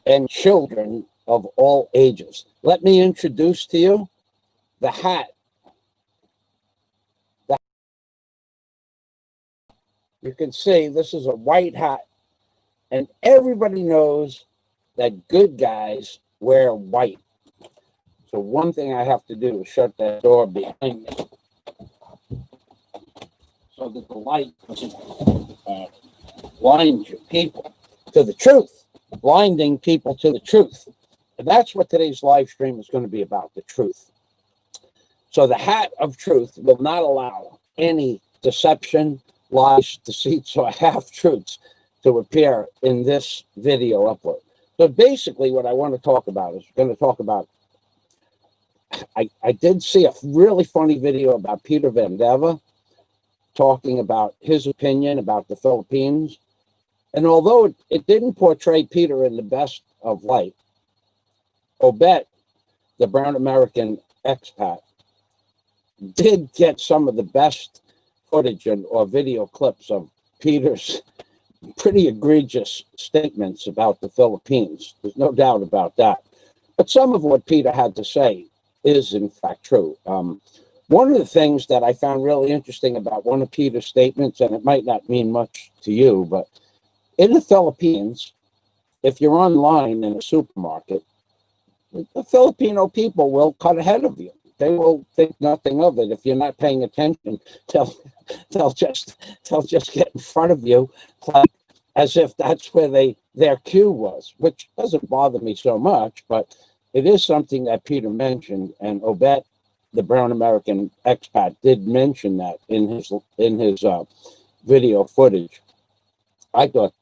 and children of all ages. Let me introduce to you the hat. You can see this is a white hat, and everybody knows that good guys wear white. So one thing I have to do is shut that door behind me so that the light doesn't blind you people to the truth, blinding people to the truth. And that's what today's live stream is going to be about, the truth. So the hat of truth will not allow any deception, lies, deceits, or half-truths to appear in this video upload. So basically what I want to talk about is we're going to talk about, I did see a really funny video about Peter Van Deva talking about his opinion about the Philippines. And although it didn't portray Peter in the best of light, Obet, the brown American expat, did get some of the best footage or video clips of Peter's pretty egregious statements about the Philippines. There's no doubt about that. But some of what Peter had to say is in fact true. One of the things that I found really interesting about one of Peter's statements, and it might not mean much to you, but in the Philippines, if you're online in a supermarket, the Filipino people will cut ahead of you. They will think nothing of it. If you're not paying attention, they'll just get in front of you, like, as if that's where their cue was, which doesn't bother me so much, but it is something that Peter mentioned, and Obet, the brown American expat, did mention that in his video footage. I thought,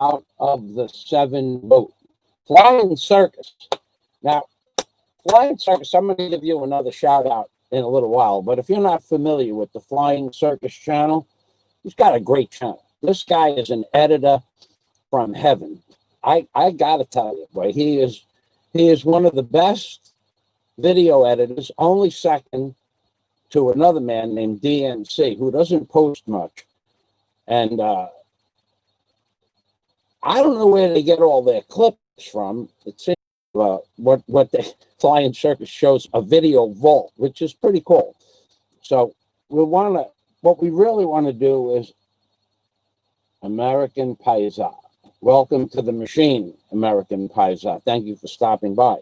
out of the 7 vote, Flying Circus. Now, Flying Circus, I'm going to give you another shout out in a little while, but if you're not familiar with the Flying Circus channel, he's got a great channel. This guy is an editor from heaven. I got to tell you, boy, he is one of the best video editors, only second to another man named DNC, who doesn't post much. And I don't know where they get all their clips from. It seems what the Flying Circus shows a video vault, which is pretty cool. So what we really want to do is American Paisa. Welcome to the machine, American Paisa. Thank you for stopping by.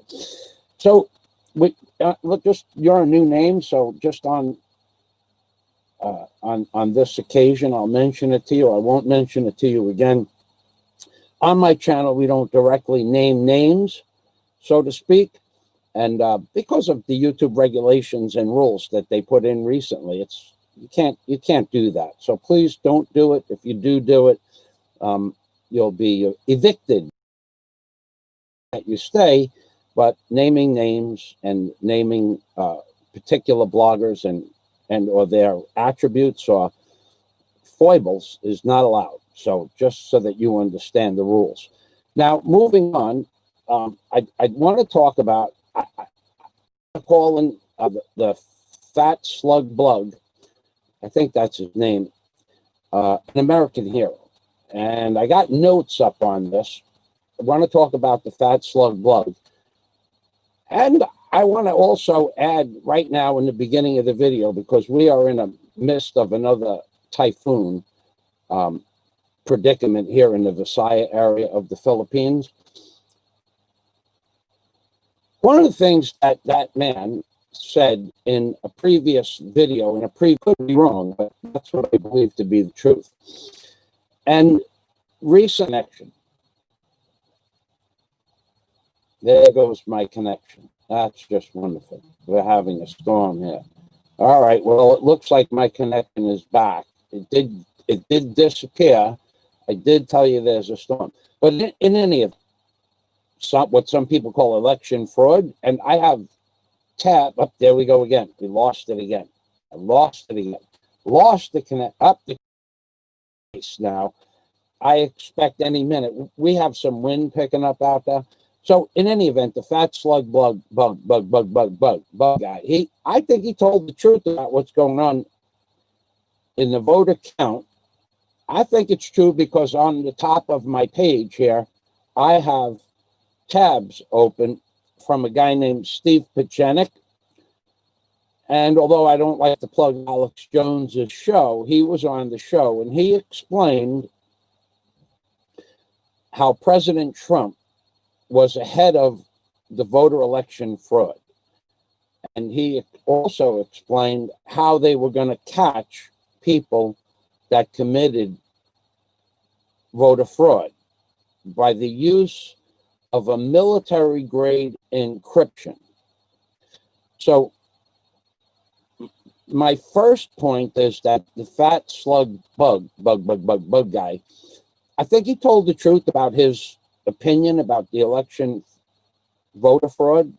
So look, you're a new name, so just on this occasion, I'll mention it to you. I won't mention it to you again. On my channel, we don't directly name names, so to speak, and because of the YouTube regulations and rules that they put in recently, you can't do that. So please don't do it. If you do it, you'll be evicted. You stay, but naming names and naming particular bloggers and or their attributes or foibles is not allowed. So just so that you understand the rules. Now, moving on, I want to talk about calling the Fat Slug Blug, I think that's his name, an American hero. And I got notes up on this. I want to talk about the Fat Slug Blug. And I want to also add right now in the beginning of the video, because we are in the midst of another typhoon predicament here in the Visayas area of the Philippines. One of the things that man said in a previous video, could be wrong, but that's what I believe to be the truth. And recent connection. There goes my connection. That's just wonderful. We're having a storm here. All right, well, it looks like my connection is back. It did disappear. I did tell you there's a storm. But in any of what some people call election fraud, and I have up, there we go again. We lost it again. I lost it again. Lost the connect up the case now. I expect any minute. We have some wind picking up out there. So in any event, the Fat Slug bug guy, I think he told the truth about what's going on in the voter count. I think it's true because on the top of my page here, I have tabs open from a guy named Steve Pichenik. And although I don't like to plug Alex Jones's show, he was on the show and he explained how President Trump was ahead of the voter election fraud. And he also explained how they were going to catch people that committed voter fraud by the use of a military-grade encryption. So my first point is that the fat slug bug guy, I think he told the truth about his opinion about the election voter fraud.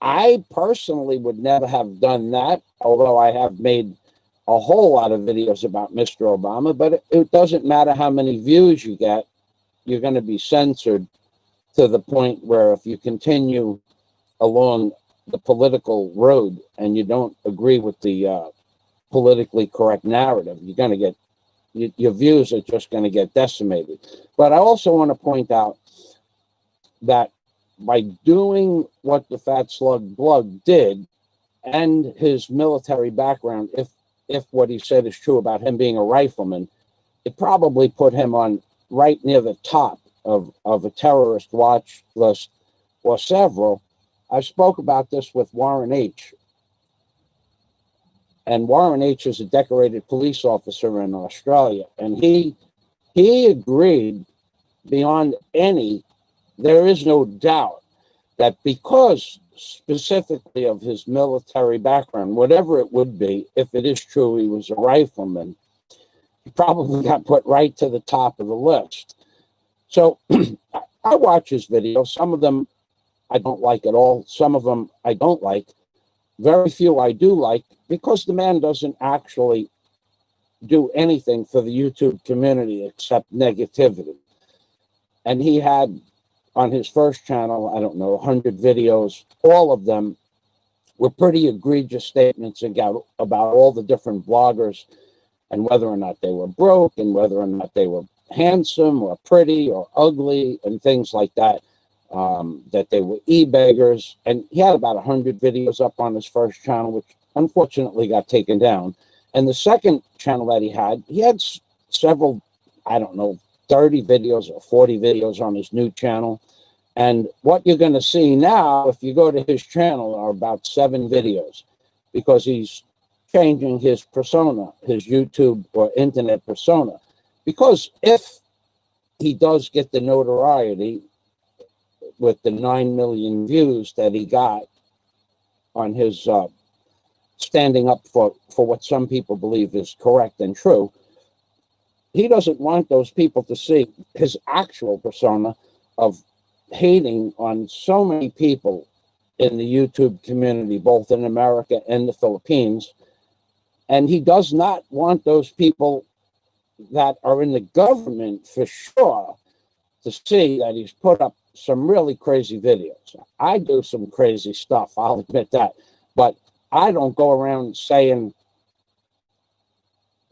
I personally would never have done that, although I have made a whole lot of videos about Mr. Obama, but it doesn't matter how many views you get, you're going to be censored to the point where if you continue along the political road and you don't agree with the politically correct narrative, you're going to get, your views are just going to get decimated. But I also want to point out that by doing what the fat slug Glug did and his military background, if what he said is true about him being a rifleman, it probably put him on right near the top of a terrorist watch list or several. I spoke about this with Warren H. And Warren H. is a decorated police officer in Australia. And he agreed beyond any, there is no doubt that because specifically of his military background, whatever it would be, if it is true he was a rifleman, he probably got put right to the top of the list. So I watch his videos. Some of them I don't like at all. Some of them I don't like. Very few I do like, because the man doesn't actually do anything for the YouTube community except negativity. And he had on his first channel, I don't know, 100 videos. All of them were pretty egregious statements about all the different bloggers and whether or not they were broke and whether or not they were handsome or pretty or ugly and things like that, that they were e-beggars. And he had about 100 videos up on his first channel, which unfortunately got taken down. And the second channel that he had several, I don't know, 30 videos or 40 videos on his new channel. And what you're going to see now, if you go to his channel, are about 7 videos, because he's changing his persona, his YouTube or internet persona. Because if he does get the notoriety with the 9 million views that he got on his standing up for what some people believe is correct and true, he doesn't want those people to see his actual persona of hating on so many people in the YouTube community, both in America and the Philippines. And he does not want those people that are in the government, for sure, to see that he's put up some really crazy videos. I do some crazy stuff, I'll admit that. But I don't go around saying,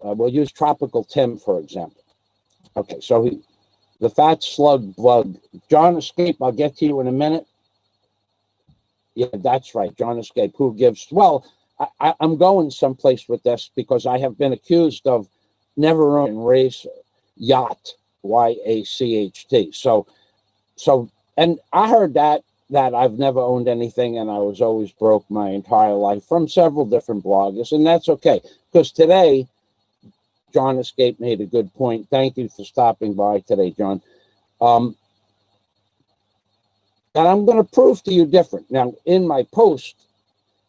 we'll use Tropical Tim, for example. Okay, so the fat slug bug. John Escape, I'll get to you in a minute. Yeah, that's right, John Escape. Who gives? Well, I'm going someplace with this because I have been accused of never owning race, YACHT, Y-A-C-H-T. So, and I heard that I've never owned anything and I was always broke my entire life from several different bloggers, and that's okay, because today, John Escape made a good point. Thank you for stopping by today, John. And I'm going to prove to you different. Now, in my post,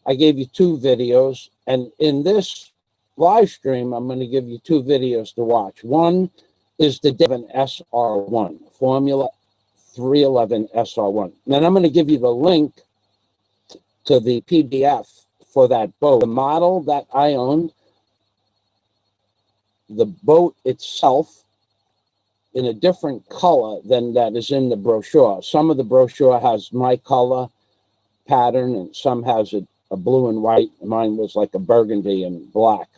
I gave you 2 videos, and in this live stream, I'm going to give you 2 videos to watch. One is the Devon SR1, Formula 311 SR1. Then I'm going to give you the link to the PDF for that boat. The model that I owned, the boat itself, in a different color than that is in the brochure. Some of the brochure has my color pattern and some has a blue and white. Mine was like a burgundy and black.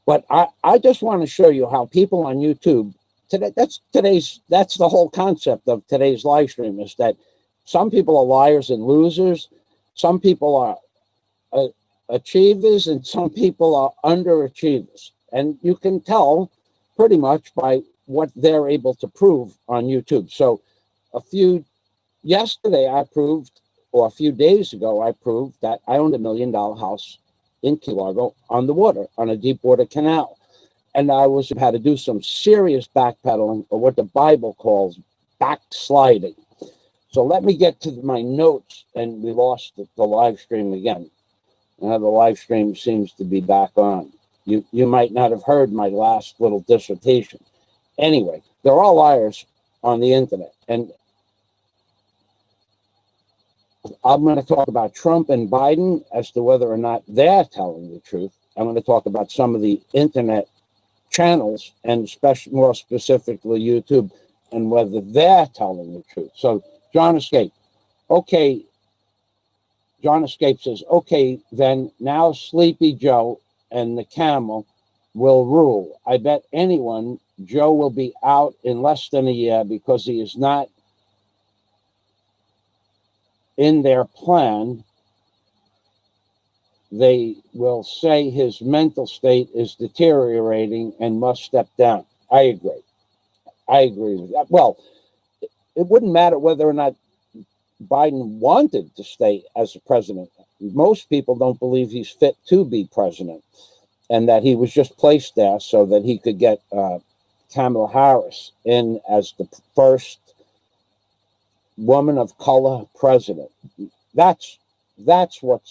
But I just want to show you how people on YouTube today, that's the whole concept of today's live stream, is that some people are liars and losers, some people are achievers, and some people are underachievers. And you can tell pretty much by what they're able to prove on YouTube. So yesterday I proved, or a few days ago, I proved that I owned $1 million house in Key Largo on the water, on a deep water canal. And I had to do some serious backpedaling, or what the Bible calls backsliding. So let me get to my notes, and we lost the live stream again. Now the live stream seems to be back on. You might not have heard my last little dissertation. Anyway, they're all liars on the internet. And I'm going to talk about Trump and Biden as to whether or not they're telling the truth. I'm going to talk about some of the internet channels, and more specifically YouTube, and whether they're telling the truth. So John Escape. Okay. John Escape says, okay, then now Sleepy Joe and the camel will rule. I bet anyone Joe will be out in less than a year because he is not in their plan. They will say his mental state is deteriorating and must step down. I agree. I agree with that. Well, it wouldn't matter whether or not Biden wanted to stay as a president. Most people don't believe he's fit to be president, and that he was just placed there so that he could get Kamala Harris in as the first woman of color president. That's what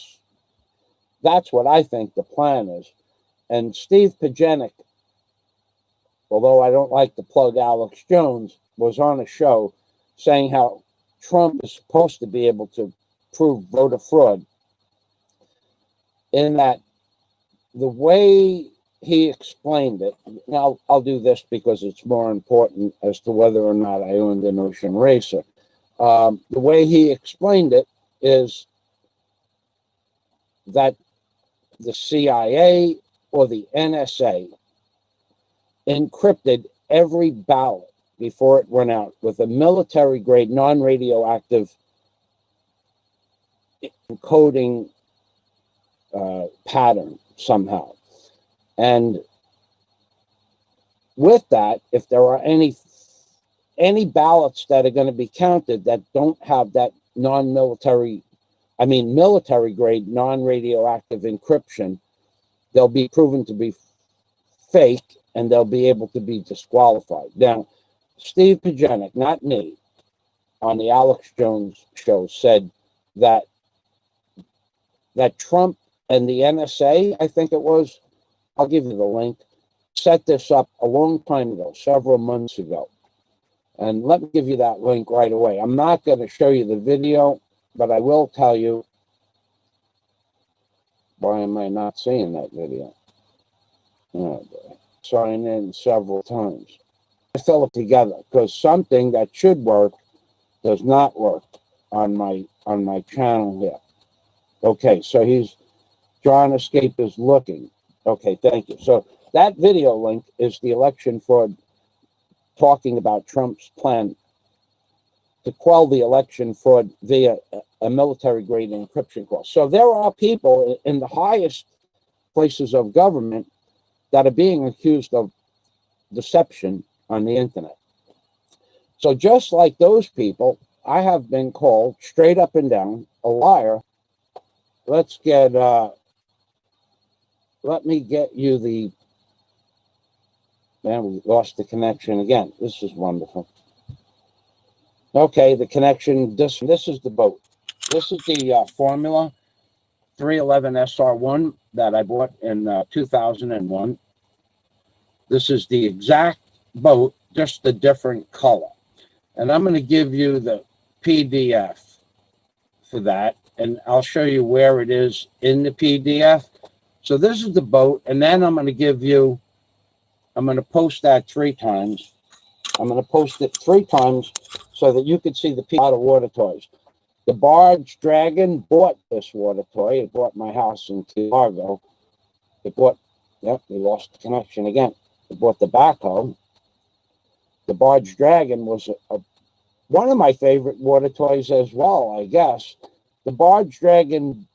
I think the plan is. And Steve Pagenik, although I don't like to plug Alex Jones, was on a show saying how Trump is supposed to be able to prove voter fraud, in that the way he explained it. Now, I'll do this because it's more important as to whether or not I owned an Ocean Racer. The way he explained it is that the CIA or the NSA encrypted every ballot before it went out with a military-grade, non-radioactive encoding pattern somehow. And with that, if there are any ballots that are going to be counted that don't have that military-grade, non-radioactive encryption, they'll be proven to be fake, and they'll be able to be disqualified. Now, Steve Pagenik, not me, on the Alex Jones show, said that Trump and the NSA, I think it was, I'll give you the link, set this up a long time ago, several months ago. And let me give you that link right away. I'm not going to show you the video, but I will tell you. Why am I not seeing that video? Oh, boy. Sign in several times. I fill it together because something that should work does not work on my channel here. Okay, so John Escape is looking. Okay, thank you. So that video link is the election fraud, talking about Trump's plan to quell the election fraud via a military-grade encryption course. So there are people in the highest places of government that are being accused of deception on the internet. So just like those people, I have been called straight up and down a liar. Let me get you the, man, we lost the connection again. This is wonderful. Okay, the connection, this is the boat. This is the Formula 311 SR1 that I bought in 2001. This is the exact boat, just a different color. And I'm going to give you the PDF for that, and I'll show you where it is in the PDF. So this is the boat, and then I'm going to post that 3 times. I'm going to post it 3 times so that you can see the lot of water toys. The Barge Dragon bought this water toy. It bought my house in Key Largo. It bought, yep, we lost the connection again. It bought the backhoe. The Barge Dragon was one of my favorite water toys as well, I guess. The Barge Dragon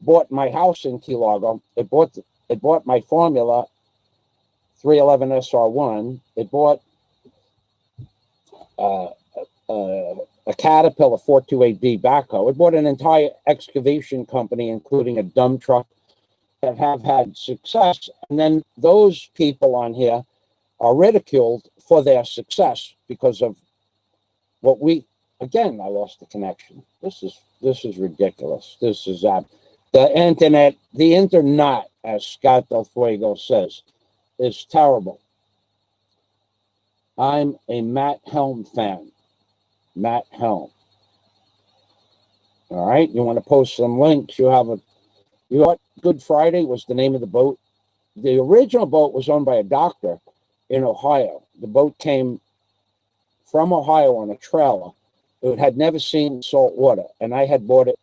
bought my house in Key Largo. It bought my Formula 311 SR1. It bought a Caterpillar 428D backhoe. It bought an entire excavation company, including a dump truck, that have had success. And then those people on here are ridiculed for their success because of what again, I lost the connection. This is ridiculous. This is the internet, as Scott Del Fuego says, is terrible. I'm a Matt Helm fan. Matt Helm. All right, you want to post some links? You know what? Good Friday was the name of the boat. The original boat was owned by a doctor in Ohio. The boat came from Ohio on a trailer. It had never seen salt water, and I had bought it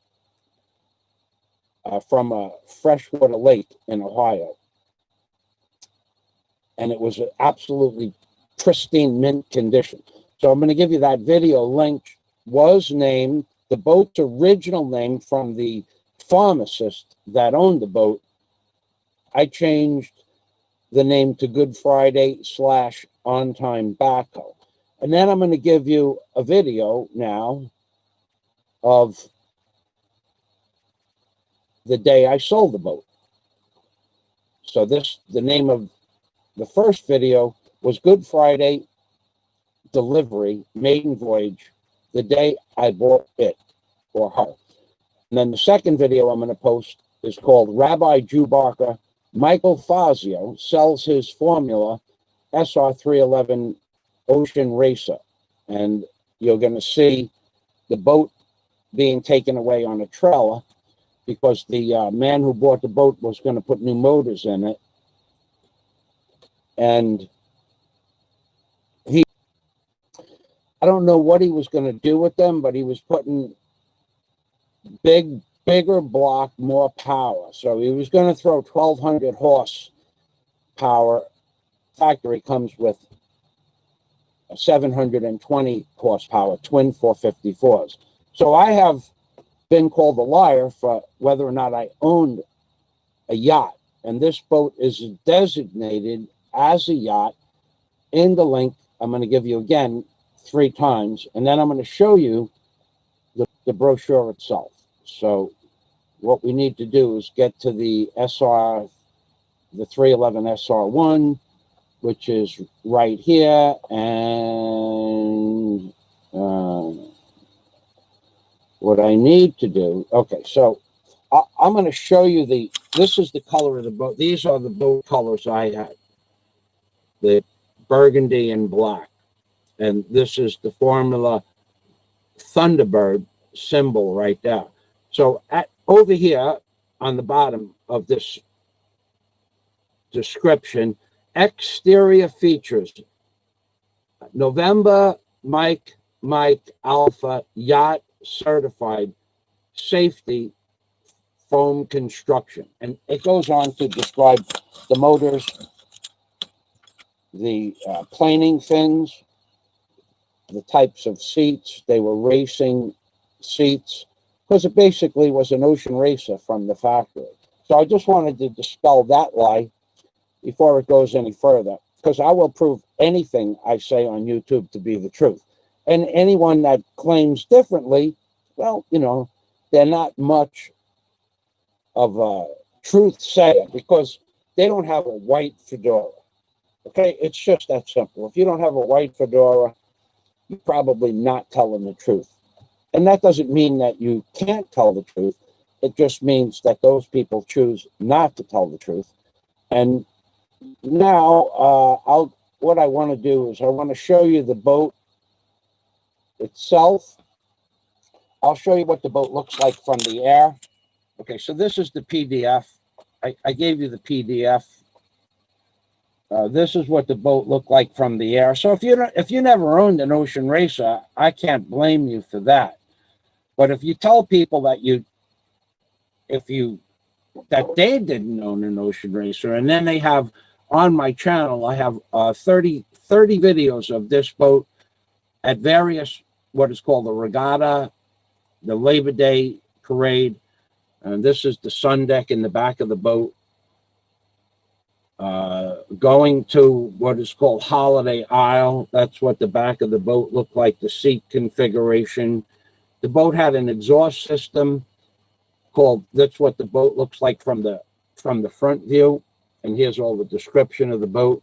from a freshwater lake in Ohio. And it was absolutely pristine mint condition. So I'm going to give you that video link. Was named, the boat's original name from the pharmacist that owned the boat. I changed the name to Good Friday / On Time Backhoe. And then I'm going to give you a video now of the day I sold the boat. So the name of the first video was Good Friday Delivery, Maiden Voyage, the day I bought it or her. And then the second video I'm going to post is called Rabbi Jew Barker, Michael Fazio sells his Formula SR311 Ocean Racer. And you're going to see the boat being taken away on a trailer because the man who bought the boat was going to put new motors in it. And I don't know what he was going to do with them, but he was putting bigger block, more power. So he was going to throw 1,200 horsepower. Factory comes with 720 horsepower, twin 454s. So I have been called a liar for whether or not I owned a yacht. And this boat is designated as a yacht in the link I'm going to give you again 3 times. And then I'm going to show you the brochure itself. So what we need to do is get to the 311 SR1, which is right here. And what I need to do, okay, so I'm going to show you this is the color of the boat. These are the boat colors I had, the burgundy and black. And this is the Formula Thunderbird symbol right there. So over here on the bottom of this description, exterior features, November Mike Alpha Yacht Certified Safety Foam Construction. And it goes on to describe the motors, the planing fins, the types of seats. They were racing seats because it basically was an ocean racer from the factory. So I just wanted to dispel that lie before it goes any further, because I will prove anything I say on YouTube to be the truth. And anyone that claims differently, well, you know, they're not much of a truth sayer because they don't have a white fedora. Okay, it's just that simple. If you don't have a white fedora, you're probably not telling the truth. And that doesn't mean that you can't tell the truth. It just means that those people choose not to tell the truth. And now, what I want to do is I want to show you the boat itself. I'll show you what the boat looks like from the air. Okay, so this is the PDF. I gave you the PDF. This is what the boat looked like from the air. So if you never owned an ocean racer, I can't blame you for that. But if you tell people that they didn't own an ocean racer, and then they have on my channel, I have 30 videos of this boat at various, what is called the regatta, the Labor Day parade. And this is the sun deck in the back of the boat. Going to what is called Holiday Isle. That's what the back of the boat looked like, the seat configuration. The boat had an exhaust system called, that's what the boat looks like from the front view. And here's all the description of the boat.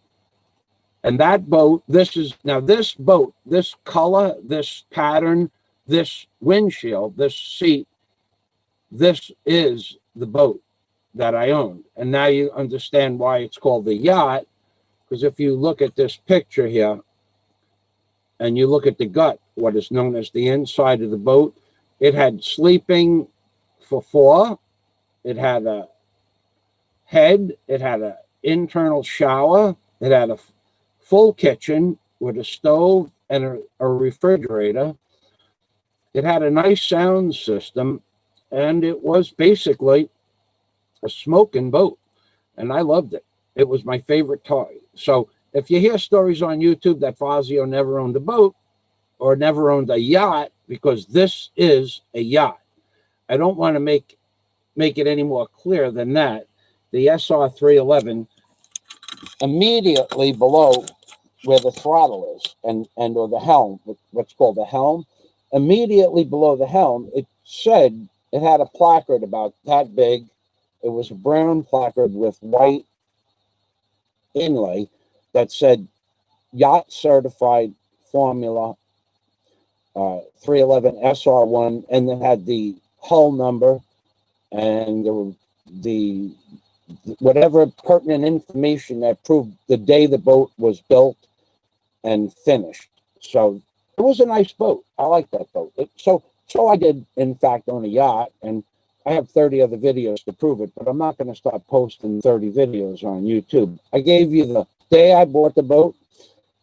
And that boat, this boat, this color, this pattern, this windshield, this seat, this is the boat that I owned. And now you understand why it's called the yacht, because if you look at this picture here and you look at the gut, what is known as the inside of the boat, it had sleeping for 4. It had a head, it had an internal shower, it had a full kitchen with a stove and a refrigerator. It had a nice sound system, and it was basically a smoking boat, and I loved it. It was my favorite toy. So if you hear stories on YouTube that Fazio never owned a boat or never owned a yacht, because this is a yacht. I don't want to make it any more clear than that. The SR311, immediately below where the throttle is and or the helm, what's called the helm, immediately below the helm, it said, it had a placard about that big. It was a brown placard with white inlay that said Yacht Certified Formula 311 SR1, and then had the hull number and the whatever pertinent information that proved the day the boat was built and finished. So it was a nice boat. I like that boat. So I did, in fact, own a yacht, and I have 30 other videos to prove it, but I'm not going to start posting 30 videos on YouTube. I gave you the day I bought the boat,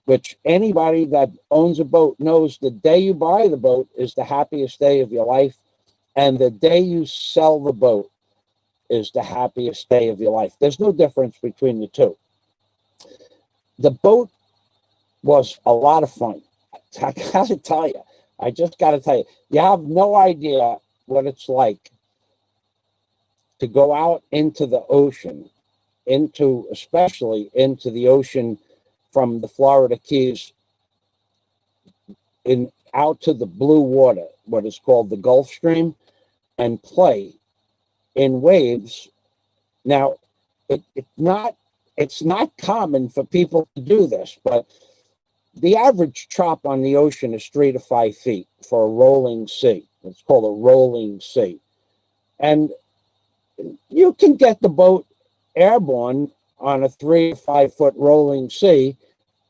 which anybody that owns a boat knows the day you buy the boat is the happiest day of your life, and the day you sell the boat is the happiest day of your life. There's no difference between the two. The boat was a lot of fun. I gotta tell you, I just gotta tell you, you have no idea what it's like to go out into the ocean, especially into the ocean from the Florida Keys out to the blue water, what is called the Gulf Stream, and play in waves. Now, it's not common for people to do this, but the average chop on the ocean is 3 to 5 feet for a rolling sea. It's called a rolling sea. And you can get the boat airborne on a 3 to 5 foot rolling sea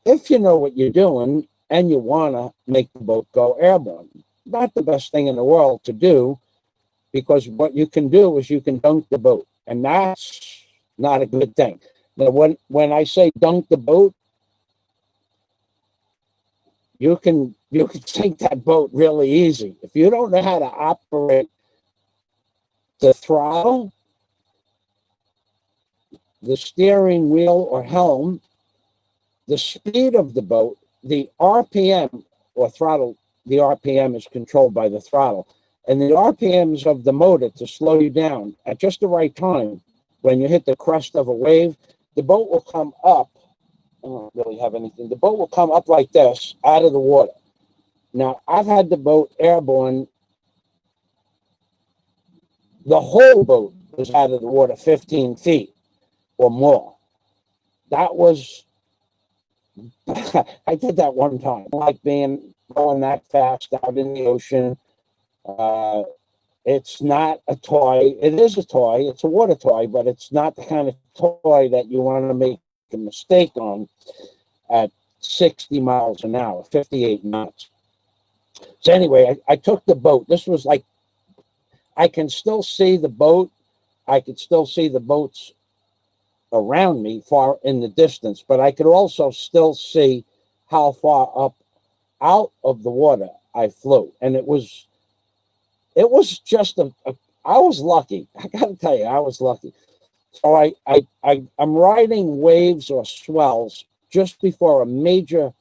if you know what you're doing and you want to make the boat go airborne. Not the best thing in the world to do, because what you can do is you can dunk the boat, and that's not a good thing. Now, when I say dunk the boat, you can sink that boat really easy. If you don't know how to operate the throttle, the steering wheel or helm, the speed of the boat, the RPM or throttle, the RPM is controlled by the throttle, and the RPMs of the motor to slow you down at just the right time. When you hit the crest of a wave, the boat will come up. I don't really have anything. The boat will come up like this out of the water. Now, I've had the boat airborne. The whole boat was out of the water 15 feet or more. That was, I did that one time. I like going that fast out in the ocean. It's not a toy. It is a toy. It's a water toy, but it's not the kind of toy that you want to make a mistake on at 60 miles an hour, 58 knots. So anyway, I took the boat. This was like, I can still see the boat. I could still see the boats around me far in the distance, but I could also still see how far up out of the water I flew. And it was just I was lucky. I got to tell you, I was lucky. So I'm riding waves or swells just before a major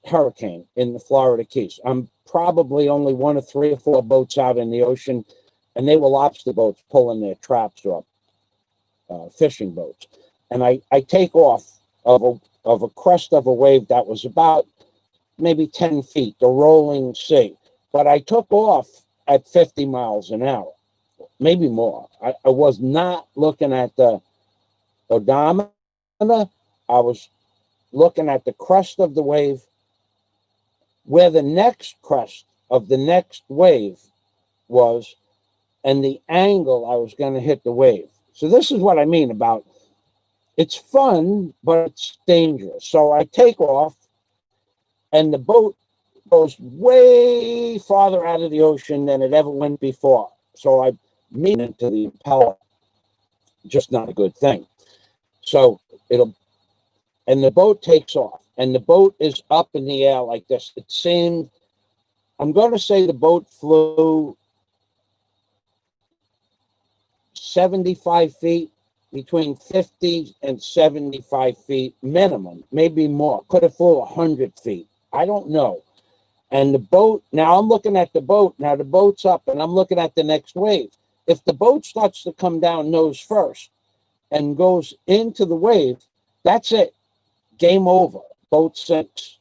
hurricane in the Florida Keys. I'm probably only one of 3 or 4 boats out in the ocean, and they were lobster boats pulling their traps or fishing boats. And I take off of a crest of a wave that was about maybe 10 feet, the rolling sea. But I took off at 50 miles an hour, maybe more. I was not looking at the odometer. I was looking at the crest of the wave, where the next crest of the next wave was, and the angle I was going to hit the wave. So this is what I mean about it's fun, but it's dangerous. So I take off, and the boat goes way farther out of the ocean than it ever went before. So I mean into the impeller, just not a good thing. So and the boat takes off, and the boat is up in the air like this. It seemed, I'm going to say the boat flew 75 feet, between 50 and 75 feet minimum, maybe more. Could have flew 100 feet. I don't know. And the boat, now I'm looking at the boat. Now the boat's up, and I'm looking at the next wave. If the boat starts to come down nose first and goes into the wave, that's it. Game over. Boat sinks.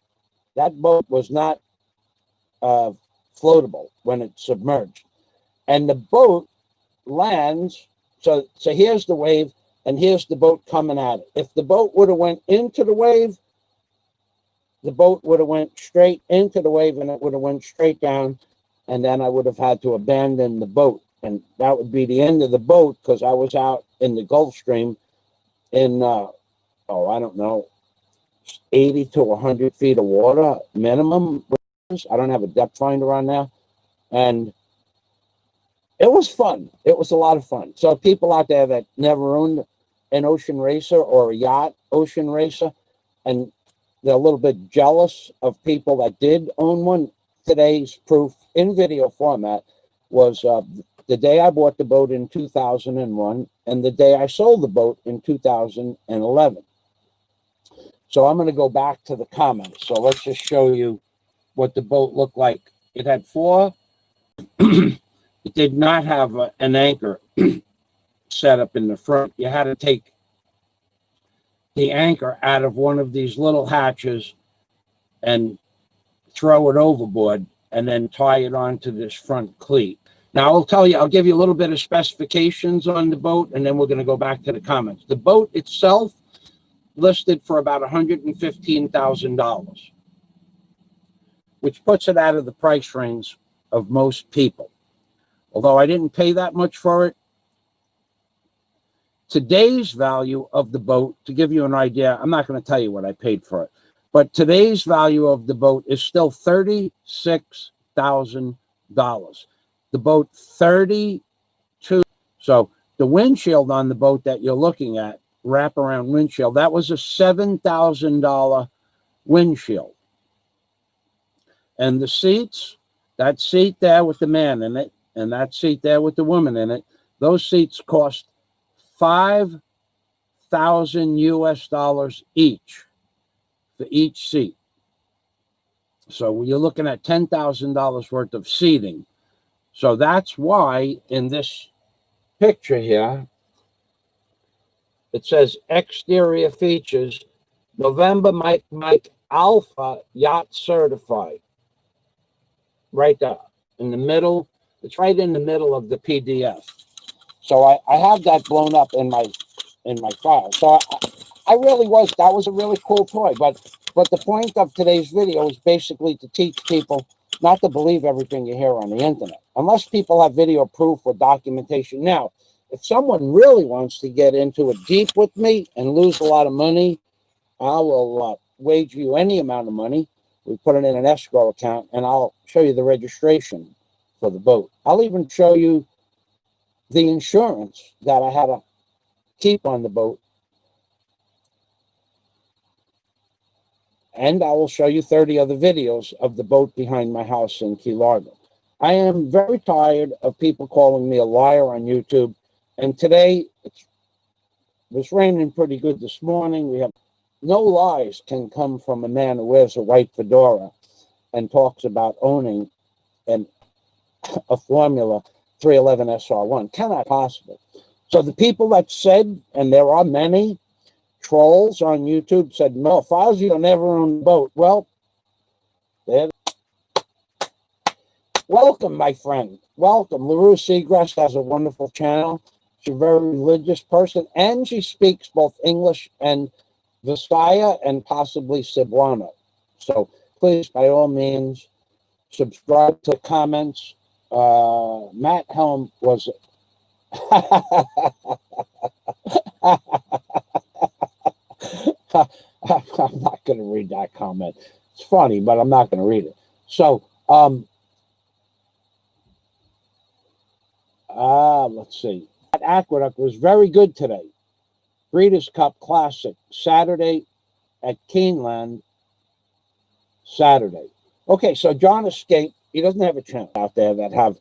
That boat was not floatable when it submerged. And the boat lands. So here's the wave, and here's the boat coming at it. If the boat would have went into the wave, the boat would have went straight into the wave, and it would have went straight down, and then I would have had to abandon the boat. And that would be the end of the boat, because I was out in the Gulf Stream in, I don't know, 80 to 100 feet of water minimum. I don't have a depth finder on now. And it was fun. It was a lot of fun. So people out there that never owned an ocean racer or a yacht ocean racer, and they're a little bit jealous of people that did own one, today's proof in video format was the day I bought the boat in 2001 and the day I sold the boat in 2011. So I'm going to go back to the comments. So let's just show you what the boat looked like. It had 4... It did not have an anchor set up in the front. You had to take the anchor out of one of these little hatches and throw it overboard and then tie it onto this front cleat. Now, I'll give you a little bit of specifications on the boat, and then we're going to go back to the comments. The boat itself listed for about $115,000, which puts it out of the price range of most people. Although I didn't pay that much for it, today's value of the boat, to give you an idea, I'm not going to tell you what I paid for it, but today's value of the boat is still $36,000. The boat 32. So the windshield on the boat that you're looking at, wraparound windshield, that was a $7,000 windshield. And the seats, that seat there with the man in it, and that seat there with the woman in it, those seats cost $5,000 US each for each seat. So you're looking at $10,000 worth of seating. So that's why in this picture here, it says exterior features, November Mike Alpha Yacht Certified. Right there in the middle. It's right in the middle of the PDF. So I have that blown up in my file. So I really was, that was a really cool toy. But the point of today's video is basically to teach people not to believe everything you hear on the internet, unless people have video proof or documentation. Now, if someone really wants to get into it deep with me and lose a lot of money, I will wager you any amount of money. We put it in an escrow account, and I'll show you the registration for the boat. I'll even show you the insurance that I had to keep on the boat. And I will show you 30 other videos of the boat behind my house in Key Largo. I am very tired of people calling me a liar on YouTube. And today, it's It was raining pretty good this morning. We have no lies can come from a man who wears a white fedora and talks about owning a Formula 311 SR1. Cannot possible. So the people that said, and there are many trolls on YouTube, said, no, Fazio never owned a boat. Well, there. Welcome, my friend. Welcome. LaRue Seagrass has a wonderful channel. She's a very religious person, and she speaks both English and Visaya and possibly Cebuano. So please, by all means, subscribe to the comments. Matt Helm was... I'm not going to read that comment. It's funny, but I'm not going to read it. So, let's see. Aqueduct was very good today. Breeders' Cup Classic, Saturday at Keeneland, Saturday. Okay, so John Escape, he doesn't have a channel out there that have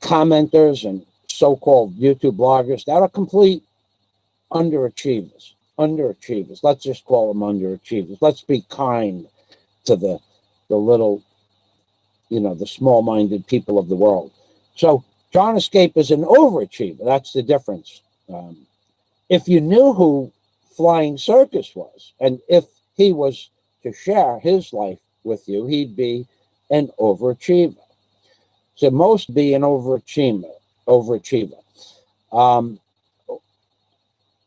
commenters and so-called YouTube bloggers that are complete underachievers. Underachievers. Let's just call them underachievers. Let's be kind to the little, the small-minded people of the world. So John Escape is an overachiever. That's the difference. If you knew who Flying Circus was, and if he was to share his life with you, he'd be an overachiever. So most be an overachiever.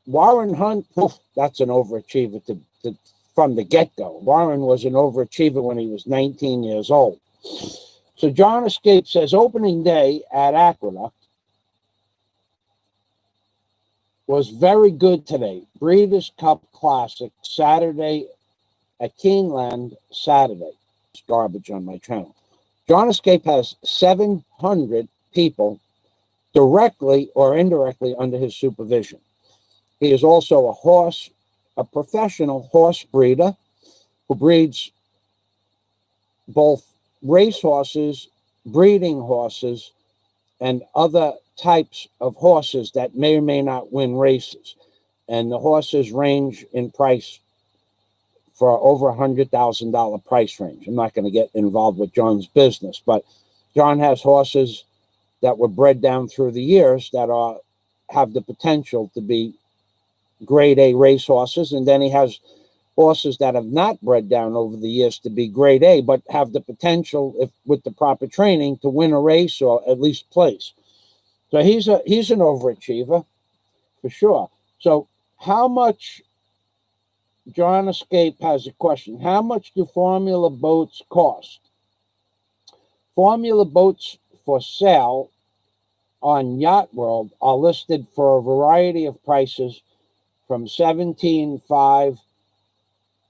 Warren Hunt, that's an overachiever from the get-go. Warren was an overachiever when he was 19 years old. So John Escape says opening day at Aqueduct was very good today. Breeders' Cup Classic, Saturday at Keeneland, Saturday. It's garbage on my channel. John Escape has 700 people directly or indirectly under his supervision. He is also a professional horse breeder who breeds both racehorses, breeding horses, and other types of horses that may or may not win races. And the horses range in price for over $100,000 price range. I'm not going to get involved with John's business, but John has horses that were bred down through the years that have the potential to be grade A race horses, and then he has horses that have not bred down over the years to be grade A, but have the potential, if with the proper training, to win a race or at least place. So he's an overachiever for sure. So how much, John Escape has a question, how much do Formula boats cost? Formula boats for sale on Yacht World are listed for a variety of prices from $17,500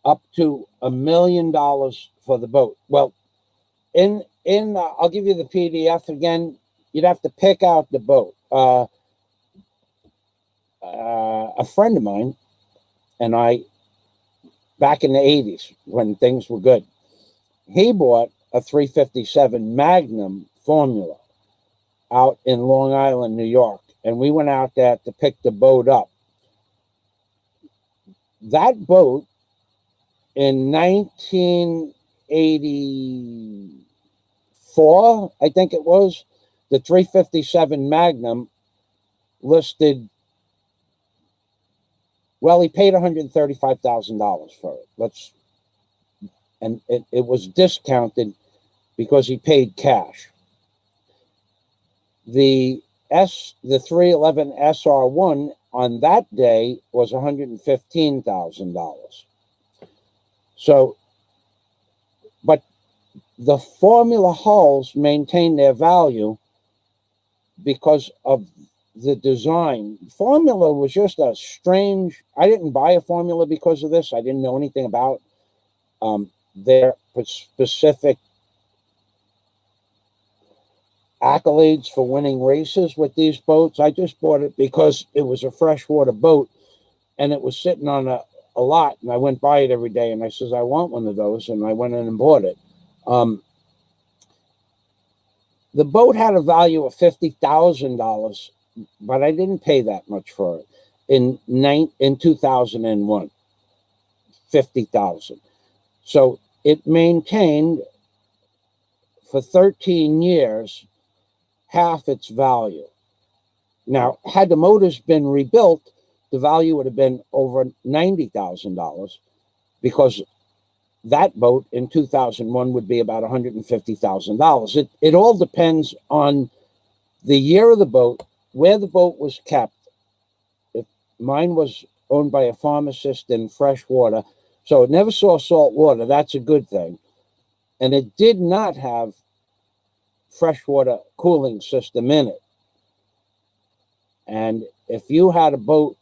up to $1 million for the boat. Well, I'll give you the PDF again. You'd have to pick out the boat. A friend of mine and I, back in the 80s when things were good, he bought a 357 Magnum Formula out in Long Island, New York, and we went out there to pick the boat up. That boat in 1984, I think it was, the 357 Magnum listed, well, he paid $135,000 for it. And it was discounted because he paid cash. The 311 SR1 on that day was $115,000. So, but the Formula hulls maintain their value because of the design. Formula was just a strange, I didn't buy a Formula because of this. I didn't know anything about their specific accolades for winning races with these boats. I just bought it because it was a freshwater boat and it was sitting on a lot, and I went by it every day, and I says, I want one of those, and I went in and bought it. The boat had a value of $50,000, but I didn't pay that much for it. in 2001, 50,000. So it maintained for 13 years half its value. Now, had the motors been rebuilt, the value would have been over $90,000, because that boat in 2001 would be about $150,000. It all depends on the year of the boat, where the boat was kept. If mine was owned by a pharmacist in freshwater, so it never saw salt water. That's a good thing. And it did not have freshwater cooling system in it. And if you had a boat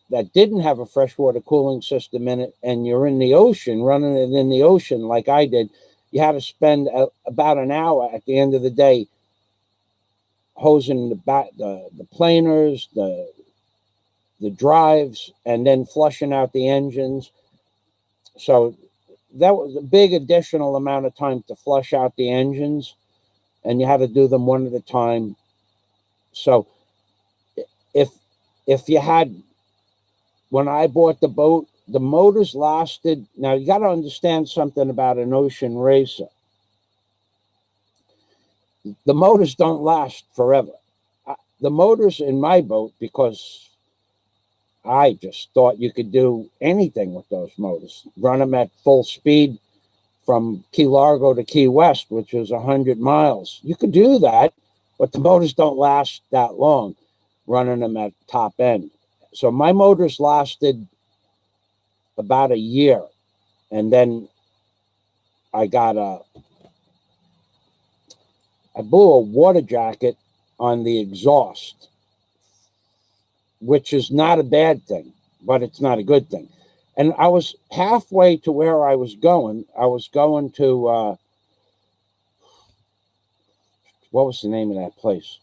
that didn't have a freshwater cooling system in it, and you're in the ocean, running it in the ocean like I did, you had to spend about an hour at the end of the day hosing the planers, the drives, and then flushing out the engines. So that was a big additional amount of time to flush out the engines, and you had to do them one at a time. So if you had, when I bought the boat, the motors lasted. Now you got to understand something about an ocean racer. The motors don't last forever. The motors in my boat, because I just thought you could do anything with those motors. Run them at full speed from Key Largo to Key West, which is 100 miles. You could do that, but the motors don't last that long running them at top end. So my motors lasted about a year. And then I blew a water jacket on the exhaust, which is not a bad thing, but it's not a good thing. And I was halfway to where I was going. I was going to, what was the name of that place?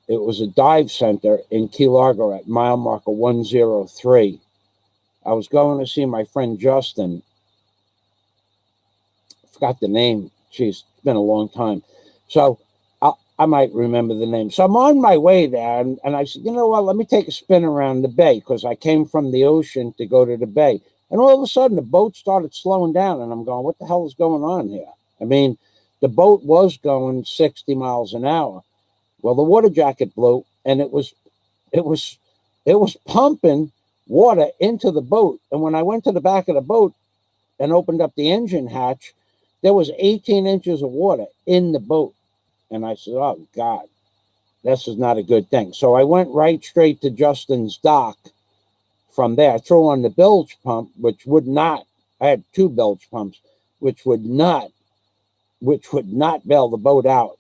It was a dive center in Key Largo at mile marker 103. I was going to see my friend Justin. I forgot the name. Jeez, it's been a long time. So I might remember the name. So I'm on my way there, and I said, you know what, let me take a spin around the bay, because I came from the ocean to go to the bay. And all of a sudden, the boat started slowing down, and I'm going, what the hell is going on here? I mean, the boat was going 60 miles an hour. Well, the water jacket blew, and it was pumping water into the boat. And when I went to the back of the boat and opened up the engine hatch, there was 18 inches of water in the boat. And I said, oh, God, this is not a good thing. So I went right straight to Justin's dock. From there, I threw on the bilge pump, which would not, I had 2 bilge pumps, which would not bail the boat out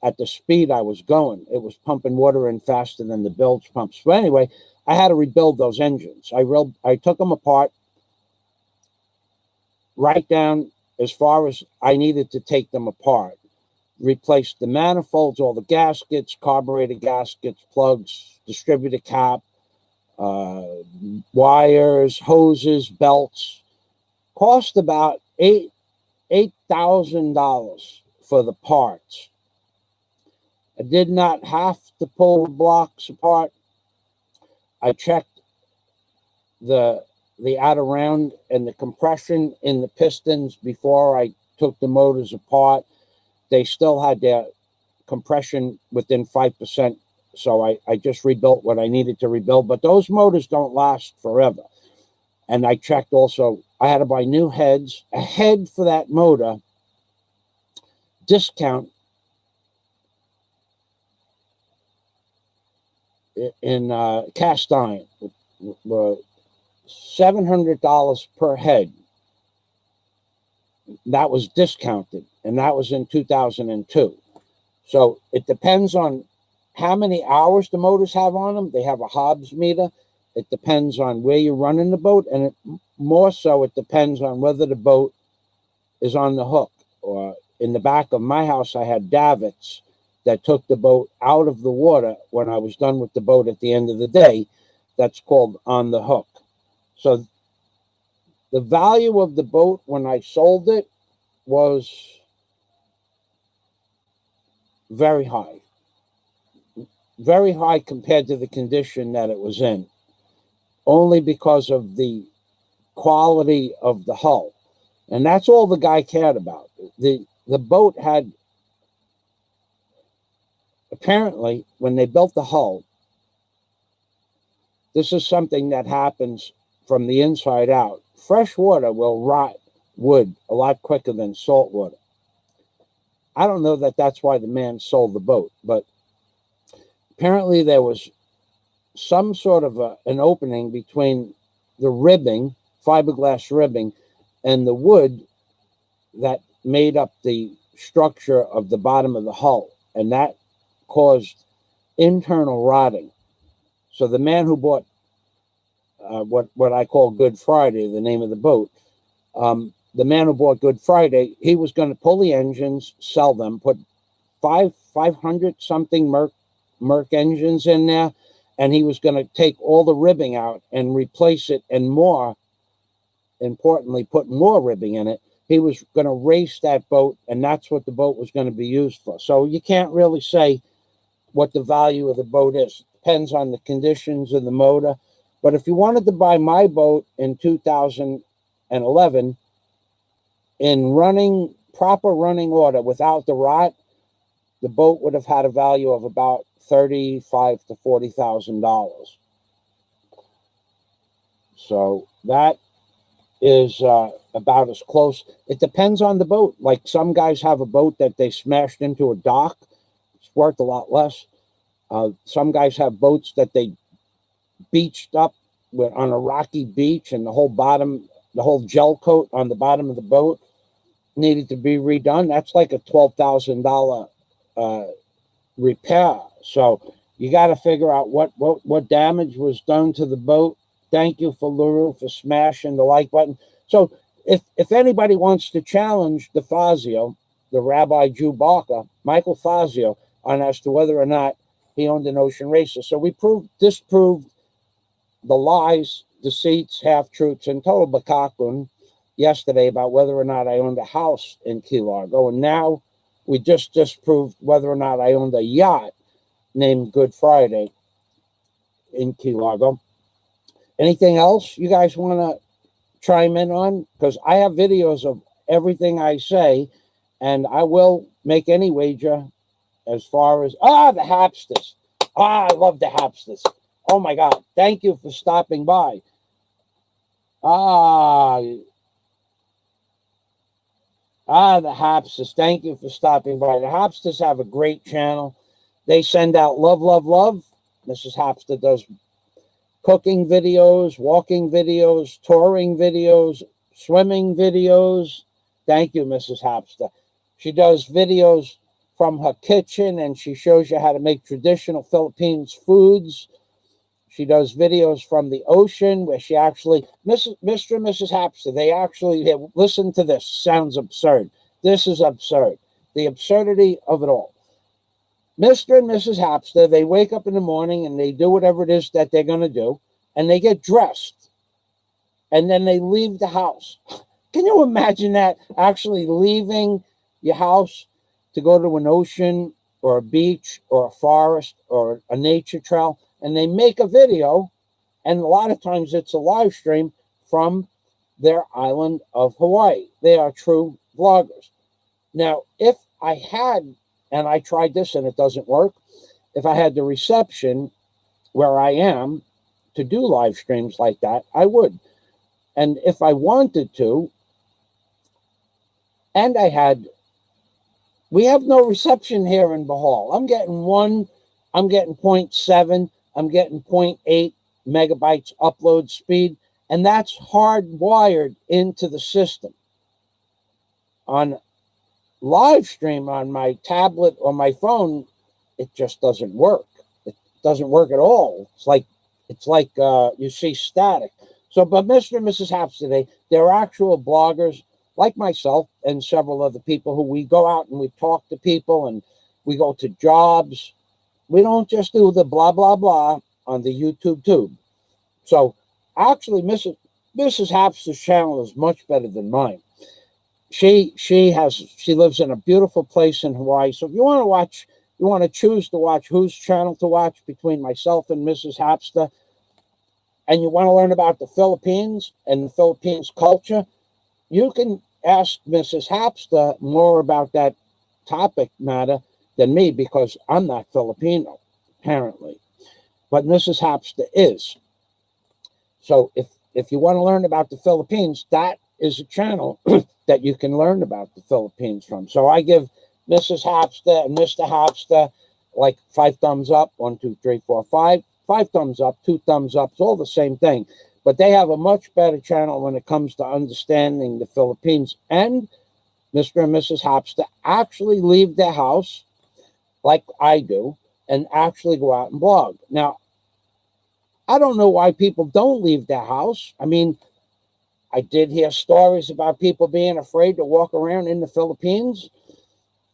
at the speed I was going. It was pumping water in faster than the bilge pumps. But anyway, I had to rebuild those engines. I took them apart, right down as far as I needed to take them apart. Replaced the manifolds, all the gaskets, carburetor gaskets, plugs, distributor cap, wires, hoses, belts. Cost about $8,000 for the parts. I did not have to pull the blocks apart. I checked the outer round and the compression in the pistons before I took the motors apart. They still had their compression within 5%. So I just rebuilt what I needed to rebuild. But those motors don't last forever. And I checked also, I had to buy new heads. A head for that motor, discount in cast iron, were $700 per head. That was discounted, and that was in 2002. So it depends on how many hours the motors have on them. They have a Hobbs meter. It depends on where you're running the boat, and more so it depends on whether the boat is on the hook. Or in the back of my house, I had davits that took the boat out of the water when I was done with the boat at the end of the day. That's called on the hook. So the value of the boat when I sold it was very high. very high compared to the condition that it was in, only because of the quality of the hull. And that's all the guy cared about. The boat had, apparently, when they built the hull, this is something that happens from the inside out. Fresh water will rot wood a lot quicker than salt water. I don't know that that's why the man sold the boat, but apparently there was some sort of an opening between the ribbing, fiberglass ribbing, and the wood that made up the structure of the bottom of the hull, and that caused internal rotting. So the man who bought what I call Good Friday, the name of the boat, the man who bought Good Friday, he was going to pull the engines, sell them, put 500 something Merc engines in there, and he was going to take all the ribbing out and replace it, and more importantly, put more ribbing in it. He was going to race that boat, and that's what the boat was going to be used for. So you can't really say what the value of the boat is. It depends on the conditions of the motor. But if you wanted to buy my boat in 2011 in proper running order without the rot, the boat would have had a value of about $35,000 to $40,000. So that is about as close. It depends on the boat. Like some guys have a boat that they smashed into a dock. It's worth a lot less. Some guys have boats that they beached up on a rocky beach, and the whole gel coat on the bottom of the boat needed to be redone. That's like a $12,000 repair. So you got to figure out what damage was done to the boat. Thank you for Luru for smashing the like button. So if anybody wants to challenge the Fazio, the Rabbi Jew Barker, Michael Fazio, on as to whether or not he owned an Ocean Racer. So we disproved the lies, deceits, half-truths, and total bakakun yesterday about whether or not I owned a house in Key Largo. And now we just disproved whether or not I owned a yacht named Good Friday in Key Largo. Anything else you guys want to chime in on? Because I have videos of everything I say, and I will make any wager as far as, the Hapsters. I love the Hapsters. Oh, my God. Thank you for stopping by. The Hapsters. Thank you for stopping by. The Hapsters have a great channel. They send out love, love, love. Mrs. Hapster does cooking videos, walking videos, touring videos, swimming videos. Thank you, Mrs. Hapster. She does videos from her kitchen, and she shows you how to make traditional Philippines foods. She does videos from the ocean where she actually, Mr. and Mrs. Hapster, they actually, listen to this, sounds absurd. This is absurd. The absurdity of it all. Mr. and Mrs. Hapster, they wake up in the morning and they do whatever it is that they're going to do, and they get dressed, and then they leave the house. Can you imagine that? Actually leaving your house to go to an ocean or a beach or a forest or a nature trail, and they make a video, and a lot of times it's a live stream from their island of Hawaii. They are true vloggers. Now, if I had, and I tried this and it doesn't work, if I had the reception where I am to do live streams like that, I would. And if I wanted to, and we have no reception here in Bohol. I'm getting 0.7, I'm getting 0.8 megabytes upload speed, and that's hardwired into the system. On live stream on my tablet or my phone, it just doesn't work. It doesn't work at all. It's like you see static. So, but Mr. and Mrs. Hapster, they're actual bloggers like myself and several other people who we go out and we talk to people and we go to jobs. We don't just do the blah, blah, blah on the YouTube tube. So actually, Mrs. Hapster's channel is much better than mine. She lives in a beautiful place in Hawaii. So if you want to watch you want to choose to watch whose channel to watch between myself and Mrs. Hapster, and you want to learn about the Philippines and the Philippines culture, you can ask Mrs. Hapster more about that topic matter than me, because I'm not Filipino, apparently. But Mrs. Hapster is. So if you want to learn about the Philippines, that is a channel that you can learn about the Philippines from. So I give Mrs. Hapster and Mr. Hapster like 5 thumbs up, 1, 2, 3, 4, 5. 5 thumbs up, 2 thumbs up, it's all the same thing. But they have a much better channel when it comes to understanding the Philippines. And Mr. and Mrs. Hapster actually leave their house, like I do, and actually go out and blog. Now, I don't know why people don't leave their house. I mean, I did hear stories about people being afraid to walk around in the Philippines.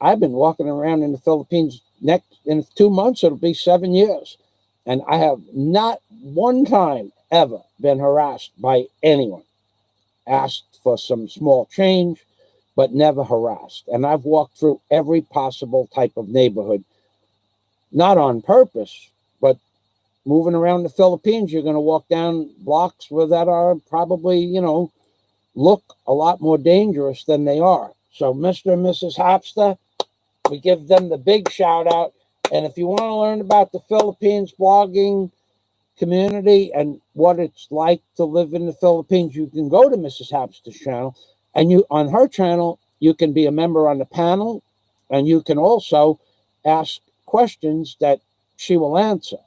I've been walking around in the Philippines in 2 months, it'll be 7 years. And I have not one time ever been harassed by anyone. Asked for some small change, but never harassed. And I've walked through every possible type of neighborhood, not on purpose, but moving around the Philippines, you're going to walk down blocks that are probably, look a lot more dangerous than they are. So Mr. and Mrs. Hapster, we give them the big shout out. And if you want to learn about the Philippines blogging community and what it's like to live in the Philippines, you can go to Mrs. Hapster's channel. And on her channel, you can be a member on the panel, and you can also ask questions that she will answer.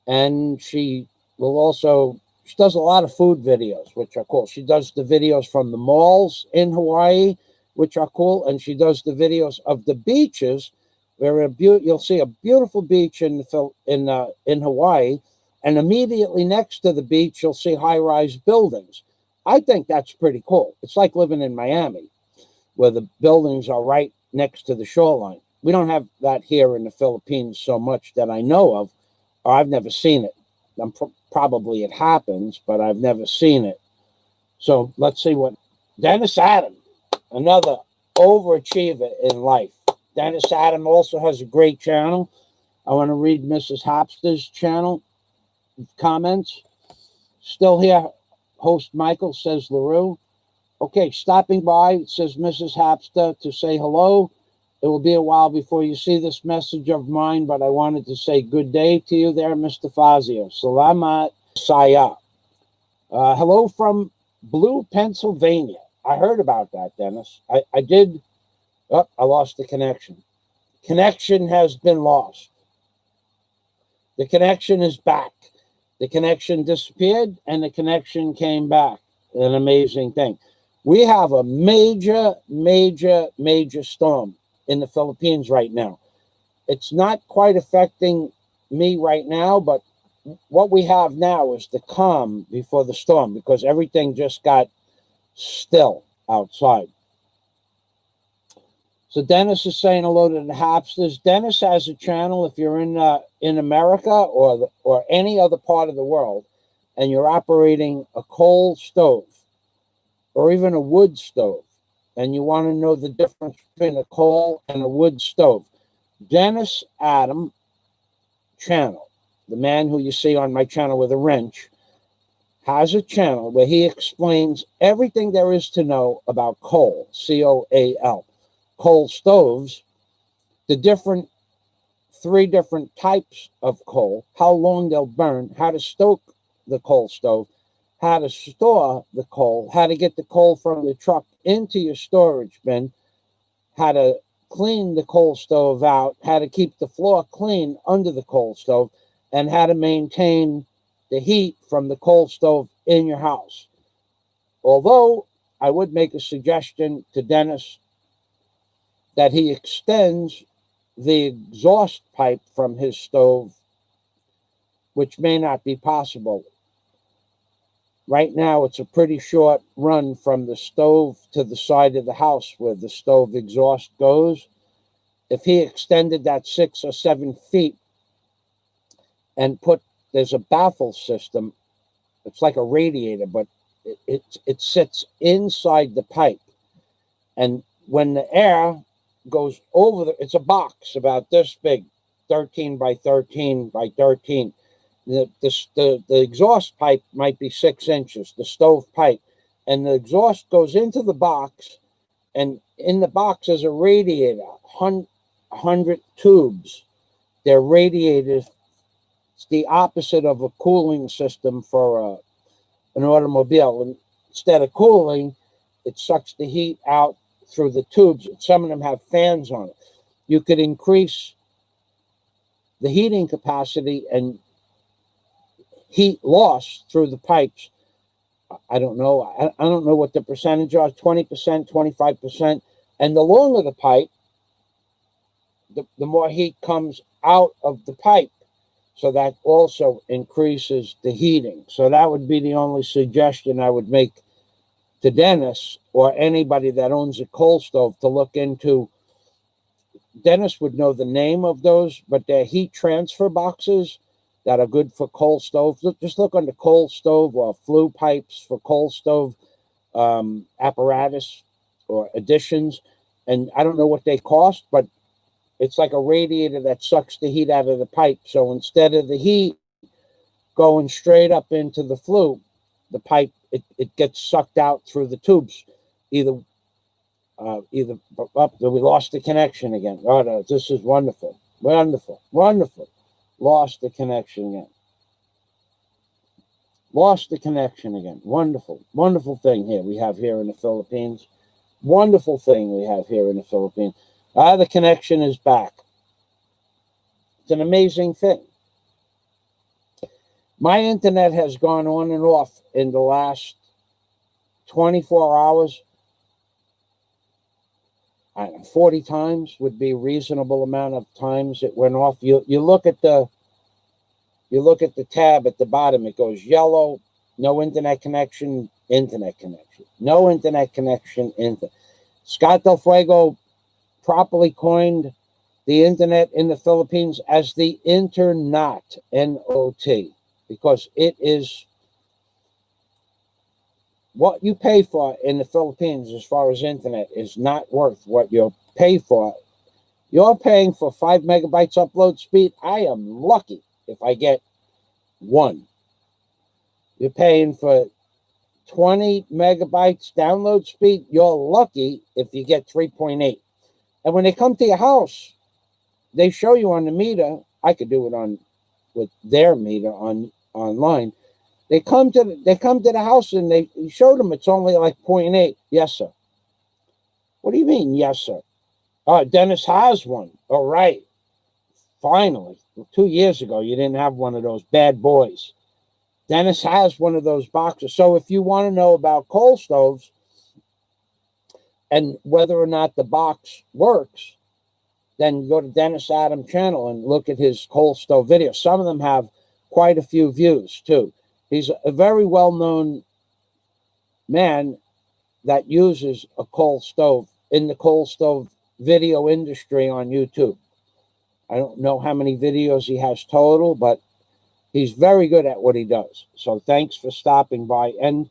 And she does a lot of food videos, which are cool. She does the videos from the malls in Hawaii, which are cool. And she does the videos of the beaches, where you'll see a beautiful beach in Hawaii. And immediately next to the beach, you'll see high-rise buildings. I think that's pretty cool. It's like living in Miami, where the buildings are right next to the shoreline. We don't have that here in the Philippines so much that I know of, or I've never seen it. Probably it happens, but I've never seen it. So let's see what Dennis Adam, another overachiever in life. Dennis Adam also has a great channel. I want to read Mrs. Hapster's channel comments. Still here, host Michael, says LaRue. Okay, stopping by, says Mrs. Hapster, to say hello. It will be a while before you see this message of mine, but I wanted to say good day to you there, Mr. Fazio. Salamat saya. Hello from Blue, Pennsylvania. I heard about that, Dennis. I did. Oh, I lost the connection. Connection has been lost. The connection is back. The connection disappeared and the connection came back. An amazing thing. We have a major, major, major storm in the Philippines right now. It's not quite affecting me right now, but what we have now is the calm before the storm, because everything just got still outside. So Dennis is saying hello to the Hapsters. Dennis has a channel. If you're in America or any other part of the world, and you're operating a coal stove or even a wood stove, and you want to know the difference between a coal and a wood stove, Dennis Adam channel, the man who you see on my channel with a wrench, has a channel where he explains everything there is to know about coal, C-O-A-L. Coal stoves, the 3 different types of coal, how long they'll burn, how to stoke the coal stove, how to store the coal, how to get the coal from the truck into your storage bin, how to clean the coal stove out, how to keep the floor clean under the coal stove, and how to maintain the heat from the coal stove in your house. Although I would make a suggestion to Dennis that he extends the exhaust pipe from his stove, which may not be possible. Right now, it's a pretty short run from the stove to the side of the house where the stove exhaust goes. If he extended that 6 or 7 feet and there's a baffle system, it's like a radiator, but it sits inside the pipe. And when the air goes over it's a box about this big, 13 by 13 by 13. The exhaust pipe might be 6 inches, the stove pipe, and the exhaust goes into the box, and in the box is a radiator, 100 tubes. They're radiators. It's the opposite of a cooling system for an automobile. And instead of cooling, it sucks the heat out through the tubes. Some of them have fans on it. You could increase the heating capacity and heat loss through the pipes. I don't know. I don't know what the percentage are, 20%, 25%. And the longer the pipe, the more heat comes out of the pipe. So that also increases the heating. So that would be the only suggestion I would make to Dennis or anybody that owns a coal stove to look into. Dennis would know the name of those, but they're heat transfer boxes that are good for coal stoves. Just look under coal stove or flue pipes for coal stove apparatus or additions. And I don't know what they cost, but it's like a radiator that sucks the heat out of the pipe. So instead of the heat going straight up into the flue, the pipe, it gets sucked out through the tubes. Either up, we lost the connection again. Oh, no, this is wonderful. Wonderful. Wonderful. Lost the connection again. Lost the connection again. Wonderful. Wonderful thing here we have here in the Philippines. Wonderful thing we have here in the Philippines. The connection is back. It's an amazing thing. My internet has gone on and off in the last 24 hours. 40 times would be a reasonable amount of times it went off. You look at the tab at the bottom. It goes yellow, no internet connection, internet connection, no internet connection. Scott Del Fuego properly coined the internet in the Philippines as the Internet, N-O-T, because it is what you pay for in the Philippines as far as internet is not worth what you pay for. You're paying for 5 megabytes upload speed. I am lucky if I get 1. You're paying for 20 megabytes download speed. You're lucky if you get 3.8. And when they come to your house, they show you on the meter. I could do it with their meter online. They come to the house and they showed them it's only like 0.8. Yes, sir. What do you mean, yes, sir? Dennis has one. All right. Finally. 2 years ago, you didn't have one of those bad boys. Dennis has one of those boxes. So if you want to know about coal stoves and whether or not the box works, then go to Dennis Adam channel and look at his coal stove videos. Some of them have quite a few views, too. He's a very well-known man that uses a coal stove in the coal stove video industry on YouTube. I don't know how many videos he has total, but he's very good at what he does. So thanks for stopping by. And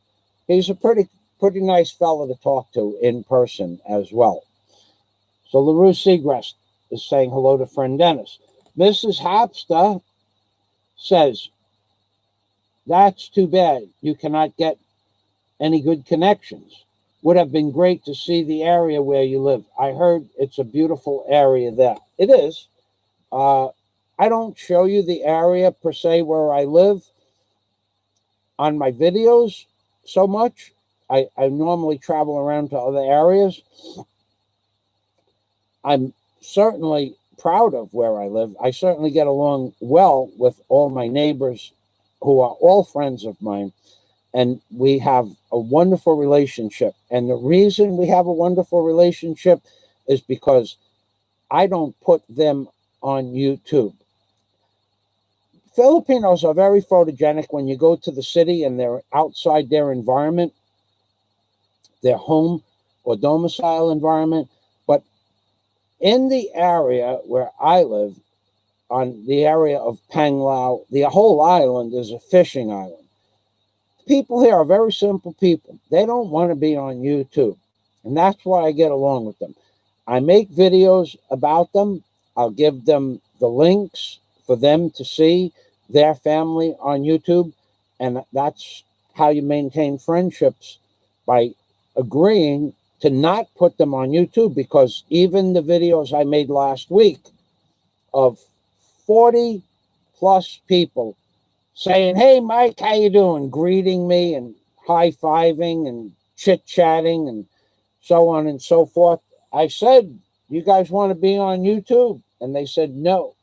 he's a pretty nice fellow to talk to in person as well. So LaRue Segrest is saying hello to friend Dennis. Mrs. Hapsta says, that's too bad. You cannot get any good connections. Would have been great to see the area where you live. I heard it's a beautiful area there. It is. I don't show you the area per se where I live on my videos so much. I normally travel around to other areas. I'm certainly proud of where I live. I certainly get along well with all my neighbors who are all friends of mine. And we have a wonderful relationship. And the reason we have a wonderful relationship is because I don't put them on YouTube. Filipinos are very photogenic when you go to the city and they're outside their environment, their home or domicile environment. But in the area where I live, on the area of Panglao, the whole island is a fishing island. People here are very simple people. They don't want to be on YouTube. And that's why I get along with them. I make videos about them. I'll give them the links for them to see their family on YouTube. And that's how you maintain friendships, by agreeing to not put them on YouTube, because even the videos I made last week of 40 plus people saying, "Hey, Mike, how you doing?" greeting me and high-fiving and chit-chatting and so on and so forth. I said, "You guys want to be on YouTube?" And they said, "No."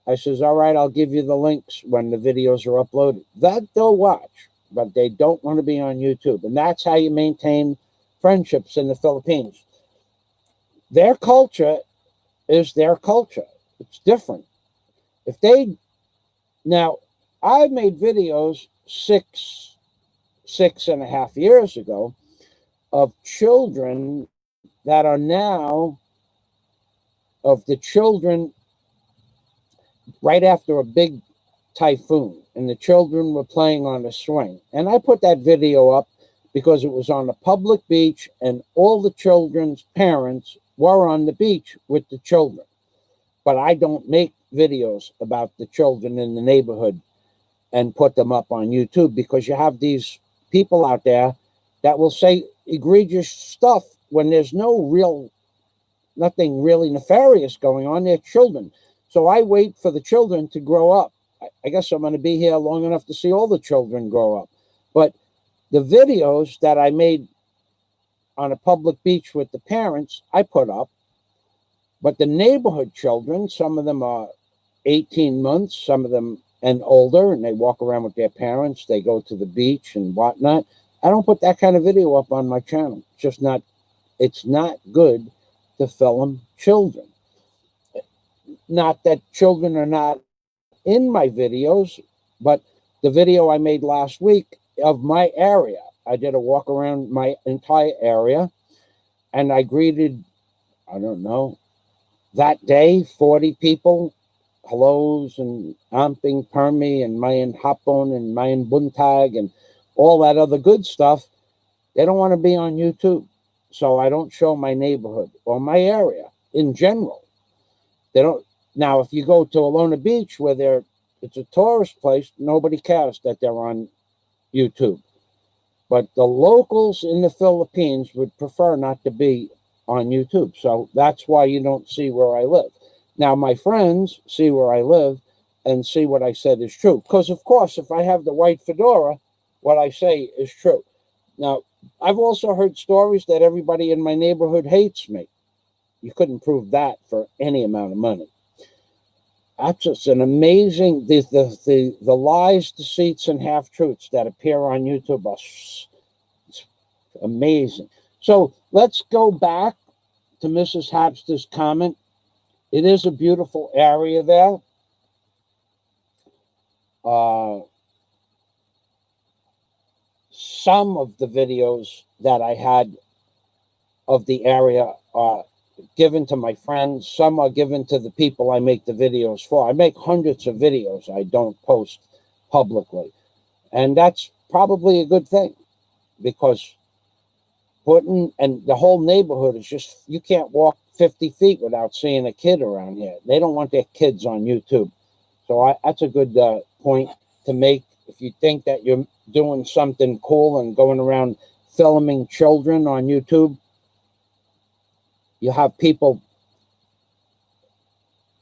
I says, "All right, I'll give you the links when the videos are uploaded." That they'll watch, but they don't want to be on YouTube. And that's how you maintain friendships in the Philippines. Their culture is their culture. It's different. If they, now, I made videos 6.5 years ago of children that are now, of the children right after a big typhoon, and the children were playing on a swing. And I put that video up because it was on a public beach, and all the children's parents were on the beach with the children. But I don't make videos about the children in the neighborhood and put them up on YouTube, because you have these people out there that will say egregious stuff when there's nothing really nefarious going on. They're children. So I wait for the children to grow up. I guess I'm going to be here long enough to see all the children grow up. But the videos that I made on a public beach with the parents, I put up. But the neighborhood children, some of them are 18 months, some of them and older, and they walk around with their parents. They go to the beach and whatnot. I don't put that kind of video up on my channel. It's not good to film children. Not that children are not in my videos, but the video I made last week of my area, I did a walk around my entire area, and I greeted, I don't know, that day, 40 people, hellos and amping permi and mayan hapon and mayan buntag and all that other good stuff. They don't want to be on YouTube. So I don't show my neighborhood or my area in general. They don't. Now, if you go to Alona Beach, where it's a tourist place, nobody cares that they're on YouTube. But the locals in the Philippines would prefer not to be on YouTube. So that's why you don't see where I live. Now, my friends see where I live and see what I said is true. Because, of course, if I have the white fedora, what I say is true. Now, I've also heard stories that everybody in my neighborhood hates me. You couldn't prove that for any amount of money. That's just an amazing, the lies, deceits, and half-truths that appear on YouTube are amazing. So let's go back to Mrs. Hapster's comment. It is a beautiful area there. Some of the videos that I had of the area are given to my friends. Some are given to the people I make the videos for. I make hundreds of videos I don't post publicly. And that's probably a good thing, because and the whole neighborhood is just, you can't walk 50 feet without seeing a kid around here. They don't want their kids on YouTube. So that's a good point to make. If you think that you're doing something cool and going around filming children on YouTube, you have people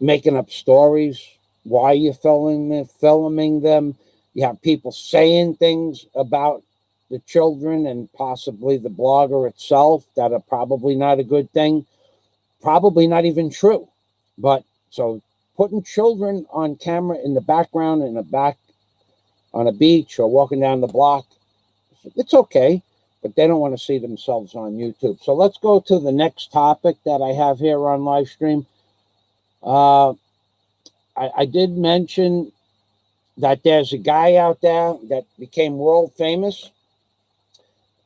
making up stories why you're filming them. You have people saying things about the children and possibly the blogger itself that are probably not a good thing, probably not even true. But so putting children on camera in the background, in the back on a beach or walking down the block, it's okay, but they don't want to see themselves on YouTube. So let's go to the next topic that I have here on live stream. I did mention that there's a guy out there that became world famous.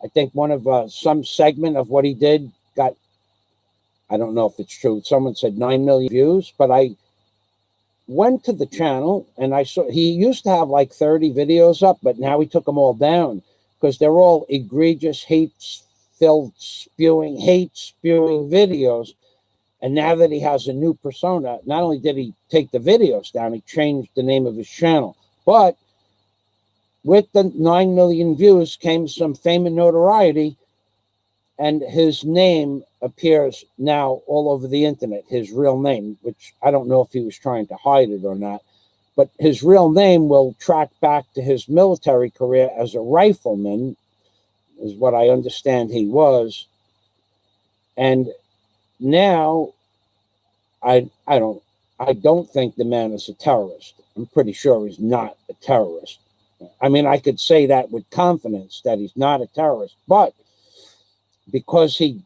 I think one of some segment of what he did got, I don't know if it's true, someone said 9 million views, but I went to the channel and I saw he used to have like 30 videos up, but now he took them all down because they're all egregious hate spewing videos. And now that he has a new persona, not only did he take the videos down, he changed the name of his channel. But with the 9 million views came some fame and notoriety, and his name appears now all over the internet, his real name, which I don't know if he was trying to hide it or not. But his real name will track back to his military career as a rifleman, is what I understand he was. And now I don't think the man is a terrorist. I'm pretty sure he's not a terrorist. I mean, I could say that with confidence that he's not a terrorist, but because he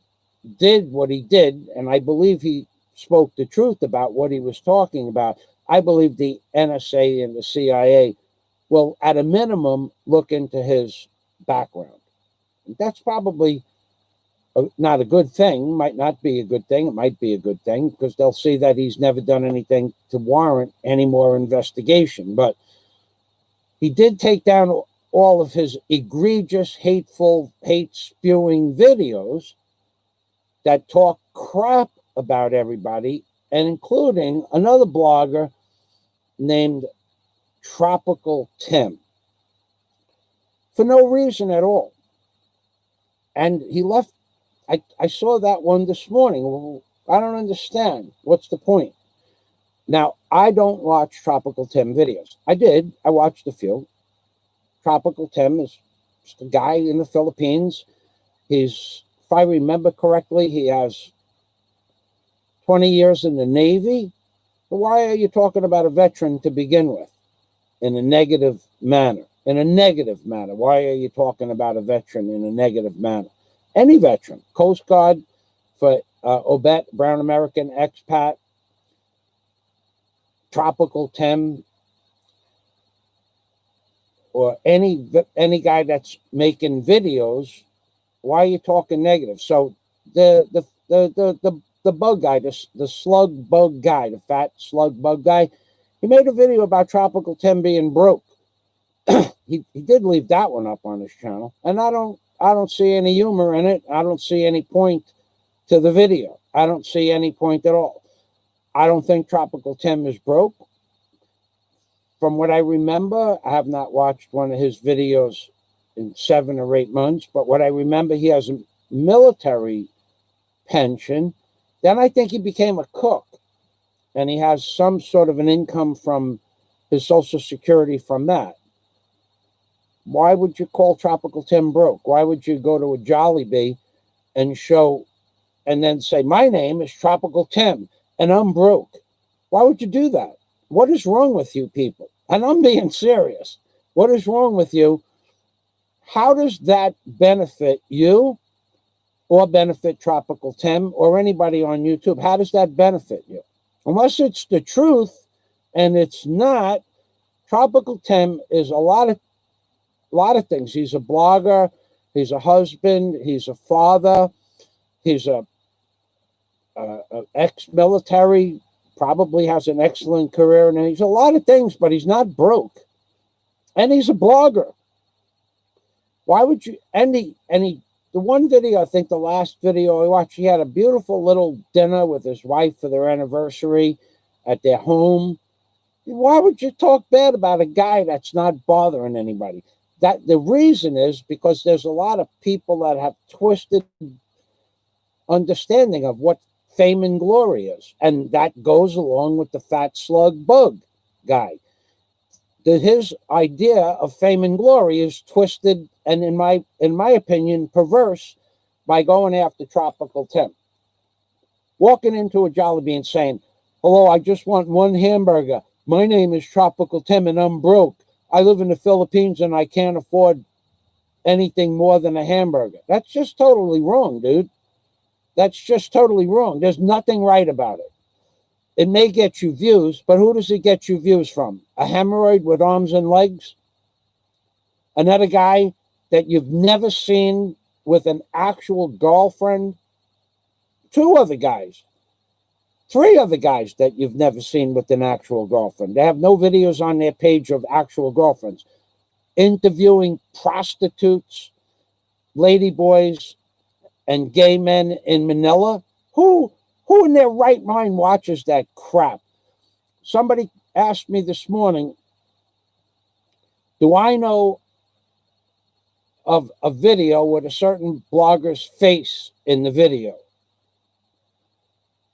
did what he did, and I believe he spoke the truth about what he was talking about, I believe the NSA and the CIA will, at a minimum, look into his background. That's probably not a good thing, might not be a good thing. It might be a good thing because they'll see that he's never done anything to warrant any more investigation. But he did take down all of his egregious, hateful, hate-spewing videos that talk crap about everybody, and including another blogger named Tropical Tim, for no reason at all. And he left. I saw that one this morning. Well, I don't understand. What's the point? Now, I don't watch Tropical Tim videos. I watched a few. Tropical Tim is just a guy in the Philippines. He's, if I remember correctly, he has 20 years in the Navy. But why are you talking about a veteran to begin with in a negative manner? In a negative manner. Why are you talking about a veteran in a negative manner? Any veteran, Coast Guard for Obet, Brown American expat, Tropical Tim, or any guy that's making videos, why are you talking negative? So the bug guy, the slug bug guy, the fat slug bug guy, he made a video about Tropical Tim being broke. He did leave that one up on his channel, and I don't see any humor in it. I don't see any point to the video. I don't see any point at all. I don't think Tropical Tim is broke. From what I remember, I have not watched one of his videos in 7 or 8 months, but what I remember, he has a military pension. Then I think he became a cook, and he has some sort of an income from his Social Security from that. Why would you call Tropical Tim broke? Why would you go to a Jollibee and show, and then say, my name is Tropical Tim, and I'm broke? Why would you do that? What is wrong with you people? And I'm being serious. What is wrong with you? How does that benefit you or benefit Tropical Tim or anybody on YouTube? How does that benefit you? Unless it's the truth, and it's not. Tropical Tim is a lot of things. He's a blogger, he's a husband, he's a father, he's a ex-military, probably has an excellent career, and he's a lot of things, but he's not broke. And he's a blogger. Why would you, the one video, I think the last video I watched, he had a beautiful little dinner with his wife for their anniversary at their home. Why would you talk bad about a guy that's not bothering anybody? That the reason is because there's a lot of people that have twisted understanding of what fame and glory is, and that goes along with the fat slug bug guy. His idea of fame and glory is twisted and, in my opinion, perverse by going after Tropical Tim. Walking into a Jollibee and saying, hello, I just want one hamburger. My name is Tropical Tim and I'm broke. I live in the Philippines and I can't afford anything more than a hamburger. That's just totally wrong, dude. That's just totally wrong. There's nothing right about it. It may get you views, but who does it get you views from? A hemorrhoid with arms and legs? Another guy that you've never seen with an actual girlfriend? 2 other guys. 3 other guys that you've never seen with an actual girlfriend. They have no videos on their page of actual girlfriends. Interviewing prostitutes, ladyboys, and gay men in Manila. Who Who in their right mind watches that crap? Somebody asked me this morning, do I know of a video with a certain blogger's face in the video?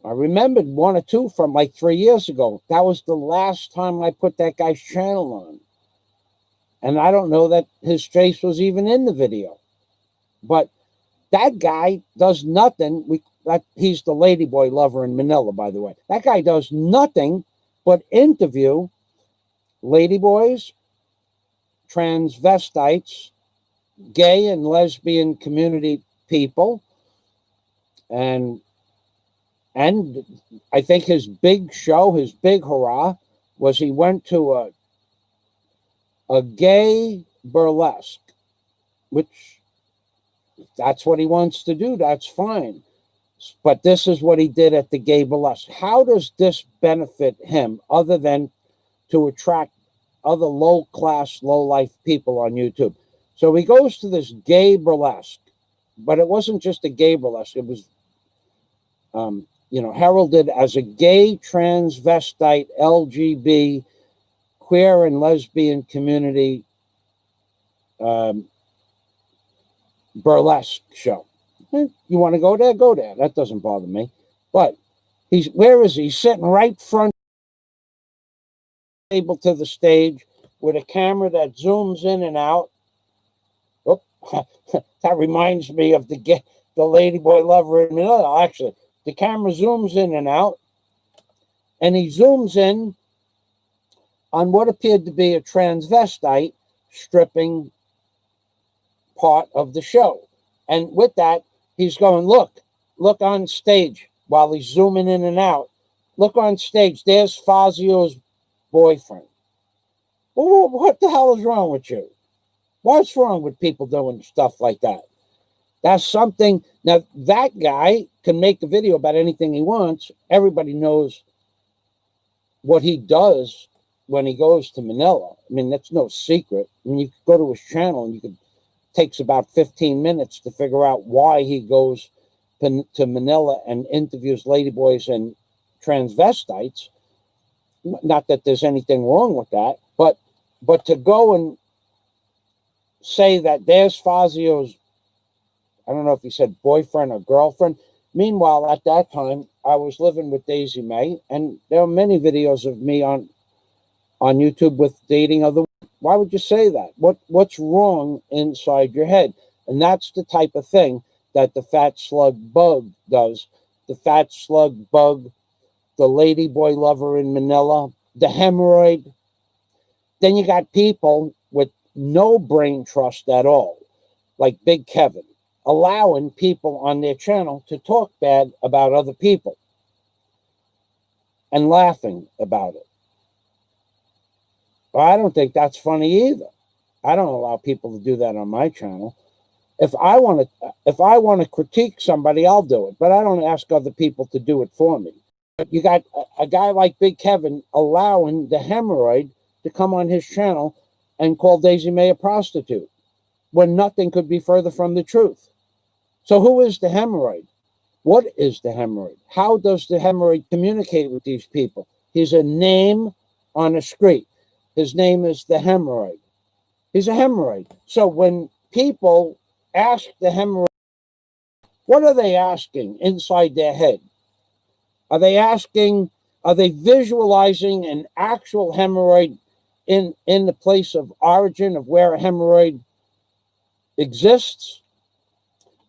I remembered one or two from like 3 years ago. That was the last time I put that guy's channel on. And I don't know that his face was even in the video. But that guy does nothing. He's the ladyboy lover in Manila, by the way. That guy does nothing but interview ladyboys, transvestites, gay and lesbian community people, and I think his big show, his big hurrah, was he went to a gay burlesque, which that's what he wants to do. That's fine. But this is what he did at the gay burlesque. How does this benefit him other than to attract other low-class, low-life people on YouTube? So he goes to this gay burlesque, but it wasn't just a gay burlesque. It was, heralded as a gay, transvestite, LGB, queer and lesbian community burlesque show. You want to go there? Go there. That doesn't bother me. But where is he? He's sitting right front table to the stage with a camera that zooms in and out. Oh, that reminds me of the ladyboy lover in Manila. Actually, the camera zooms in and out, and he zooms in on what appeared to be a transvestite stripping part of the show. And with that, he's going, look on stage while he's zooming in and out. Look on stage. There's Fazio's boyfriend. Well, what the hell is wrong with you? What's wrong with people doing stuff like that? That's something. Now, that guy can make a video about anything he wants. Everybody knows what he does when he goes to Manila. I mean, that's no secret. I mean, you could go to his channel and takes about 15 minutes to figure out why he goes to Manila and interviews ladyboys and transvestites. Not that there's anything wrong with that, but to go and say that there's Fazio's, I don't know if he said boyfriend or girlfriend. Meanwhile, at that time, I was living with Daisy May, and there are many videos of me on YouTube with dating other. Why would you say that? What's wrong inside your head? And that's the type of thing that the fat slug bug does. The fat slug bug, the ladyboy lover in Manila, the hemorrhoid. Then you got people with no brain trust at all, like Big Kevin, allowing people on their channel to talk bad about other people and laughing about it. Well, I don't think that's funny either. I don't allow people to do that on my channel. If I want to critique somebody, I'll do it, but I don't ask other people to do it for me. But you got a guy like Big Kevin allowing the hemorrhoid to come on his channel and call Daisy May a prostitute when nothing could be further from the truth. So who is the hemorrhoid? What is the hemorrhoid? How does the hemorrhoid communicate with these people? He's a name on a street. His name is the hemorrhoid. He's a hemorrhoid. So when people ask the hemorrhoid, what are they asking inside their head? Are they visualizing an actual hemorrhoid in the place of origin of where a hemorrhoid exists?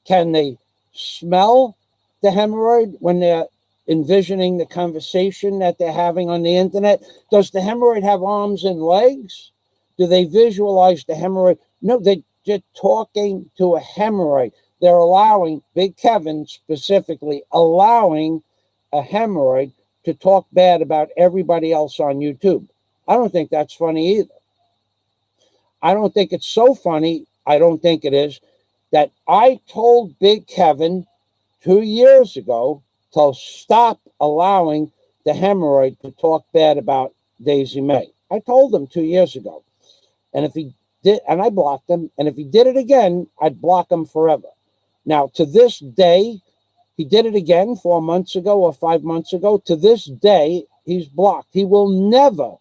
Can they smell the hemorrhoid when they're envisioning the conversation that they're having on the internet? Does the hemorrhoid have arms and legs? Do they visualize the hemorrhoid? No, they're just talking to a hemorrhoid. They're allowing, Big Kevin specifically, allowing a hemorrhoid to talk bad about everybody else on YouTube. I don't think that's funny either. I don't think it's so funny, I don't think it is, that I told Big Kevin 2 years ago to stop allowing the hemorrhoid to talk bad about Daisy May. I told him 2 years ago. And if he did, and I blocked him, and if he did it again, I'd block him forever. Now, to this day, He did it again 4 months ago or 5 months ago. To this day, he's blocked. He will never,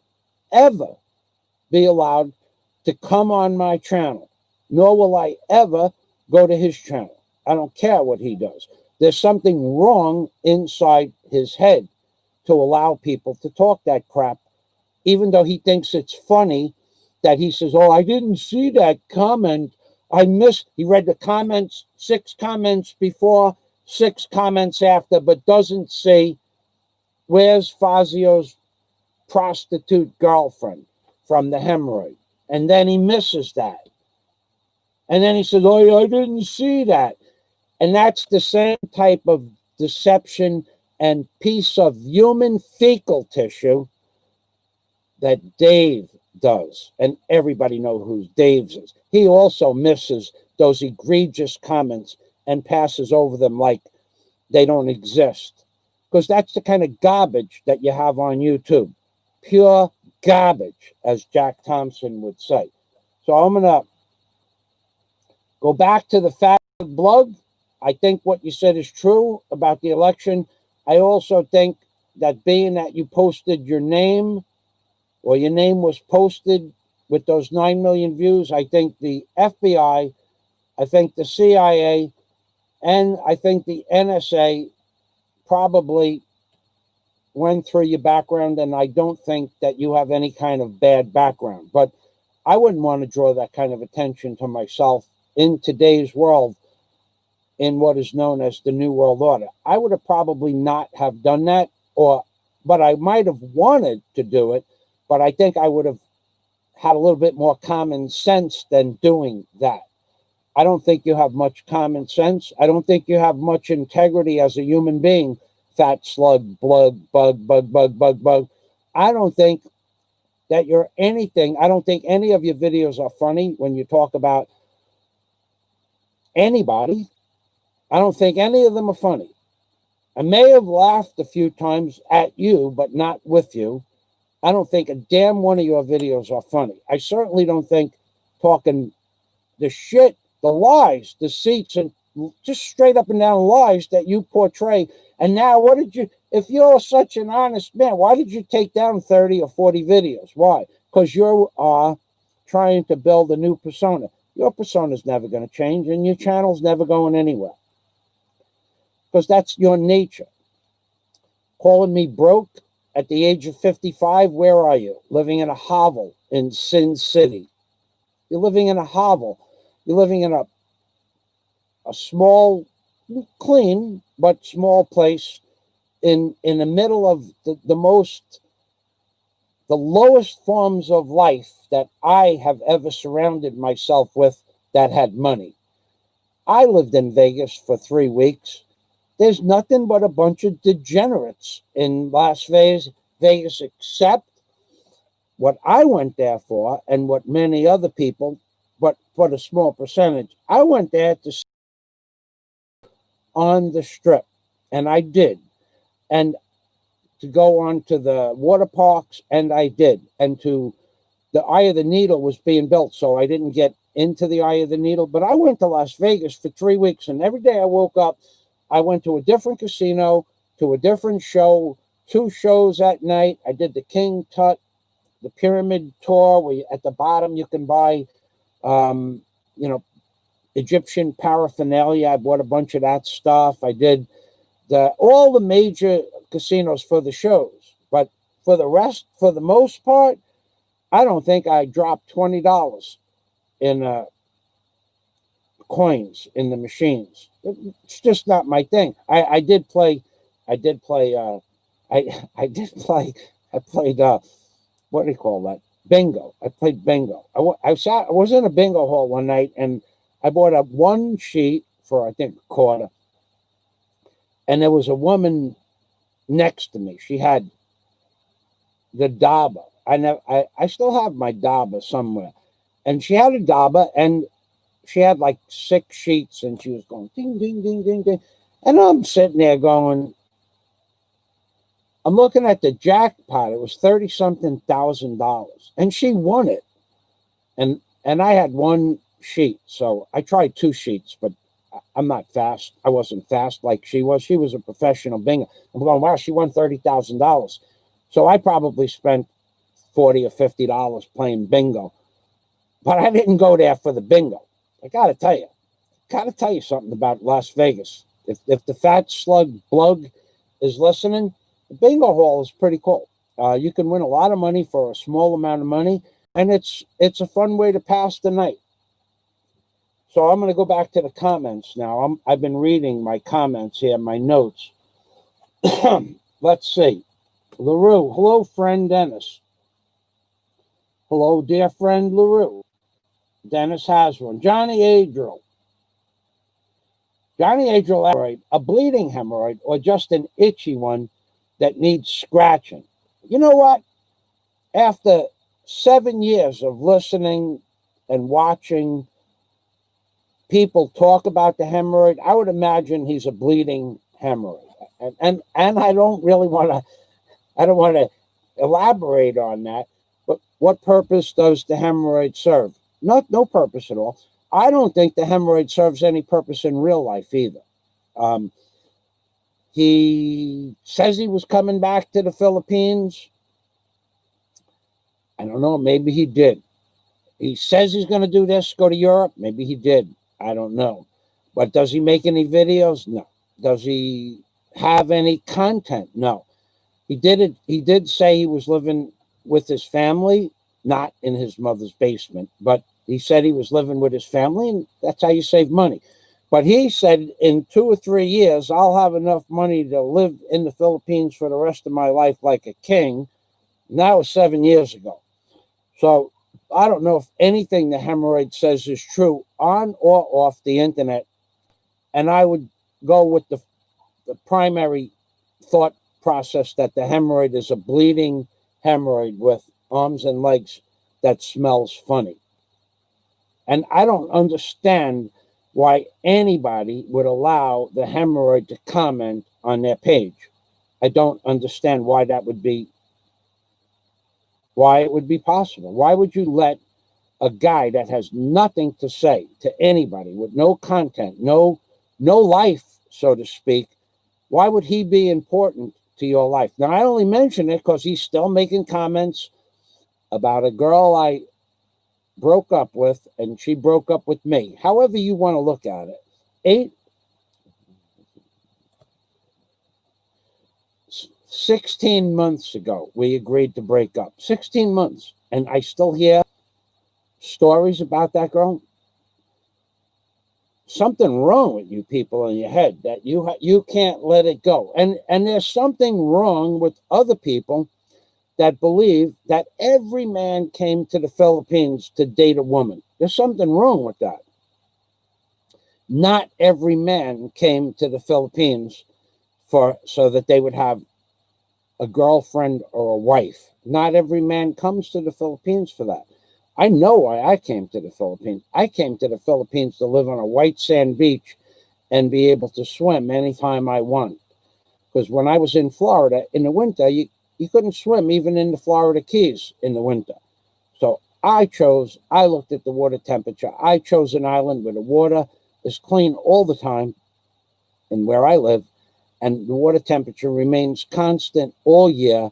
ever be allowed to come on my channel, nor will I ever go to his channel. I don't care what he does. There's something wrong inside his head to allow people to talk that crap, even though he thinks it's funny that he says, oh, I didn't see that comment. He read the comments, 6 comments before, 6 comments after, but doesn't see where's Fazio's prostitute girlfriend from the hemorrhoid. And then he misses that. And then he says, oh, I didn't see that. And that's the same type of deception and piece of human fecal tissue that Dave does. And everybody knows who Dave's is. He also misses those egregious comments and passes over them like they don't exist. Because that's the kind of garbage that you have on YouTube. Pure garbage, as Jack Thompson would say. So I'm going to go back to the Fazio blog. I think what you said is true about the election. I also think that being that you posted your name, or your name was posted with those 9 million views, I think the FBI, I think the CIA, and I think the NSA probably went through your background, and I don't think that you have any kind of bad background. But I wouldn't want to draw that kind of attention to myself in today's world, in what is known as the New World Order. I would have probably not have done that, but I might have wanted to do it, but I think I would have had a little bit more common sense than doing that. I don't think you have much common sense. I don't think you have much integrity as a human being. Fat slug, blood, bug. I don't think that you're anything. I don't think any of your videos are funny when you talk about anybody. I don't think any of them are funny. I may have laughed a few times at you, but not with you. I don't think a damn one of your videos are funny. I certainly don't think talking the shit, the lies, deceits, and just straight up and down lies that you portray. And now if you're such an honest man, why did you take down 30 or 40 videos? Why? Because you are trying to build a new persona. Your persona is never going to change, and your channel's never going anywhere. Because that's your nature. Calling me broke at the age of 55, where are you? Living in a hovel in Sin City. You're living in a hovel. You're living in a small, clean, but small place in the middle of the lowest forms of life that I have ever surrounded myself with that had money. I lived in Vegas for 3 weeks. There's nothing but a bunch of degenerates in Las Vegas, except what I went there for, and what many other people, but for a small percentage. I went there to sit on the strip, and I did. And to go on to the water parks, and I did. And to the Eye of the Needle was being built, so I didn't get into the Eye of the Needle. But I went to Las Vegas for 3 weeks, and every day I woke up, I went to a different casino, to a different show, 2 shows at night. I did the King Tut, the Pyramid Tour, where at the bottom you can buy, Egyptian paraphernalia. I bought a bunch of that stuff. I did all the major casinos for the shows. But for the rest, for the most part, I don't think I dropped $20 in coins in the machines. It's just not my thing. I played what do you call that? Bingo. I played bingo. I was in a bingo hall one night, and I bought a 1 sheet for, I think, a quarter. And there was a woman next to me. She had the Daba. I still have my Daba somewhere. And she had a Daba, and she had like 6 sheets, and she was going ding, ding, ding, ding, ding. And I'm sitting there going, I'm looking at the jackpot. It was $30-something thousand. And she won it. And I had 1 sheet. So I tried 2 sheets, but I'm not fast. I wasn't fast like she was. She was a professional bingo. I'm going, wow, she won $30,000. So I probably spent $40 or $50 playing bingo. But I didn't go there for the bingo. I got to tell you something about Las Vegas. If the fat slug blug is listening, the bingo hall is pretty cool. You can win a lot of money for a small amount of money, and it's a fun way to pass the night. So I'm going to go back to the comments now. I've been reading my comments here, my notes. Let's see. LaRue, hello, friend Dennis. Hello, dear friend LaRue. Dennis has one. Johnny Adriel. Johnny Adriel, hemorrhoid, a bleeding hemorrhoid, or just an itchy one that needs scratching. You know what? After 7 years of listening and watching people talk about the hemorrhoid, I would imagine he's a bleeding hemorrhoid. And I don't want to elaborate on that, but what purpose does the hemorrhoid serve? No purpose at all. I don't think the hemorrhoid serves any purpose in real life either. He says he was coming back to the Philippines. I don't know, maybe he did. He says he's going to do this, go to Europe. Maybe he did. I don't know. But does he make any videos? No. Does he have any content? No. He did say he was living with his family, not in his mother's basement, but he said he was living with his family, and that's how you save money. But he said in 2 or 3 years, I'll have enough money to live in the Philippines for the rest of my life like a king. And that was 7 years ago. So I don't know if anything the hemorrhoid says is true on or off the internet. And I would go with the primary thought process that the hemorrhoid is a bleeding hemorrhoid with arms and legs that smells funny. And I don't understand why anybody would allow the hemorrhoid to comment on their page. I don't understand why that would be, why it would be possible. Why would you let a guy that has nothing to say to anybody, with no content, no life, so to speak, why would he be important to your life? Now, I only mention it because he's still making comments about a girl I broke up with, and she broke up with me. However you want to look at it. 16 months ago, we agreed to break up. 16 months. And I still hear stories about that girl. Something wrong with you people in your head that you can't let it go. And there's something wrong with other people that believe that every man came to the Philippines to date a woman. There's something wrong with that. Not every man came to the Philippines so that they would have a girlfriend or a wife. Not every man comes to the Philippines for that. I know why I came to the Philippines. I came to the Philippines to live on a white sand beach and be able to swim anytime I want. Because when I was in Florida in the winter, you couldn't swim even in the Florida Keys in the winter. So I looked at the water temperature. I chose an island where the water is clean all the time, and where I live, and the water temperature remains constant all year,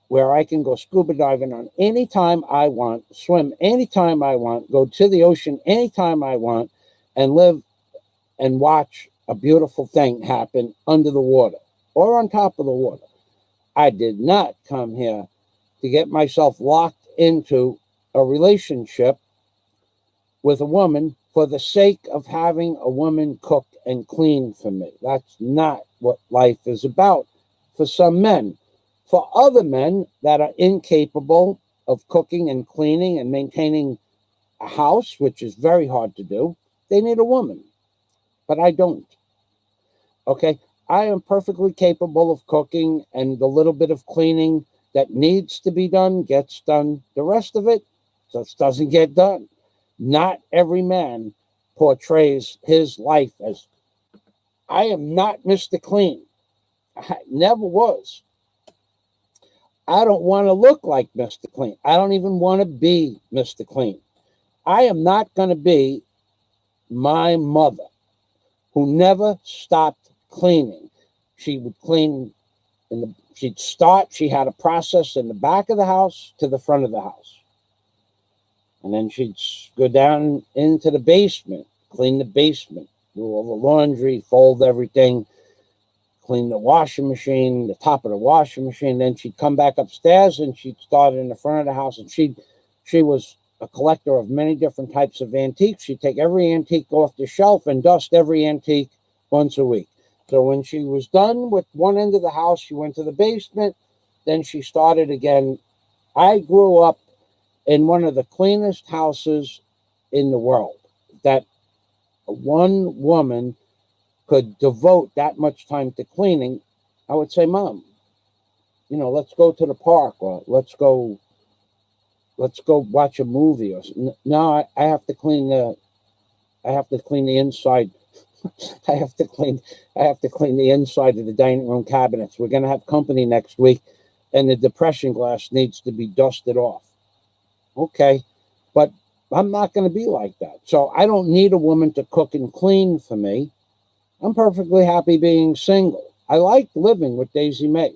where I can go scuba diving on any time I want, swim anytime I want, go to the ocean anytime I want, and live and watch a beautiful thing happen under the water or on top of the water. I did not come here to get myself locked into a relationship with a woman for the sake of having a woman cook and clean for me. That's not what life is about for some men. For other men that are incapable of cooking and cleaning and maintaining a house, which is very hard to do, they need a woman. But I don't. Okay? I am perfectly capable of cooking, and the little bit of cleaning that needs to be done gets done. The rest of it just doesn't get done. Not every man portrays his life as, I am not Mr. Clean. I never was. I don't want to look like Mr. Clean. I don't even want to be Mr. Clean. I am not going to be my mother, who never stopped cleaning. She would clean she had a process in the back of the house to the front of the house. And then she'd go down into the basement, clean the basement, do all the laundry, fold everything, clean the washing machine, the top of the washing machine. Then she'd come back upstairs and she'd start in the front of the house. And she was a collector of many different types of antiques. She'd take every antique off the shelf and dust every antique once a week. So when she was done with one end of the house, she went to the basement. Then she started again. I grew up in one of the cleanest houses in the world, that one woman could devote that much time to cleaning. I would say, Mom, let's go to the park, or let's go watch a movie. Or no, I have to clean the inside. I have to clean the inside of the dining room cabinets. We're going to have company next week, and the depression glass needs to be dusted off. Okay, but I'm not going to be like that. So I don't need a woman to cook and clean for me. I'm perfectly happy being single. I liked living with Daisy Mae,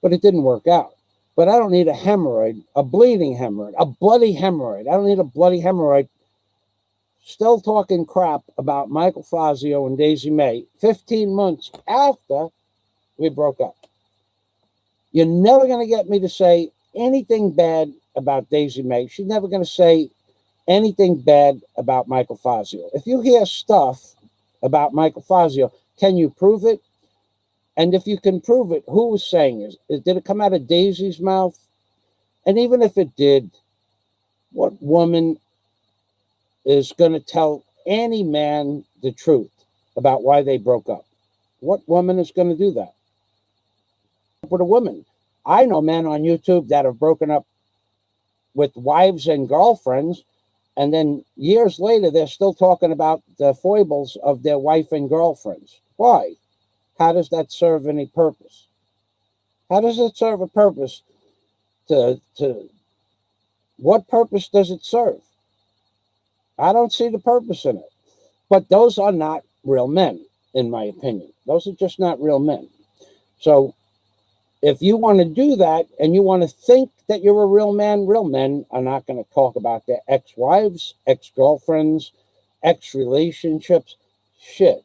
but it didn't work out. But I don't need a hemorrhoid, a bleeding hemorrhoid, a bloody hemorrhoid. I don't need a bloody hemorrhoid still talking crap about Michael Fazio and Daisy Mae 15 months after we broke up. You're never going to get me to say anything bad about Daisy Mae. She's never going to say anything bad about Michael Fazio. If you hear stuff about Michael Fazio, can you prove it? And if you can prove it, who was saying it? Did it come out of Daisy's mouth? And even if it did, what woman is going to tell any man the truth about why they broke up? What woman is going to do that? With a woman. I know men on YouTube that have broken up with wives and girlfriends, and then years later, they're still talking about the foibles of their wife and girlfriends. Why? How does that serve any purpose? How does it serve a purpose? What purpose does it serve? I don't see the purpose in it. But those are not real men, in my opinion. Those are just not real men. So if you want to do that and you want to think that you're a real men are not going to talk about their ex-wives, ex-girlfriends, ex-relationships. Shit.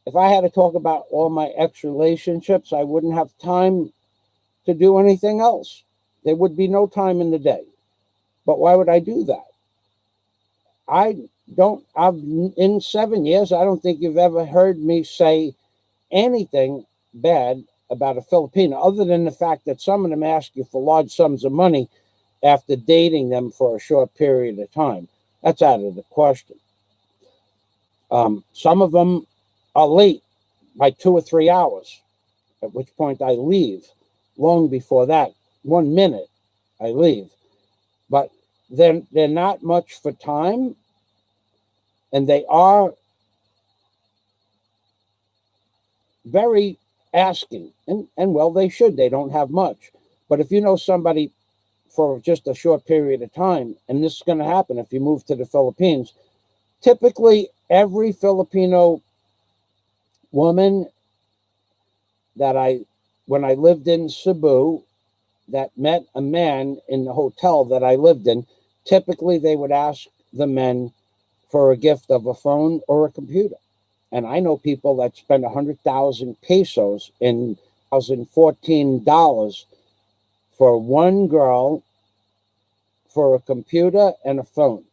If I had to talk about all my ex-relationships, I wouldn't have time to do anything else. There would be no time in the day. But why would I do that? In 7 years, I don't think you've ever heard me say anything bad about a Filipino, other than the fact that some of them ask you for large sums of money after dating them for a short period of time. That's out of the question. Some of them are late by 2 or 3 hours, at which point I leave. Long before that, 1 minute, I leave. But they're not much for time, and they are very asking, and well, they should. They don't have much. But if you know somebody for just a short period of time, and this is going to happen if you move to the Philippines, typically every Filipino woman when I lived in Cebu, that met a man in the hotel that I lived in, typically they would ask the men for a gift of a phone or a computer. And I know people that spend 100,000 pesos in $1,014 for one girl for a computer and a phone.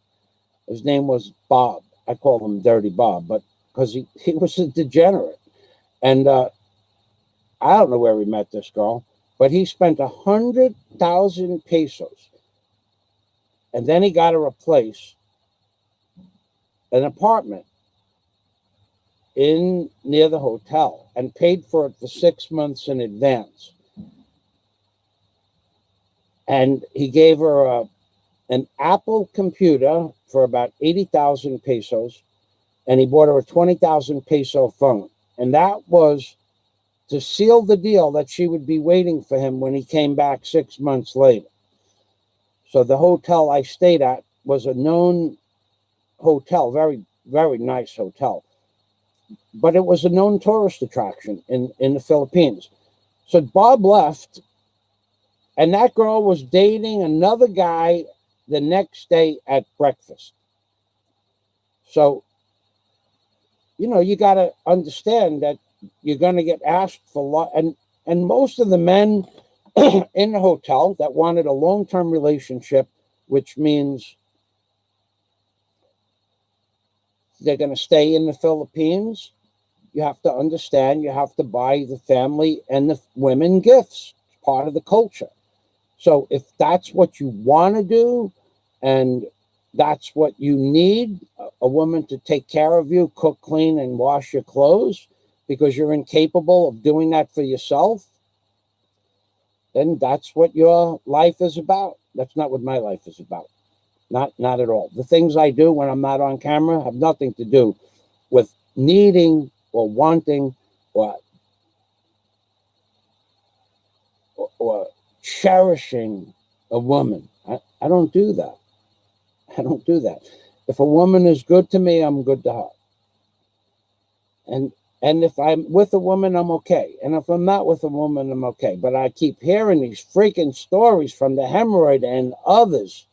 His name was Bob. I call him Dirty Bob, but because he was a degenerate. And I don't know where he met this girl, but he spent 100,000 pesos. And then he got her a place, an apartment near the hotel, and paid for it for 6 months in advance. And he gave her an Apple computer for about 80,000 pesos, and he bought her a 20,000 peso phone. And that was to seal the deal that she would be waiting for him when he came back 6 months later. So the hotel I stayed at was a known hotel, very, very nice hotel. but it was a known tourist attraction in the Philippines. So Bob left, and that girl was dating another guy the next day at breakfast. So, you got to understand that you're going to get asked for a lot. And most of the men in the hotel that wanted a long-term relationship, which means they're going to stay in the Philippines, you have to understand, you have to buy the family and the women gifts. It's part of the culture. So if that's what you want to do, and that's what you need, a woman to take care of you, cook, clean, and wash your clothes, because you're incapable of doing that for yourself, then that's what your life is about. That's not what my life is about. Not at all. The things I do when I'm not on camera have nothing to do with needing or wanting or cherishing a woman. I don't do that. I don't do that. If a woman is good to me, I'm good to her. And if I'm with a woman, I'm okay. And if I'm not with a woman, I'm okay. But I keep hearing these freaking stories from the hemorrhoid and others.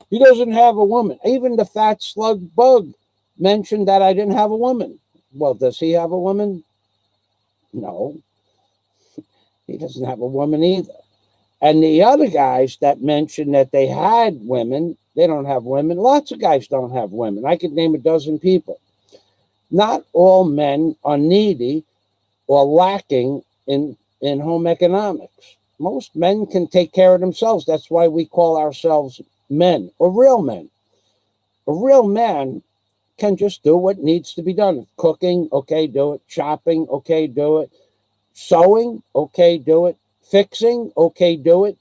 He doesn't have a woman. Even the fat slug bug mentioned that I didn't have a woman. Well, does he have a woman? No. He doesn't have a woman either. And the other guys that mentioned that they had women, they don't have women. Lots of guys don't have women. I could name a dozen people. Not all men are needy or lacking in home economics. Most men can take care of themselves. That's why we call ourselves men, or real men. A real man can just do what needs to be done. Cooking, okay, do it. Shopping, okay, do it. Sewing, okay, do it. Fixing, okay, do it.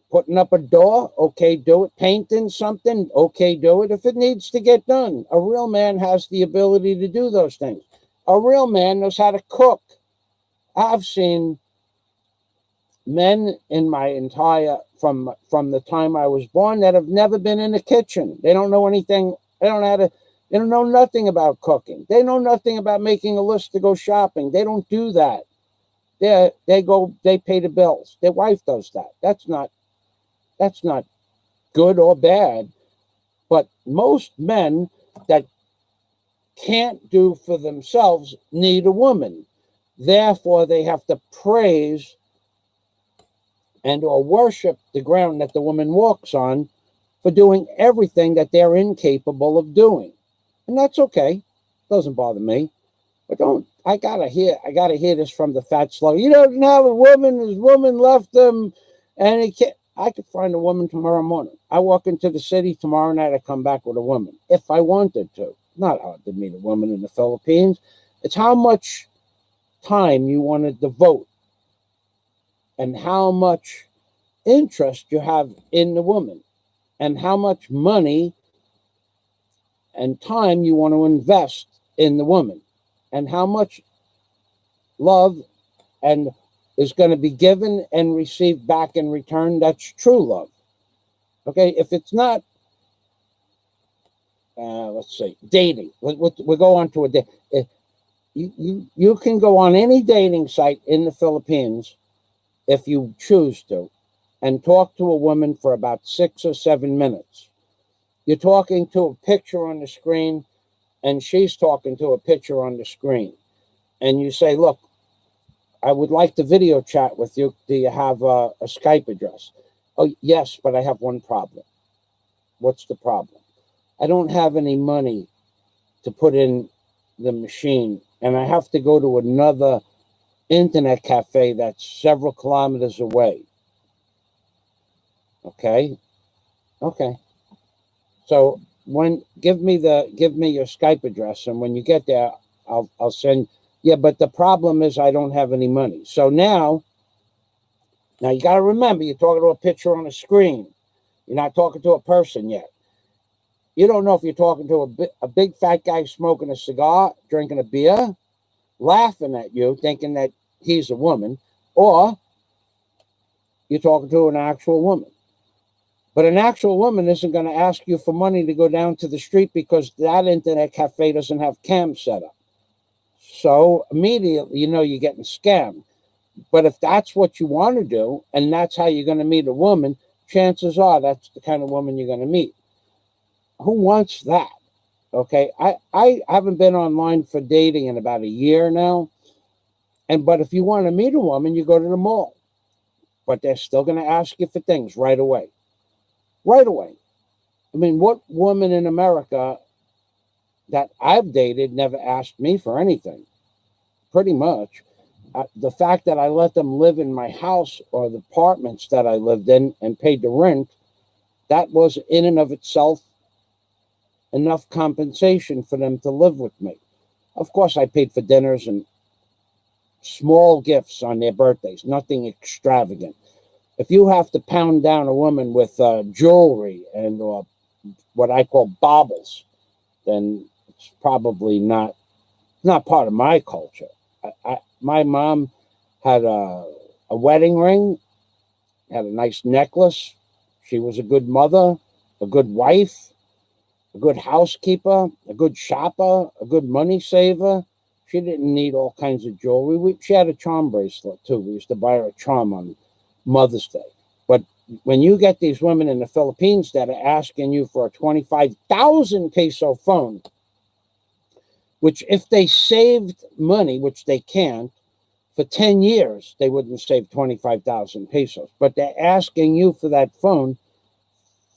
Putting up a door, okay, do it. Painting something, okay, do it. If it needs to get done, a real man has the ability to do those things. A real man knows how to cook. I've seen men in my entire, from the time I was born, that have never been in the kitchen. They don't know anything. They don't know nothing about cooking. They know nothing about making a list to go shopping. They don't do that. They pay the bills. Their wife does that. That's not good or bad. But most men that can't do for themselves need a woman. Therefore, they have to praise and or worship the ground that the woman walks on for doing everything that they're incapable of doing. And that's okay. Doesn't bother me. But I gotta hear this from the fat slug. You don't have a woman, his woman left him, and he can't. I could find a woman tomorrow morning. I walk into the city tomorrow night, I come back with a woman, if I wanted to. Not hard to meet a woman in the Philippines. It's how much time you want to devote and how much interest you have in the woman and how much money and time you want to invest in the woman and how much love and is going to be given and received back in return. That's true love. Okay, if it's not, let's say dating. We'll go on to a date. You can go on any dating site in the Philippines if you choose to and talk to a woman for about 6 or 7 minutes. You're talking to a picture on the screen and she's talking to a picture on the screen. And you say, look, I would like to video chat with you. Do you have a Skype address? Oh, yes, but I have one problem. What's the problem? I don't have any money to put in the machine, and I have to go to another internet cafe that's several kilometers away. Okay. So give me your Skype address, and when you get there, I'll send. Yeah, but the problem is I don't have any money. So now you got to remember, you're talking to a picture on a screen. You're not talking to a person yet. You don't know if you're talking to a big fat guy smoking a cigar, drinking a beer, laughing at you, thinking that he's a woman, or you're talking to an actual woman. But an actual woman isn't going to ask you for money to go down to the street because that internet cafe doesn't have cam set up. So immediately, you know, you're getting scammed. But if that's what you want to do, and that's how you're going to meet a woman, chances are that's the kind of woman you're going to meet. Who wants that? Okay, I haven't been online for dating in about a year now. But if you want to meet a woman, you go to the mall. But they're still going to ask you for things right away. Right away. I mean, what woman in America that I've dated never asked me for anything? Pretty much. The fact that I let them live in my house or the apartments that I lived in and paid the rent, that was in and of itself enough compensation for them to live with me. Of course, I paid for dinners and small gifts on their birthdays, nothing extravagant. If you have to pound down a woman with jewelry and what I call baubles, then it's probably not part of my culture. My mom had a wedding ring, had a nice necklace. She was a good mother, a good wife, a good housekeeper, a good shopper, a good money saver. She didn't need all kinds of jewelry. She had a charm bracelet too. We used to buy her a charm on Mother's Day. But when you get these women in the Philippines that are asking you for a 25,000 peso phone, which if they saved money, which they can't, for 10 years, they wouldn't save 25,000 pesos. But they're asking you for that phone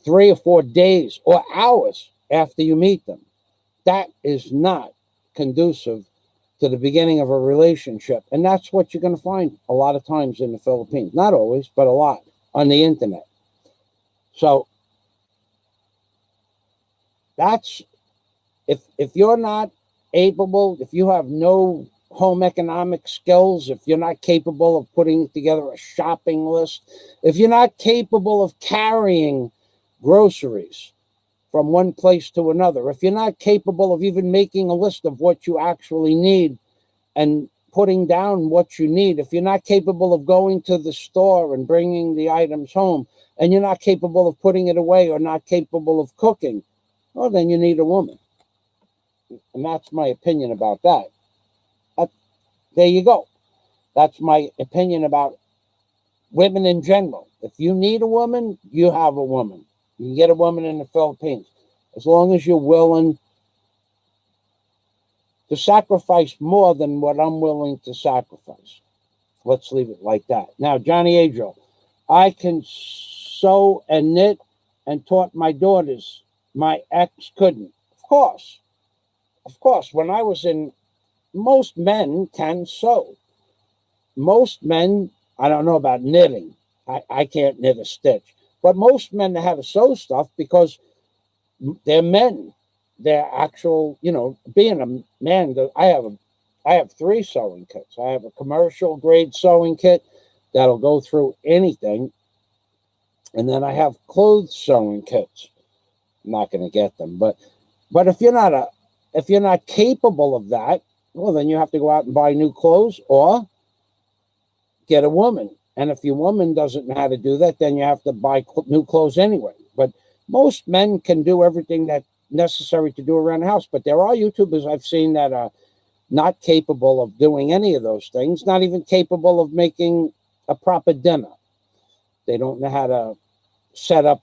3 or 4 days or hours after you meet them. That is not conducive to the beginning of a relationship. And that's what you're going to find a lot of times in the Philippines. Not always, but a lot on the internet. So that's, if you're not able, if you have no home economic skills, if you're not capable of putting together a shopping list, if you're not capable of carrying groceries from one place to another, if you're not capable of even making a list of what you actually need and putting down what you need, if you're not capable of going to the store and bringing the items home, and you're not capable of putting it away or not capable of cooking, well, then you need a woman. And that's my opinion about that. There you go. That's my opinion about women in general. If you need a woman, you have a woman. You can get a woman in the Philippines. As long as you're willing to sacrifice more than what I'm willing to sacrifice. Let's leave it like that. Now, Johnny Adriel, I can sew and knit and taught my daughters. My ex couldn't. Of course. Of course. When I was in, most men can sew. Most men, I don't know about knitting. I can't knit a stitch. But most men know how to sew stuff because they're men. They're actual, you know, being a man. I have 3 sewing kits. I have a commercial grade sewing kit that'll go through anything. And then I have clothes sewing kits. I'm not going to get them. But if you're not capable of that, well, then you have to go out and buy new clothes or get a woman. And if your woman doesn't know how to do that, then you have to buy new clothes anyway. But most men can do everything that's necessary to do around the house. But there are YouTubers I've seen that are not capable of doing any of those things, not even capable of making a proper dinner. They don't know how to set up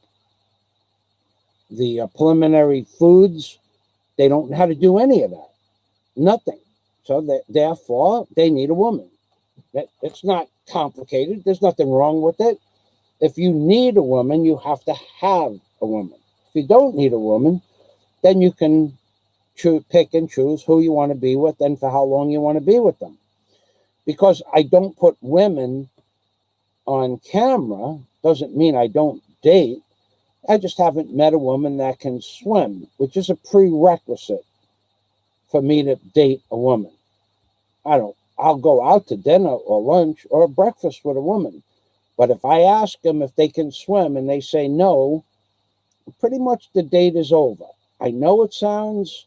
the preliminary foods. They don't know how to do any of that. Nothing. So therefore, they need a woman. It's not complicated. There's nothing wrong with it. If you need a woman, you have to have a woman. If you don't need a woman, then you can pick and choose who you want to be with and for how long you want to be with them. Because I don't put women on camera doesn't mean I don't date. I just haven't met a woman that can swim, which is a prerequisite for me to date a woman. I'll go out to dinner or lunch or breakfast with a woman. But if I ask them if they can swim and they say no, pretty much the date is over. I know it sounds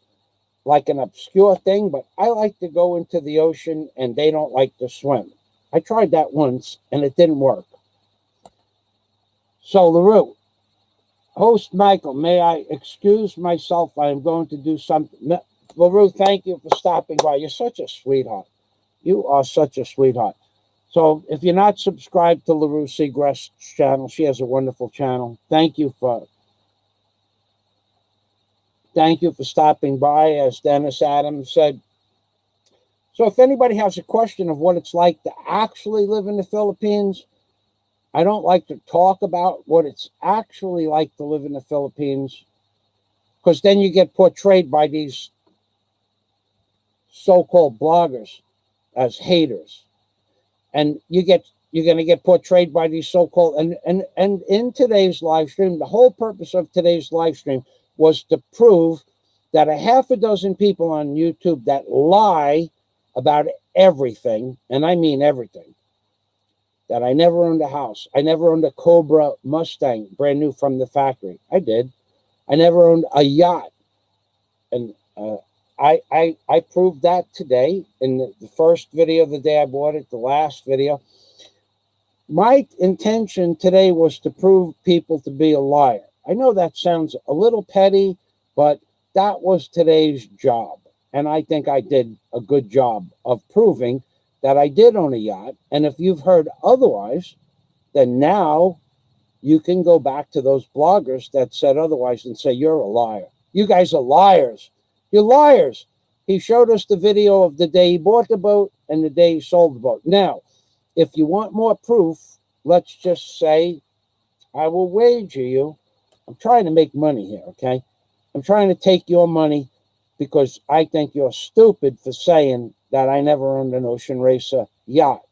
like an obscure thing, but I like to go into the ocean and they don't like to swim. I tried that once and it didn't work. So, LaRue, Host Michael, may I excuse myself? I am going to do something. LaRue, thank you for stopping by. You're such a sweetheart. You are such a sweetheart. So if you're not subscribed to LaRue Seagrass's channel, she has a wonderful channel. Thank you for stopping by, as Dennis Adams said. So if anybody has a question of what it's like to actually live in the Philippines, I don't like to talk about what it's actually like to live in the Philippines, because then you get portrayed by these so-called bloggers as haters. And you're going to get portrayed by these so-called, and in today's live stream, the whole purpose of today's live stream was to prove that a half a dozen people on YouTube that lie about everything, and I mean everything, that I never owned a house. I never owned a Cobra Mustang, brand new from the factory. I did. I never owned a yacht. And I proved that today in the first video the day I bought it, the last video. My intention today was to prove people to be a liar. I know that sounds a little petty, but that was today's job. And I think I did a good job of proving that I did own a yacht. And if you've heard otherwise, then now you can go back to those bloggers that said otherwise and say, you're a liar. You guys are liars. You're liars. He showed us the video of the day he bought the boat and the day he sold the boat. Now, if you want more proof, let's just say I will wager you. I'm trying to make money here, okay? I'm trying to take your money because I think you're stupid for saying that I never owned an Ocean Racer yacht.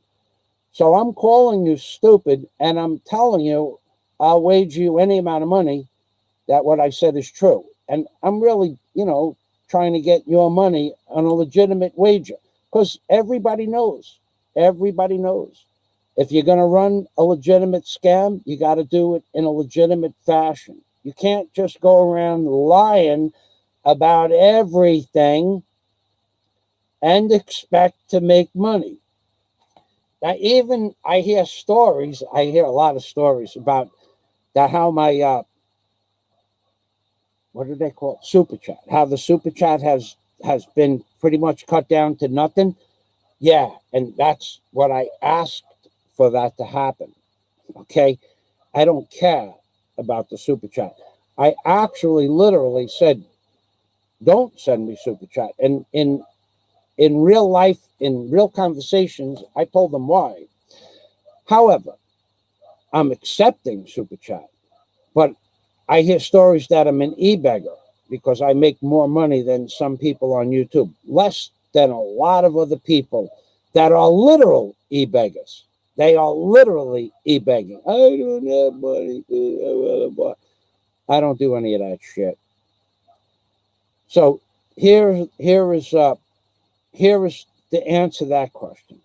So I'm calling you stupid, and I'm telling you I'll wager you any amount of money that what I said is true. And I'm really, trying to get your money on a legitimate wager, because everybody knows. Everybody knows. If you're going to run a legitimate scam, you got to do it in a legitimate fashion. You can't just go around lying about everything and expect to make money. Now, even I hear stories, I hear a lot of stories about that, how my, what do they call it? Super chat. How the super chat has been pretty much cut down to nothing. Yeah, and that's what I asked for that to happen. Okay? I don't care about the super chat. I actually literally said, don't send me super chat. And in real life, in real conversations, I told them why. However, I'm accepting super chat, but I hear stories that I'm an e-beggar because I make more money than some people on YouTube, less than a lot of other people that are literal e-beggars. They are literally e-begging. I don't have money. I don't do any of that shit. So here is the answer to that question.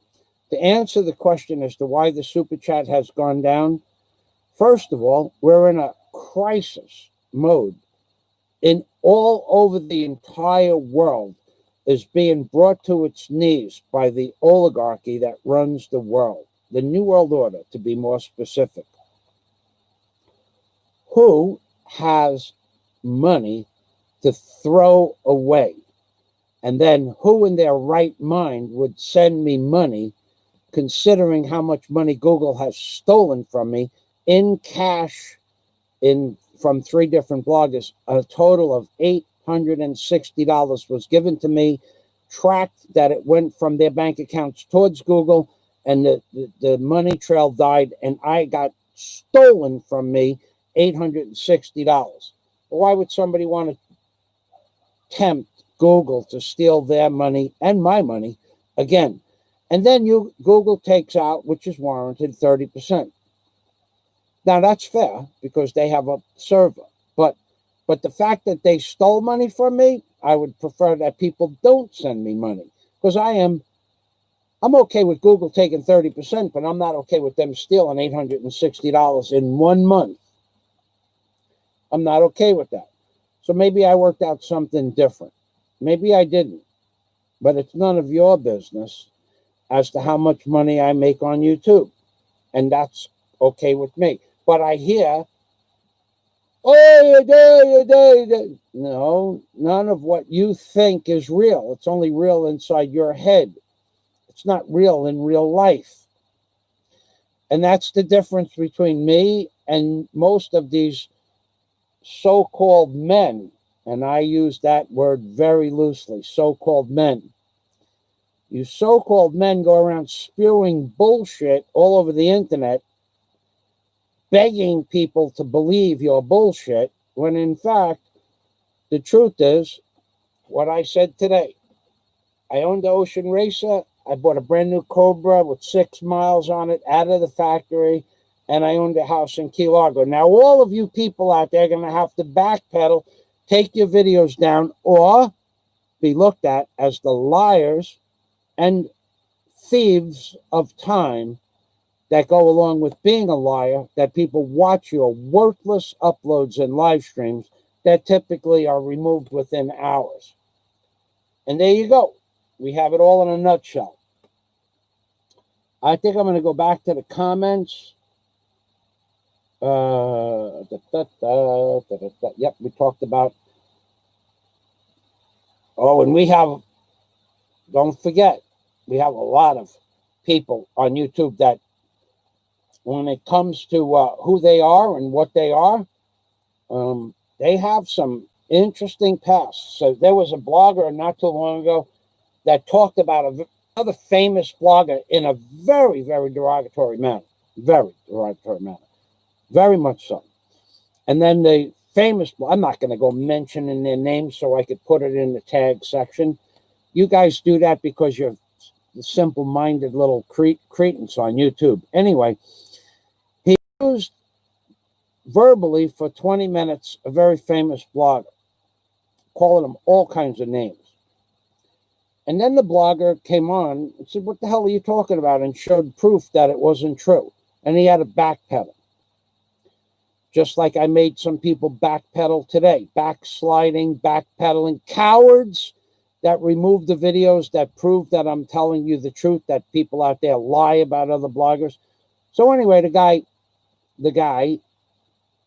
To answer the question as to why the super chat has gone down, first of all, we're in a crisis mode. In all over the entire world is being brought to its knees by the oligarchy that runs the world, the New World Order, to be more specific. Who has money to throw away? And then who in their right mind would send me money, considering how much money Google has stolen from me in cash from 3 different bloggers? A total of $860 was given to me, tracked that it went from their bank accounts towards Google, and the money trail died, and I got stolen from me $860. Why would somebody want to tempt Google to steal their money and my money again? And then Google takes out, which is warranted, 30%. Now that's fair because they have a server. But the fact that they stole money from me, I would prefer that people don't send me money, because I'm okay with Google taking 30%, but I'm not okay with them stealing $860 in 1 month. I'm not okay with that. So maybe I worked out something different. Maybe I didn't. But it's none of your business as to how much money I make on YouTube. And that's okay with me. But I hear No, none of what you think is real. It's only real inside your head. It's not real in real life. And that's the difference between me and most of these so-called men. And I use that word very loosely, so-called men. You so-called men go around spewing bullshit all over the internet, begging people to believe your bullshit, when in fact, the truth is what I said today. I owned the Ocean Racer. I bought a brand new Cobra with 6 miles on it out of the factory, and I owned a house in Key Largo. Now, all of you people out there are going to have to backpedal, take your videos down, or be looked at as the liars and thieves of time that go along with being a liar, that people watch your worthless uploads and live streams that typically are removed within hours. And there you go. We have it all in a nutshell. I think I'm going to go back to the comments. Yep, we talked about. Oh, and we have, don't forget, we have a lot of people on YouTube that when it comes to who they are and what they are, they have some interesting pasts. So there was a blogger not too long ago that talked about another famous blogger in a very, very derogatory manner. Very derogatory manner. Very much so. And then the famous, I'm not going to go mentioning their names so I could put it in the tag section. You guys do that because you're simple-minded little cretins on YouTube. Anyway, he used verbally for 20 minutes a very famous blogger, calling him all kinds of names. And then the blogger came on and said, what the hell are you talking about? And showed proof that it wasn't true. And he had to backpedal. Just like I made some people backpedal today. Backsliding, backpedaling. Cowards that remove the videos that prove that I'm telling you the truth, that people out there lie about other bloggers. So anyway, the guy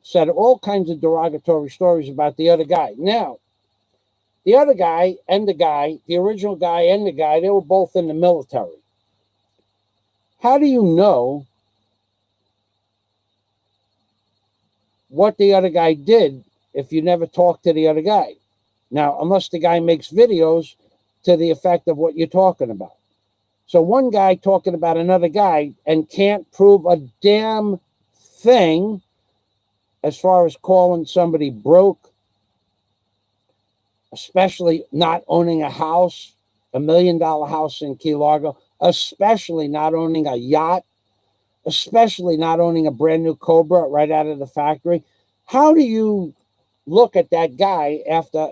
said all kinds of derogatory stories about the other guy. Now, the other guy and the original guy and the guy, they were both in the military. How do you know what the other guy did if you never talked to the other guy? Now, unless the guy makes videos to the effect of what you're talking about. So one guy talking about another guy and can't prove a damn thing as far as calling somebody broke, especially not owning a house, $1 million house in Key Largo, especially not owning a yacht, especially not owning a brand new Cobra right out of the factory. How do you look at that guy after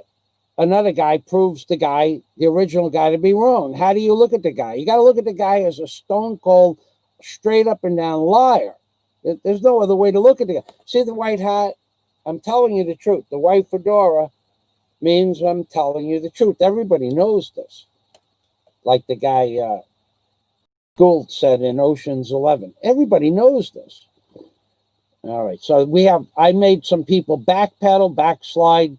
another guy proves the original guy, to be wrong? How do you look at the guy? You got to look at the guy as a stone cold, straight up and down liar. There's no other way to look at the guy. See the white hat? I'm telling you the truth. The white fedora means I'm telling you the truth. Everybody knows this. Like the guy Gould said in Ocean's 11. Everybody knows this. All right. So I made some people backpedal, backslide,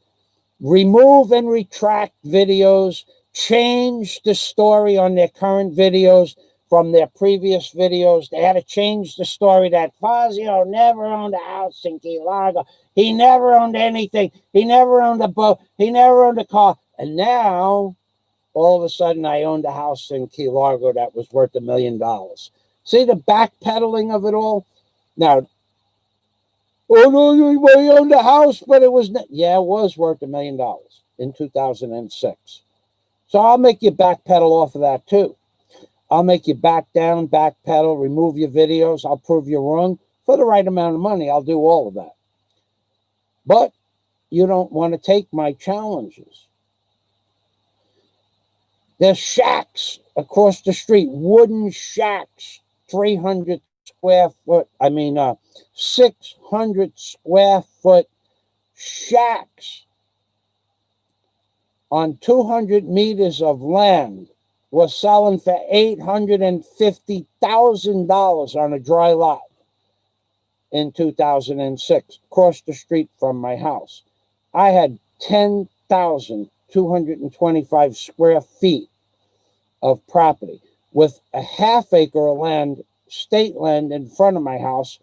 remove and retract videos, change the story on their current videos from their previous videos. They had to change the story that Fazio never owned a house in Key Largo. He never owned anything. He never owned a boat. He never owned a car. And now, all of a sudden, I owned a house in Key Largo that was worth $1 million. See the backpedaling of it all? Now, oh, no, he owned a house, but it was, yeah, it was worth $1 million in 2006. So I'll make you backpedal off of that too. I'll make you back down, backpedal, remove your videos. I'll prove you wrong. For the right amount of money, I'll do all of that. But you don't want to take my challenges. There's shacks across the street, wooden shacks, 300 square foot, 600 square foot shacks on 200 meters of land was selling for $850,000 on a dry lot. in 2006, across the street from my house. I had 10,225 square feet of property with a half acre of land, state land in front of my house,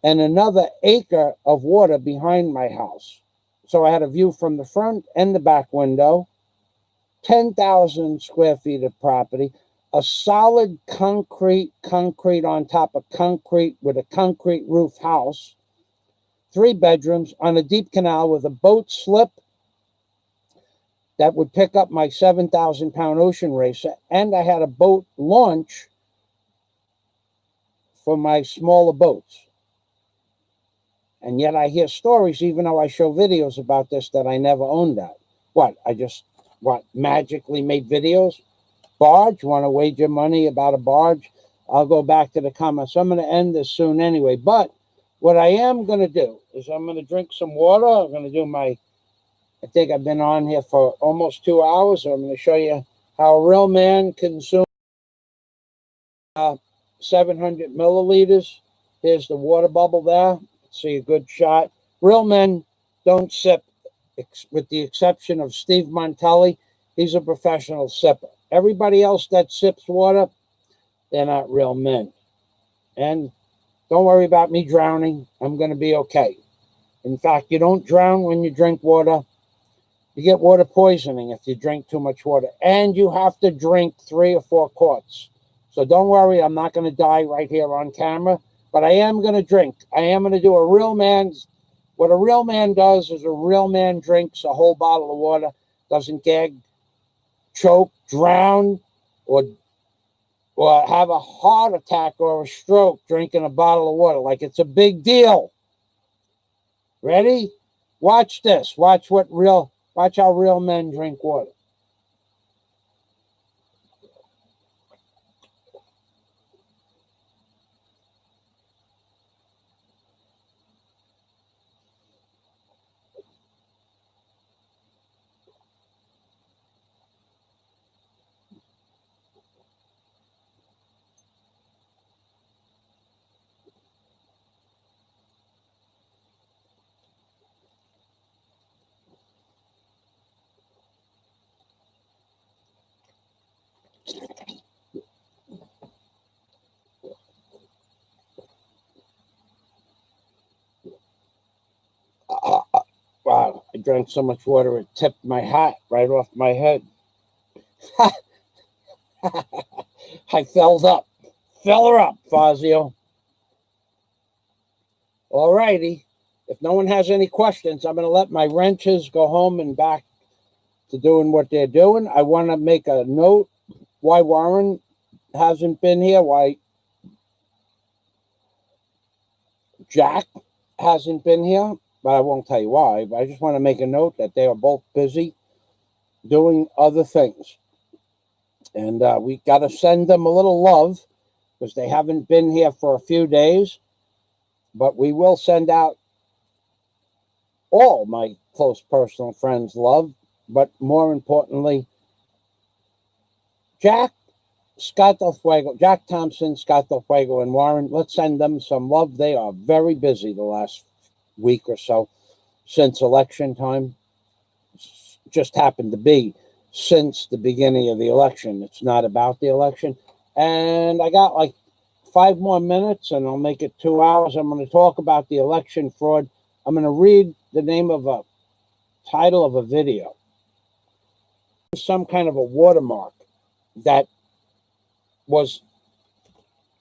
and another acre of water behind my house. So I had a view from the front and the back window, 10,000 square feet of property, a solid concrete on top of concrete with a concrete roof house, 3 bedrooms on a deep canal with a boat slip that would pick up my 7,000-pound ocean racer, and I had a boat launch for my smaller boats. And yet I hear stories, even though I show videos about this, that I never owned that. What, I just, magically made videos? Barge, want to wager money about a barge? I'll go back to the comments. I'm going to end this soon anyway. But what I am going to do is I'm going to drink some water. I'm going to do my, I think I've been on here for almost 2 hours. So I'm going to show you how a real man consumes 700 milliliters. Here's the water bubble there. See a good shot. Real men don't sip, with the exception of Steve Montelli. He's a professional sipper. Everybody else that sips water, they're not real men. And don't worry about me drowning. I'm going to be okay. In fact, you don't drown when you drink water. You get water poisoning if you drink too much water. And you have to drink 3 or 4 quarts. So don't worry, I'm not going to die right here on camera. But I am going to drink. I am going to do a real man's. What a real man does is a real man drinks a whole bottle of water, doesn't gag, choke, drown, or have a heart attack or a stroke drinking a bottle of water. Like it's a big deal. Ready? Watch this. Watch how real men drink water. Wow, I drank so much water it tipped my hat right off my head. I felled up. Fell her up, Fazio. All righty. If no one has any questions, I'm going to let my wrenches go home and back to doing what they're doing. I want to make a note why Warren hasn't been here, why Jack hasn't been here, but I won't tell you why. But I just want to make a note that they are both busy doing other things. And we got to send them a little love because they haven't been here for a few days. But we will send out all my close personal friends love. But more importantly, Jack, Scott Del Fuego, Jack Thompson, Scott Del Fuego, and Warren, let's send them some love. They are very busy the last week or so since election time. It's just happened to be since the beginning of the election. It's not about the election. And I got like 5 more minutes and I'll make it 2 hours. I'm going to talk about the election fraud. I'm going to read the name of a title of a video. Some kind of a watermark that was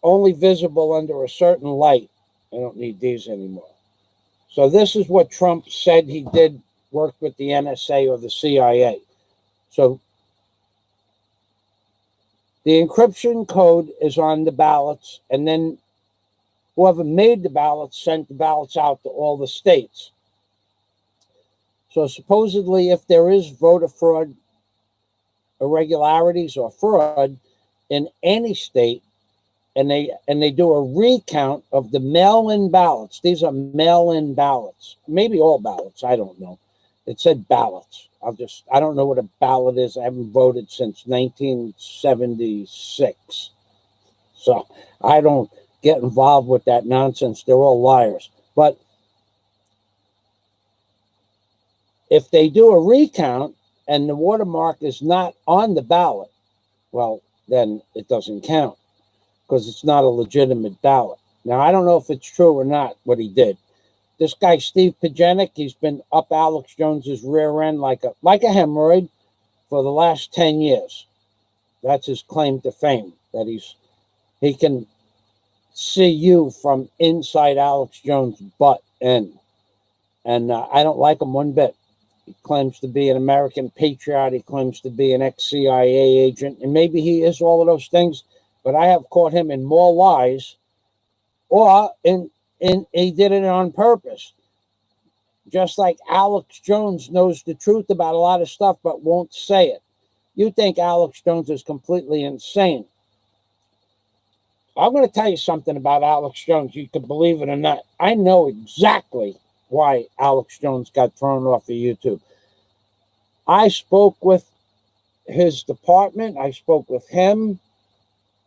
only visible under a certain light. I don't need these anymore. So this is what Trump said he did work with the NSA or the CIA. So the encryption code is on the ballots, and then whoever made the ballots sent the ballots out to all the states. So supposedly, if there is voter fraud, irregularities, or fraud in any state, and they do a recount of the mail-in ballots. These are mail-in ballots. Maybe all ballots. I don't know. It said ballots. I don't know what a ballot is. I haven't voted since 1976. So I don't get involved with that nonsense. They're all liars. But if they do a recount and the watermark is not on the ballot, well, then it doesn't count because it's not a legitimate ballot. Now, I don't know if it's true or not what he did. This guy, Steve Pajanic, he's been up Alex Jones's rear end like a hemorrhoid for the last 10 years. That's his claim to fame, that he can see you from inside Alex Jones' butt end. And I don't like him one bit. He claims to be an American patriot. He claims to be an ex-CIA agent. And maybe he is all of those things, but I have caught him in more lies, or he did it on purpose. Just like Alex Jones knows the truth about a lot of stuff but won't say it. You think Alex Jones is completely insane. I'm going to tell you something about Alex Jones. You can believe it or not. I know exactly why Alex Jones got thrown off of YouTube. I spoke with his department. I spoke with him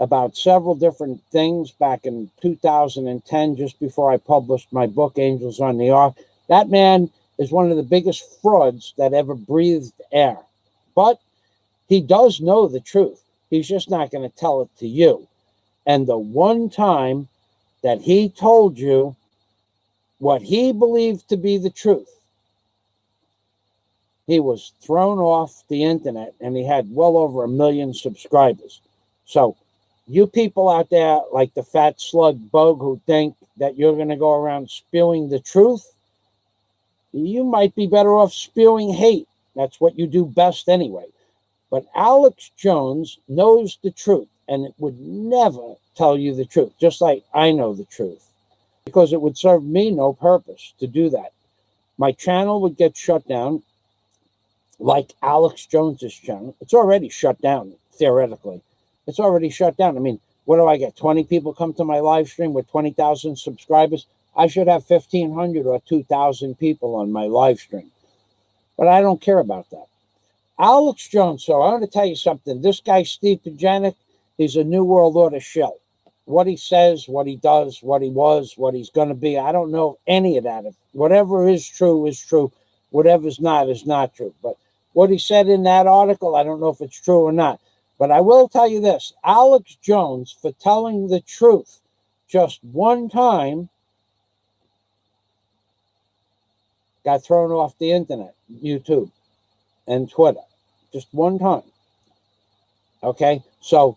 about several different things back in 2010, just before I published my book, Angels on the Ark. That man is one of the biggest frauds that ever breathed air. But he does know the truth. He's just not going to tell it to you. And the one time that he told you what he believed to be the truth, he was thrown off the internet, and he had well over 1 million subscribers. So you people out there like the fat slug bug who think that you're going to go around spewing the truth, you might be better off spewing hate. That's what you do best anyway. But Alex Jones knows the truth, and it would never tell you the truth, just like I know the truth, because it would serve me no purpose to do that. My channel would get shut down, like Alex Jones's channel. It's already shut down, theoretically. It's already shut down. I mean, what do I get? 20 people come to my live stream with 20,000 subscribers? I should have 1,500 or 2,000 people on my live stream. But I don't care about that. Alex Jones, so I'm going to tell you something. This guy, Steve Pajanic, he's a New World Order shell. What he says, what he does, what he was, what he's going to be, I don't know any of that. Whatever is true is true. Whatever's not is not true. But what he said in that article, I don't know if it's true or not. But I will tell you this. Alex Jones, for telling the truth just one time, got thrown off the internet, YouTube, and Twitter. Just one time. Okay? So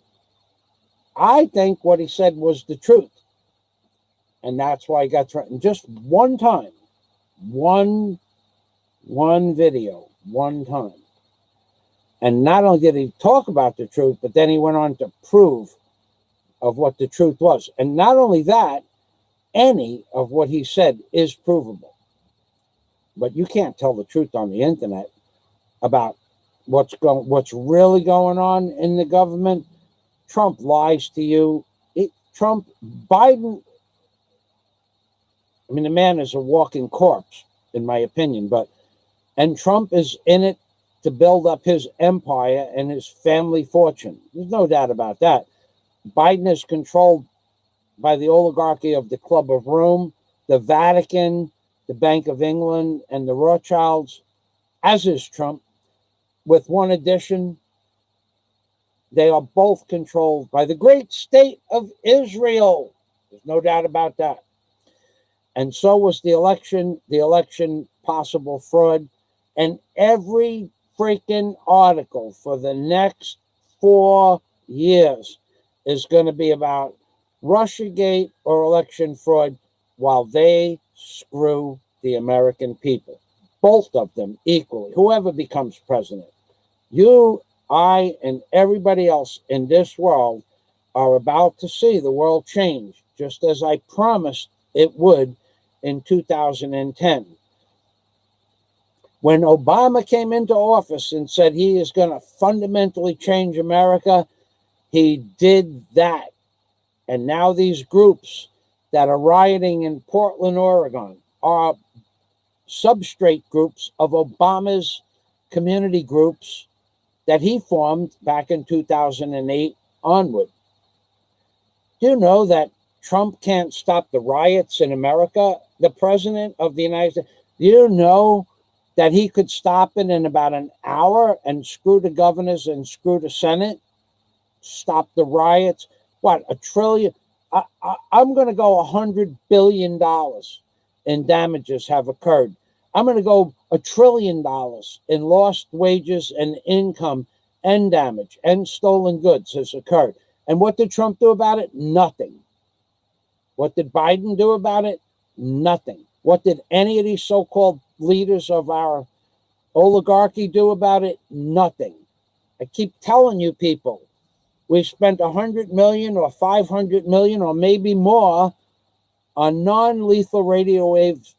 I think what he said was the truth. And that's why he got thrown. Just one time. One video. One time. And not only did he talk about the truth, but then he went on to prove of what the truth was. And not only that, any of what he said is provable. But you can't tell the truth on the internet about what's really going on in the government. Trump lies to you. Biden, I mean, the man is a walking corpse, in my opinion. And Trump is in it to build up his empire and his family fortune. There's no doubt about that. Biden is controlled by the oligarchy of the Club of Rome, the Vatican, the Bank of England, and the Rothschilds, as is Trump. With one addition, they are both controlled by the great state of Israel. There's no doubt about that. And so was the election possible fraud, and every freaking article for the next 4 years is going to be about Russiagate or election fraud, while they screw the American people. Both of them equally. Whoever becomes president. You, I, and everybody else in this world are about to see the world change, just as I promised it would in 2010. When Obama came into office and said he is going to fundamentally change America, he did that. And now these groups that are rioting in Portland, Oregon, are substrate groups of Obama's community groups that he formed back in 2008 onward. Do you know that Trump can't stop the riots in America, the president of the United States, do you know that he could stop it in about an hour and screw the governors and screw the Senate? Stop the riots? What, $1 trillion? I'm going to go $100 billion in damages have occurred. I'm going to go $1 trillion in lost wages and income and damage and stolen goods has occurred. And what did Trump do about it? Nothing. What did Biden do about it? Nothing. What did any of these so-called leaders of our oligarchy do about it? Nothing. I keep telling you people, we spent $100 million or $500 million or maybe more on non-lethal radio waves,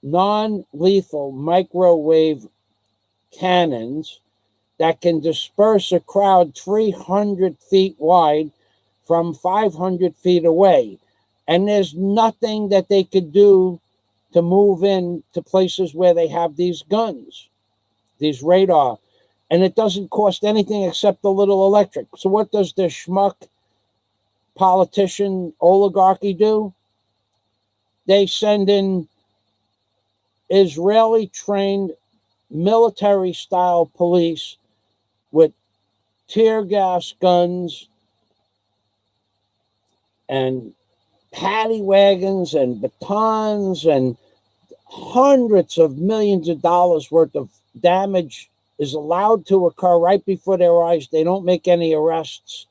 non-lethal microwave cannons that can disperse a crowd 300 feet wide from 500 feet away. And there's nothing that they could do to move in to places where they have these guns, these radar. And it doesn't cost anything except a little electric. So what does the schmuck politician oligarchy do? They send in Israeli-trained military-style police with tear gas guns and paddy wagons and batons, and hundreds of millions of dollars worth of damage is allowed to occur right before their eyes. They don't make any arrests.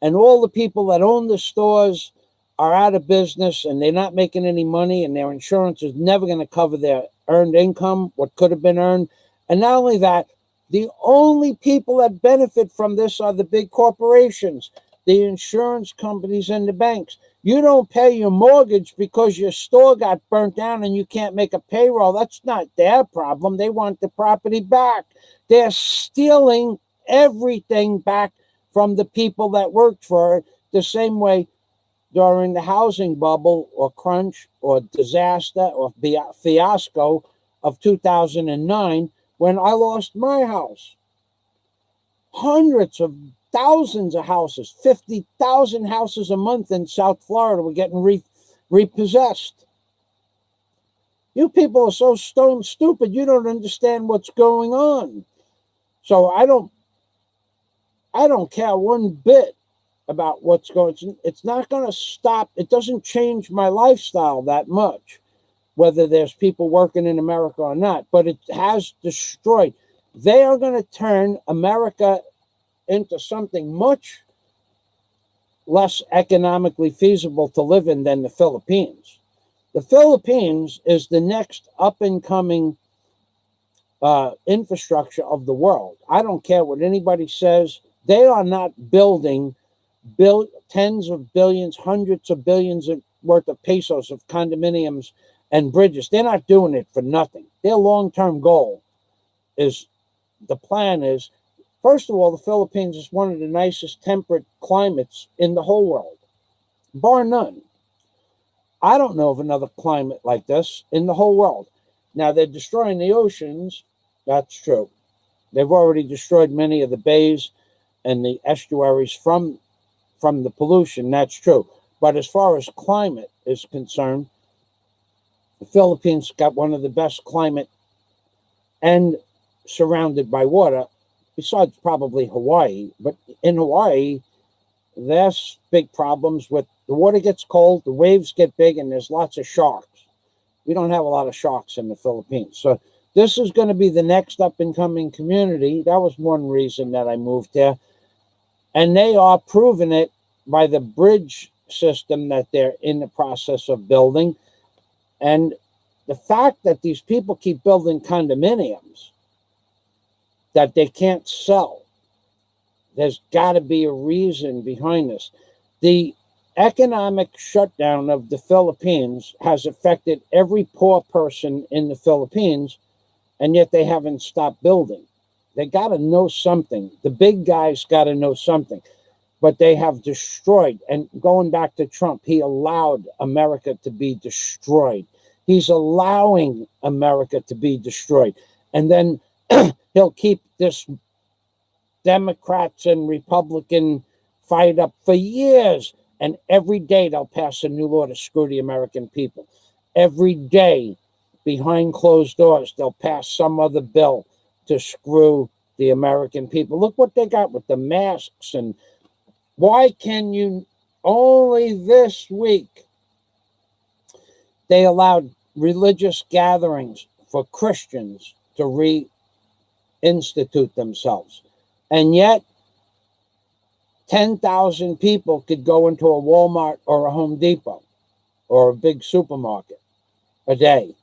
And all the people that own the stores are out of business and they're not making any money, and their insurance is never going to cover their earned income, what could have been earned. And not only that, the only people that benefit from this are the big corporations, the insurance companies and the banks. You don't pay your mortgage because your store got burnt down and you can't make a payroll. That's not their problem. They want the property back. They're stealing everything back from the people that worked for it, the same way during the housing bubble or crunch or disaster or fiasco of 2009 when I lost my house. Hundreds of thousands of houses, 50,000 houses a month in South Florida were getting repossessed. You people are so stone stupid, you don't understand what's going on. So I don't care one bit about what's going on. It's not going to stop. It doesn't change my lifestyle that much, whether there's people working in America or not, but it has destroyed. They are going to turn America into something much less economically feasible to live in than the Philippines. The Philippines is the next up-and-coming infrastructure of the world. I don't care what anybody says. They are not building tens of billions, hundreds of billions worth of pesos of condominiums and bridges. They're not doing it for nothing. Their long-term goal is, the plan is, first of all, the Philippines is one of the nicest temperate climates in the whole world, bar none. I don't know of another climate like this in the whole world. Now, they're destroying the oceans. That's true. They've already destroyed many of the bays and the estuaries from the pollution. That's true. But as far as climate is concerned, the Philippines got one of the best climate and surrounded by water, besides probably Hawaii. But in Hawaii, there's big problems with the water gets cold, the waves get big, and there's lots of sharks. We don't have a lot of sharks in the Philippines. So this is going to be the next up-and-coming community. That was one reason that I moved there. And they are proving it by the bridge system that they're in the process of building. And the fact that these people keep building condominiums that they can't sell, there's got to be a reason behind this. The economic shutdown of the Philippines has affected every poor person in the Philippines, and yet they haven't stopped building. They got to know something. The big guys got to know something. But they have destroyed, and going back to Trump, he allowed America to be destroyed. He's allowing America to be destroyed. And then he'll keep this Democrats and Republican fight up for years. And every day they'll pass a new law to screw the American people. Every day, behind closed doors, they'll pass some other bill to screw the American people. Look what they got with the masks. And why can you, only this week, they allowed religious gatherings for Christians to reinstitute themselves. And yet, 10,000 people could go into a Walmart or a Home Depot or a big supermarket a day,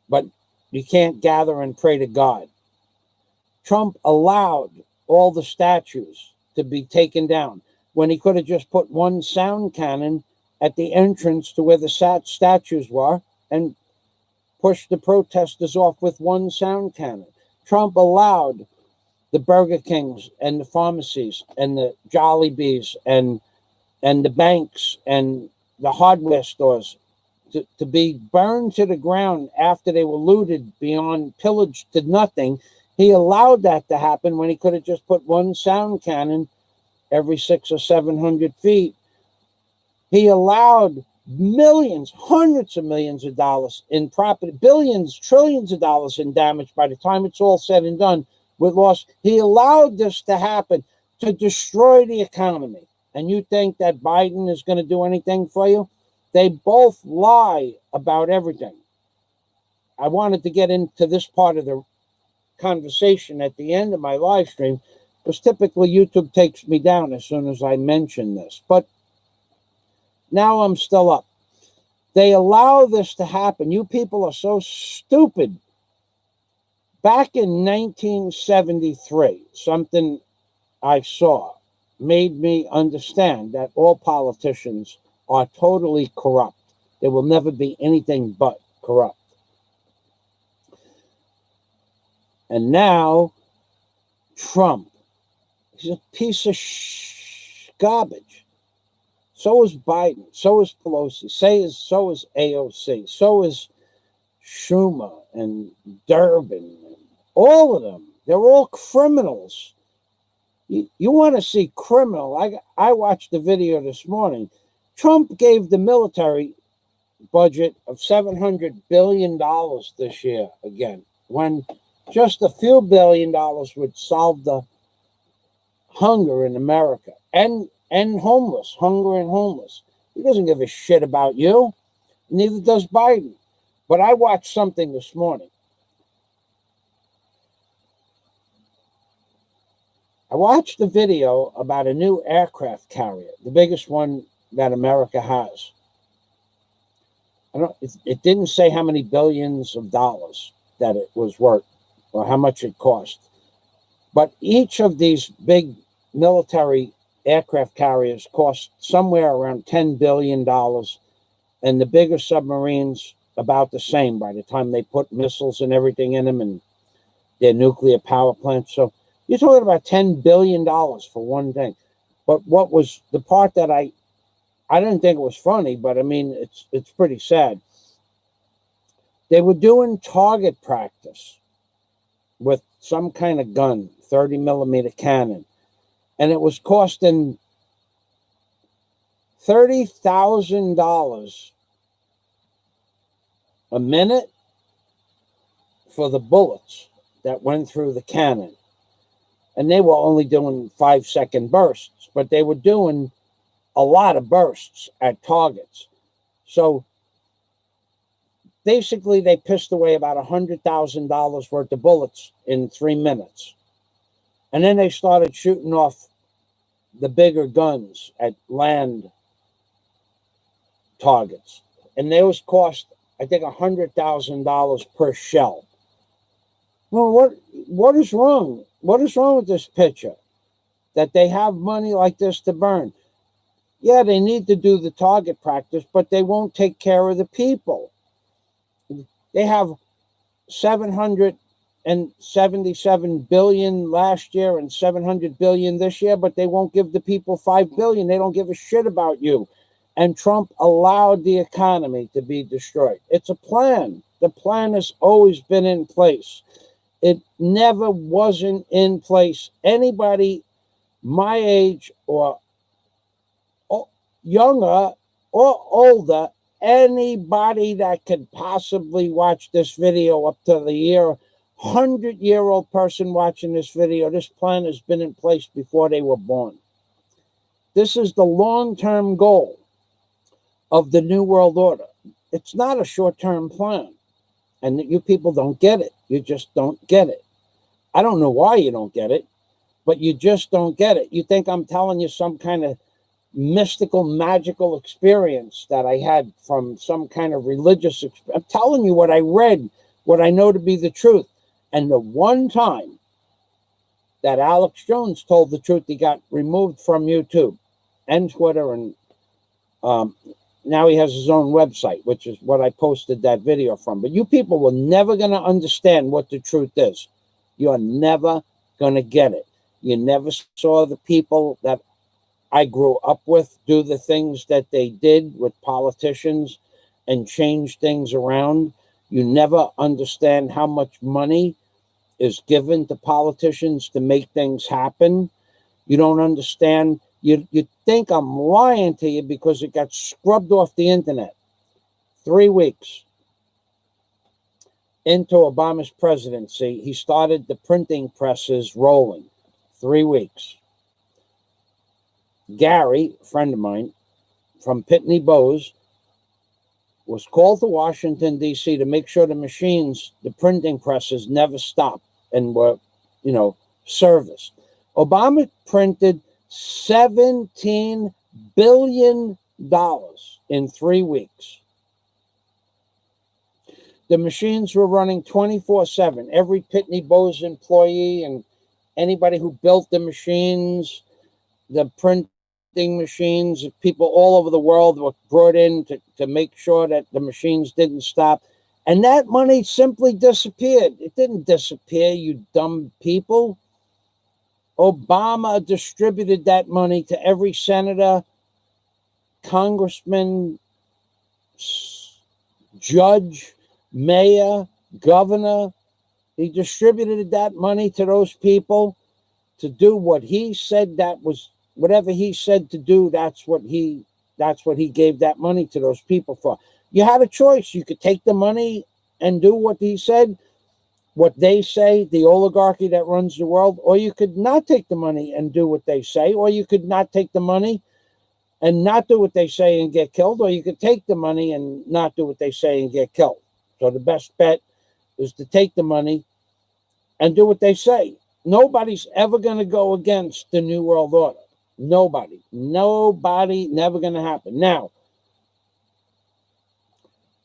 but you can't gather and pray to God. Trump allowed all the statues to be taken down when he could have just put one sound cannon at the entrance to where the statues were and pushed the protesters off with one sound cannon. Trump allowed the Burger Kings and the pharmacies and the Jollibees and the banks and the hardware stores to be burned to the ground after they were looted beyond pillaged to nothing. He allowed that to happen when he could have just put one sound cannon every 600 or 700 feet. He allowed millions, hundreds of millions of dollars in property, billions, trillions of dollars in damage by the time it's all said and done with loss. He allowed this to happen to destroy the economy. And you think that Biden is going to do anything for you? They both lie about everything. I wanted to get into this part of the conversation at the end of my live stream, because typically YouTube takes me down as soon as I mention this. But now I'm still up. They allow this to happen. You people are so stupid. Back in 1973, something I saw made me understand that all politicians are totally corrupt. They will never be anything but corrupt. And now, Trump, he's a piece of garbage. So is Biden. So is Pelosi. So is AOC. So is Schumer and Durbin. All of them. They're all criminals. You want to see criminal? I watched the video this morning. Trump gave the military budget of $700 billion this year again, when just a few $1 billion would solve the hunger in America and homeless, hunger and homeless. He doesn't give a shit about you. Neither does Biden. But I watched something this morning. I watched a video about a new aircraft carrier, the biggest one that America has. It didn't say how many billions of dollars that it was worth or how much it cost. But each of these big military aircraft carriers cost somewhere around $10 billion, and the bigger submarines about the same by the time they put missiles and everything in them and their nuclear power plants. So you're talking about $10 billion for one thing. But what was the part that I didn't think it was funny, but I mean, it's pretty sad. They were doing target practice with some kind of gun, 30 millimeter cannon, and it was costing $30,000 a minute for the bullets that went through the cannon. And they were only doing 5-second bursts, but they were doing a lot of bursts at targets. So basically, they pissed away about $100,000 worth of bullets in 3 minutes. And then they started shooting off the bigger guns at land targets. And those cost, I think, $100,000 per shell. Well, what is wrong? What is wrong with this picture? That they have money like this to burn. Yeah, they need to do the target practice, but they won't take care of the people. They have $777 billion last year and $700 billion this year, but they won't give the people $5 billion. They don't give a shit about you. And Trump allowed the economy to be destroyed. It's a plan. The plan has always been in place. It never wasn't in place. Anybody my age or younger or older, anybody that could possibly watch this video up to the 100-year-old person watching this video, this plan has been in place before they were born. This is the long-term goal of the New World Order. It's not a short-term plan. And you people don't get it. You just don't get it. I don't know why you don't get it, but you just don't get it. You think I'm telling you some kind of mystical, magical experience that I had from some kind of religious experience. I'm telling you what I read, what I know to be the truth. And the one time that Alex Jones told the truth, he got removed from YouTube and Twitter, and now he has his own website, which is what I posted that video from. But you people were never going to understand what the truth is. You're never going to get it. You never saw the people that I grew up with do the things that they did with politicians and change things around. You never understand how much money is given to politicians to make things happen. You don't understand. You think I'm lying to you because it got scrubbed off the internet. 3 weeks into Obama's presidency, he started the printing presses rolling. 3 weeks. Gary, a friend of mine from Pitney Bowes, was called to Washington, D.C. to make sure the machines, the printing presses, never stopped and were, serviced. Obama printed $17 billion in 3 weeks. The machines were running 24/7. Every Pitney Bowes employee and anybody who built the machines, the printing machines, people all over the world were brought in to make sure that the machines didn't stop. And that money simply disappeared. It didn't disappear, you dumb people. Obama distributed that money to every senator, congressman, judge, mayor, governor. He distributed that money to those people to do what he said whatever he said to do, that's what he gave that money to those people for. You had a choice. You could take the money and do what he said, what they say, the oligarchy that runs the world, or you could not take the money and do what they say, or you could not take the money and not do what they say and get killed, or you could take the money and not do what they say and get killed. So the best bet is to take the money and do what they say. Nobody's ever going to go against the New World Order. Nobody, never going to happen. Now,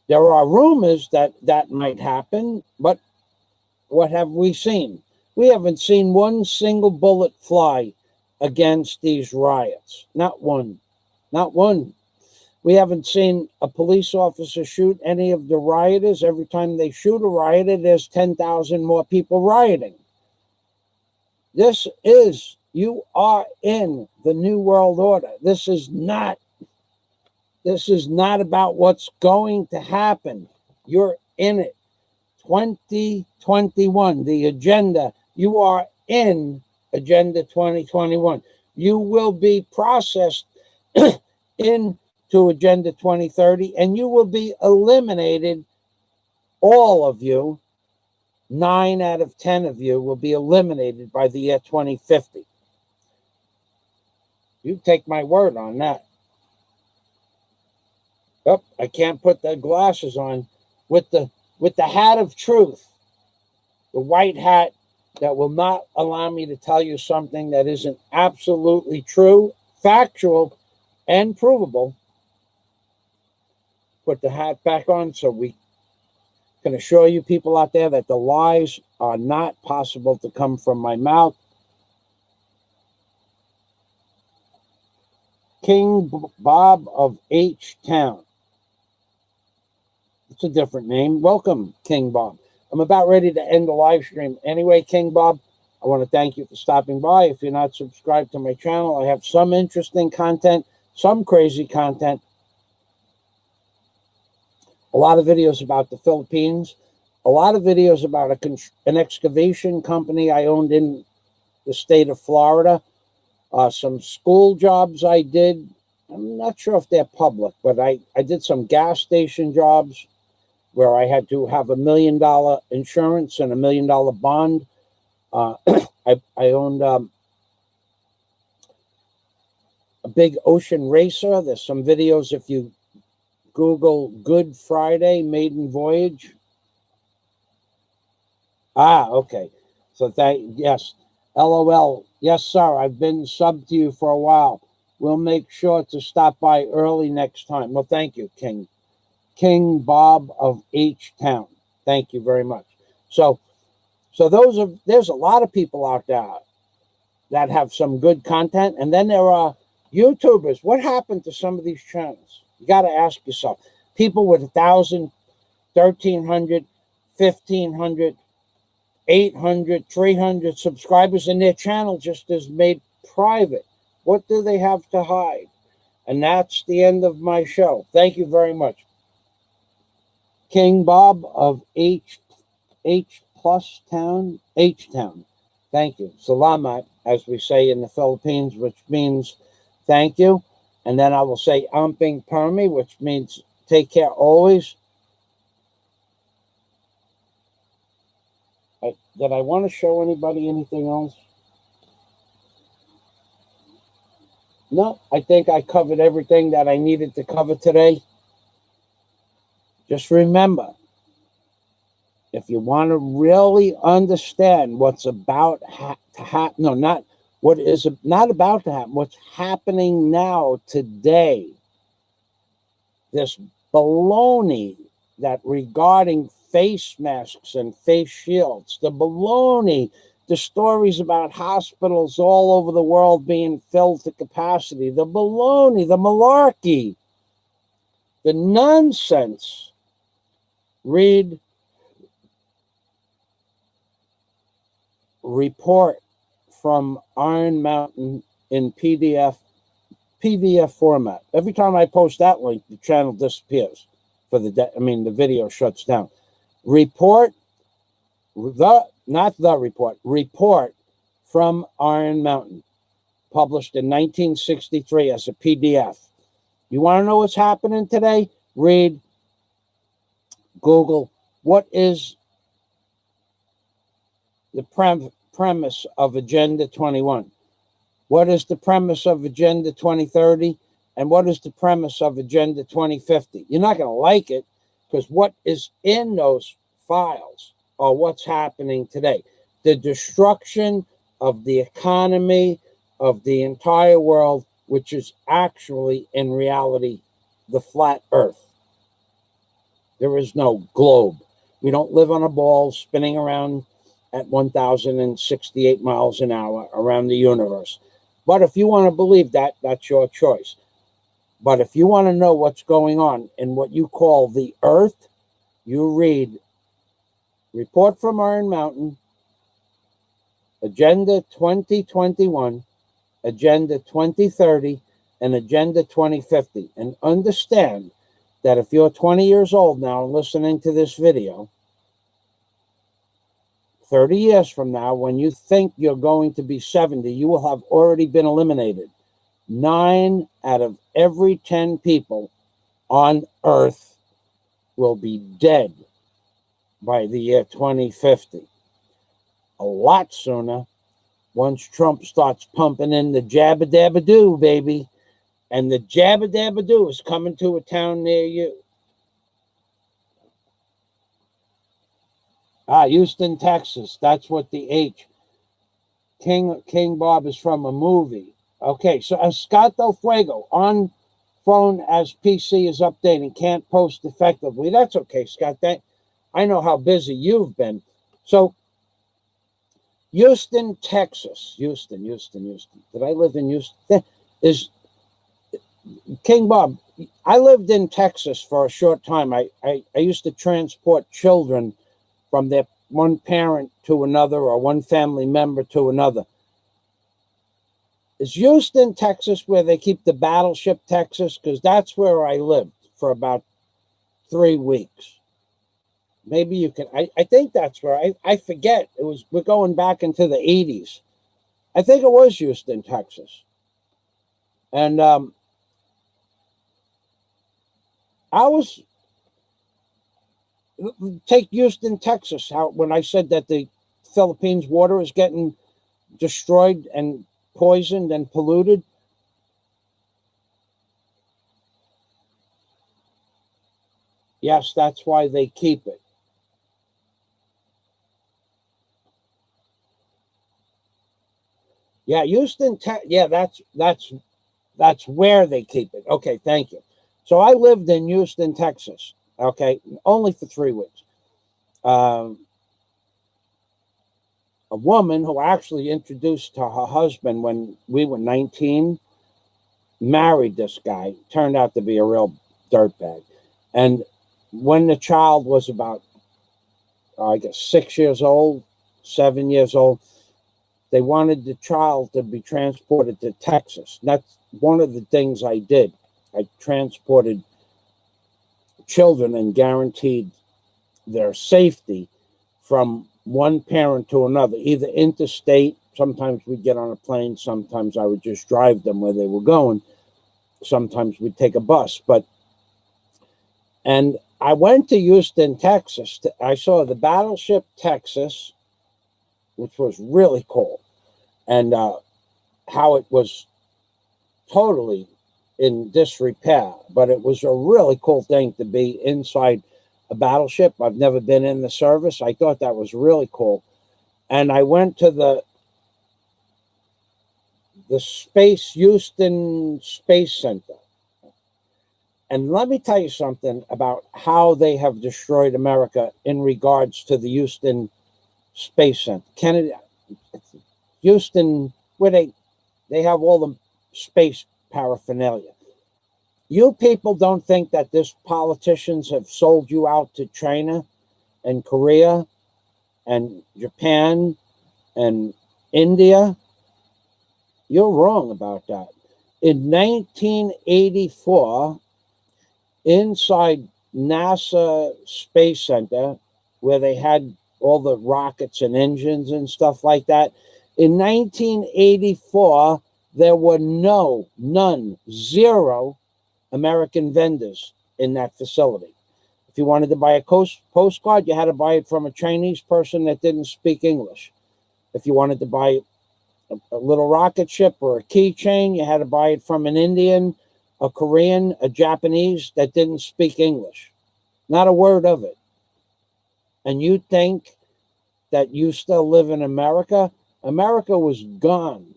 there are rumors that might happen, but what have we seen? We haven't seen one single bullet fly against these riots. Not one. Not one. We haven't seen a police officer shoot any of the rioters. Every time they shoot a rioter, there's 10,000 more people rioting. You are in the New World Order. This is not about what's going to happen. You're in it. 2021, the agenda. You are in Agenda 2021. You will be processed into Agenda 2030, and you will be eliminated. All of you, 9 out of 10 of you, will be eliminated by the year 2050. You take my word on that. Oh, I can't put the glasses on with the hat of truth, the white hat that will not allow me to tell you something that isn't absolutely true, factual, and provable. Put the hat back on so we can assure you people out there that the lies are not possible to come from my mouth. King Bob of H-Town. It's a different name. Welcome, King Bob. I'm about ready to end the live stream. Anyway, King Bob, I want to thank you for stopping by. If you're not subscribed to my channel, I have some interesting content, some crazy content, a lot of videos about the Philippines, a lot of videos about an excavation company I owned in the state of Florida, some school jobs I did I'm not sure if they're public, but I did some gas station jobs where I had to have $1 million insurance and $1 million bond. I owned a big ocean racer. There's some videos if you Google Good Friday maiden voyage. Okay. So yes. LOL. Yes, sir. I've been subbed to you for a while. We'll make sure to stop by early next time. Well, thank you, King. King Bob of H-Town. Thank you very much. So there's a lot of people out there that have some good content. And then there are YouTubers. What happened to some of these channels? You got to ask yourself. People with 1,000, 1,300, 1,500, 800, 300 subscribers, and their channel just is made private. What do they have to hide? And that's the end of my show. Thank you very much. King Bob of H-Town. Thank you. Salamat, as we say in the Philippines, which means thank you. And then I will say Amping Permi, which means take care always. Did I want to show anybody anything else? No, I think I covered everything that I needed to cover today. Just remember, if you want to really understand what's about to happen, no, not what is not about to happen, what's happening now today, this baloney that regarding face masks and face shields, the baloney, the stories about hospitals all over the world being filled to capacity, the baloney, the malarkey, the nonsense. Read report from Iron Mountain in PDF format. Every time I post that link, the channel disappears. The video shuts down. Report from Iron Mountain, published in 1963 as a PDF. You want to know what's happening today? Read, Google, what is the premise of Agenda 21? What is the premise of Agenda 2030? And what is the premise of Agenda 2050? You're not going to like it, because what is in those files are what's happening today. The destruction of the economy of the entire world, which is actually, in reality, the flat earth. There is no globe. We don't live on a ball spinning around at 1,068 miles an hour around the universe. But if you want to believe that, that's your choice. But if you want to know what's going on in what you call the earth, you read Report from Iron Mountain, Agenda 2021, Agenda 2030, and Agenda 2050. And understand that if you're 20 years old now and listening to this video, 30 years from now, when you think you're going to be 70, you will have already been eliminated. 9 out of every 10 people on Earth will be dead by the year 2050. A lot sooner, once Trump starts pumping in the jabba-dabba-doo, baby. And the jabba-dabba-doo is coming to a town near you. Houston, Texas. That's what the H. King Bob is from a movie. Okay, so Scott Del Fuego on phone as PC is updating, can't post effectively. That's okay, Scott. I know how busy you've been. So, Houston, Texas. Houston. Did I live in Houston? Is King Bob. I lived in Texas for a short time. I used to transport children from their one parent to another or one family member to another. Is Houston, Texas, where they keep the battleship Texas? Because that's where I lived for about 3 weeks. Maybe you can. I think that's where I forget. We're going back into the 80s. I think it was Houston, Texas. And I was take Houston, Texas. How when I said that the Philippines water is getting destroyed and poisoned and polluted. Yes, that's why they keep it. Yeah, Houston, yeah, that's where they keep it. Okay, thank you. So I lived in Houston, Texas. Okay, only for 3 weeks. Um, a woman who actually introduced to her husband when we were 19 married this guy. Turned out to be a real dirtbag. And when the child was about, I guess, 6 years old, 7 years old, they wanted the child to be transported to Texas. That's one of the things I did. I transported children and guaranteed their safety from one parent to another, either interstate. Sometimes we'd get on a plane. Sometimes I would just drive them where they were going. Sometimes we'd take a bus. And I went to Houston, Texas. I saw the battleship Texas, which was really cool, and how it was totally in disrepair. But it was a really cool thing to be inside a battleship. I've never been in the service. I thought that was really cool. And I went to the Houston Space Center. And let me tell you something about how they have destroyed America in regards to the Houston Space Center. Kennedy, Houston, where they have all the space paraphernalia. You people don't think that this politicians have sold you out to China and Korea and Japan and India? You're wrong about that. In 1984, inside NASA Space Center, where they had all the rockets and engines and stuff like that, in 1984, there were zero American vendors in that facility. If you wanted to buy a postcard, you had to buy it from a Chinese person that didn't speak English. If you wanted to buy a little rocket ship or a keychain, you had to buy it from an Indian, a Korean, a Japanese that didn't speak English. Not a word of it. And you think that you still live in America? America was gone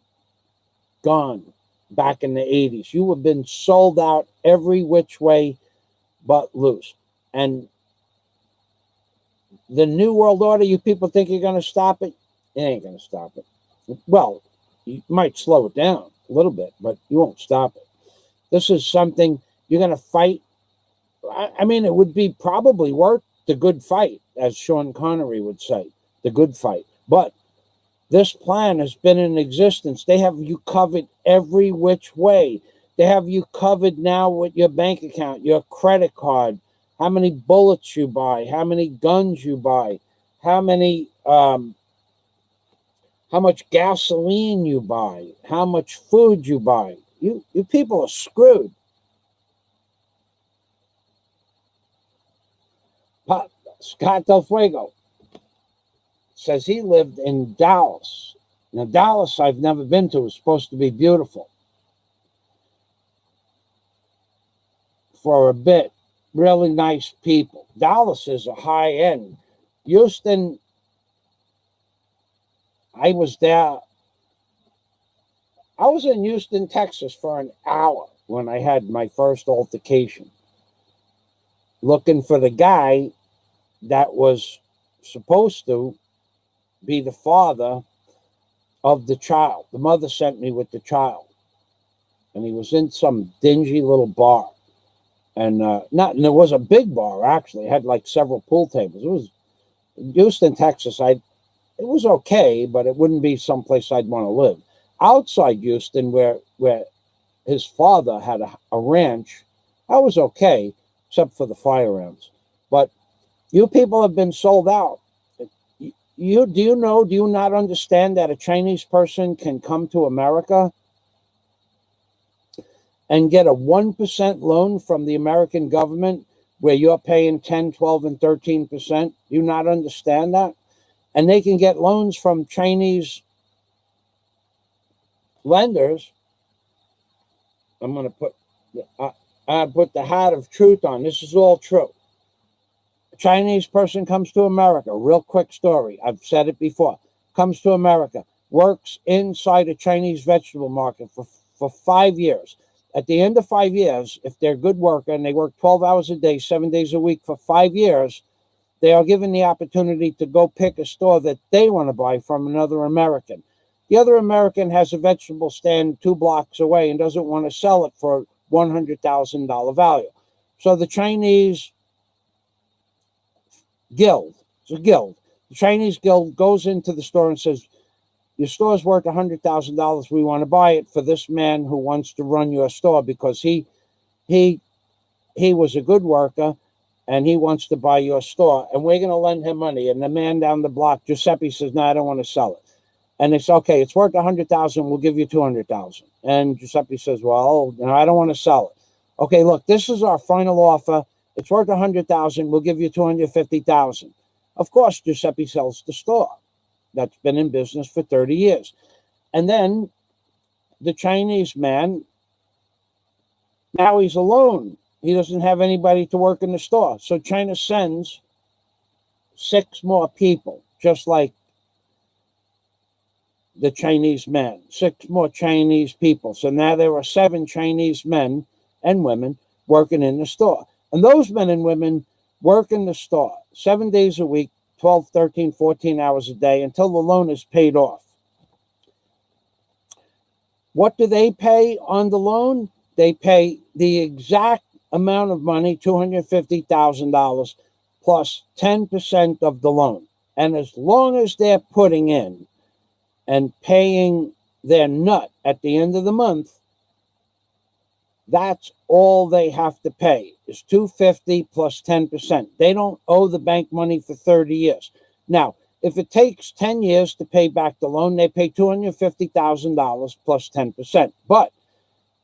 back in the 80s. You have been sold out every which way but loose. And the New World Order, you people think you're going to stop it? It ain't going to stop it. Well, you might slow it down a little bit, but you won't stop it. This is something you're going to fight. I mean, it would be probably worth the good fight, as Sean Connery would say, the good fight. But this plan has been in existence. They have you covered every which way. They have you covered now with your bank account, your credit card, how many bullets you buy, how many guns you buy, how much gasoline you buy, how much food you buy. You people are screwed. Scott Del Fuego says he lived in Dallas. Now, Dallas, I've never been to. It's supposed to be beautiful for a bit. Really nice people. Dallas is a high end. Houston, I was there. I was in Houston, Texas for an hour when I had my first altercation, looking for the guy that was supposed to be the father of the child. The mother sent me with the child, and he was in some dingy little bar, and there was a big bar actually. It had like several pool tables. It was Houston, Texas. It was okay, but it wouldn't be someplace I'd want to live. Outside Houston, where his father had a ranch, I was okay, except for the fire ants. But you people have been sold out. Do you not understand that a Chinese person can come to America and get a 1% loan from the American government where you're paying 10, 12, and 13%? Do you not understand that? And they can get loans from Chinese lenders. I'm going to put the hat of truth on. This is all true. A Chinese person comes to America. Real quick story. I've said it before. Comes to America, works inside a Chinese vegetable market for 5 years. At the end of 5 years, if they're a good worker and they work 12 hours a day, 7 days a week for 5 years, they are given the opportunity to go pick a store that they want to buy from another American. The other American has a vegetable stand 2 blocks away and doesn't want to sell it for $100,000 value. So the Chinese guild, it's a guild, the Chinese guild goes into the store and says, your store's worth $100,000. We want to buy it for this man who wants to run your store because he was a good worker and he wants to buy your store, and we're going to lend him money. And the man down the block, Giuseppe, says, no, I don't want to sell it. And it's okay. It's worth $100,000. We'll give you $200,000. And Giuseppe says, well, no, I don't want to sell it. Okay, look, this is our final offer. It's worth $100,000. We'll give you $250,000. Of course, Giuseppe sells the store. That's been in business for 30 years. And then the Chinese man, now he's alone. He doesn't have anybody to work in the store. So China sends 6 more people, just like the Chinese man, 6 more Chinese people. So now there are 7 Chinese men and women working in the store. And those men and women work in the store 7 days a week, 12, 13, 14 hours a day until the loan is paid off. What do they pay on the loan? They pay the exact amount of money, $250,000 plus 10% of the loan. And as long as they're putting in and paying their nut at the end of the month, that's all they have to pay is $250 plus 10%. They don't owe the bank money for 30 years. Now, if it takes 10 years to pay back the loan, they pay $250,000 plus 10%. But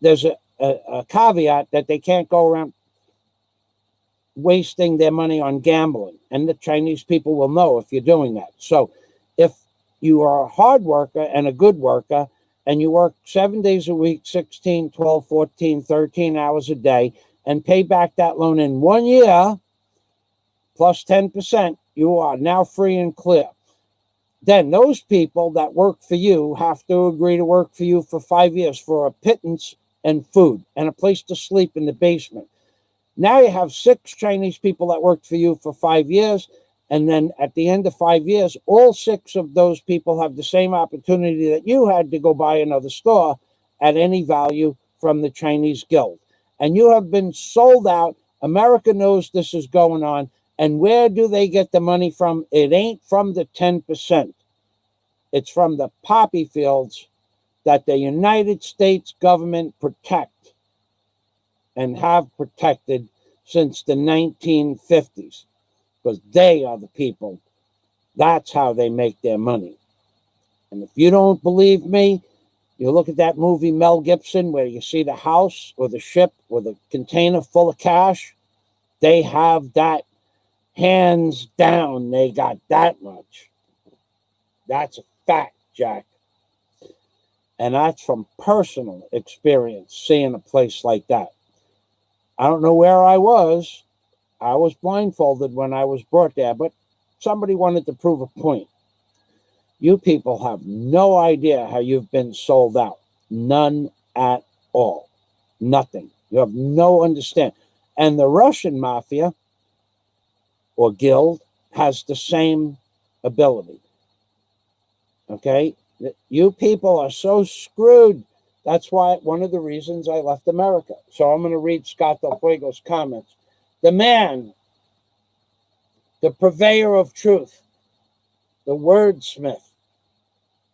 there's a caveat that they can't go around wasting their money on gambling. And the Chinese people will know if you're doing that. So if you are a hard worker and a good worker, and you work 7 days a week, 16, 12, 14, 13 hours a day, and pay back that loan in 1 year, plus 10%, you are now free and clear. Then those people that work for you have to agree to work for you for 5 years for a pittance and food and a place to sleep in the basement. Now you have 6 Chinese people that worked for you for 5 years. And then at the end of 5 years, all 6 of those people have the same opportunity that you had to go buy another store at any value from the Chinese guild. And you have been sold out. America knows this is going on. And where do they get the money from? It ain't from the 10%. It's from the poppy fields that the United States government protect and have protected since the 1950s. Because they are the people. That's how they make their money. And if you don't believe me, you look at that movie Mel Gibson where you see the house or the ship or the container full of cash. They have that hands down. They got that much. That's a fact, Jack. And that's from personal experience, seeing a place like that. I don't know where I was. I was blindfolded when I was brought there, but somebody wanted to prove a point. You people have no idea how you've been sold out. None at all. Nothing. You have no understanding. And the Russian mafia or guild has the same ability. Okay? You people are so screwed. That's why one of the reasons I left America. So I'm going to read Scott Del Fuego's comments. The man, the purveyor of truth, the wordsmith,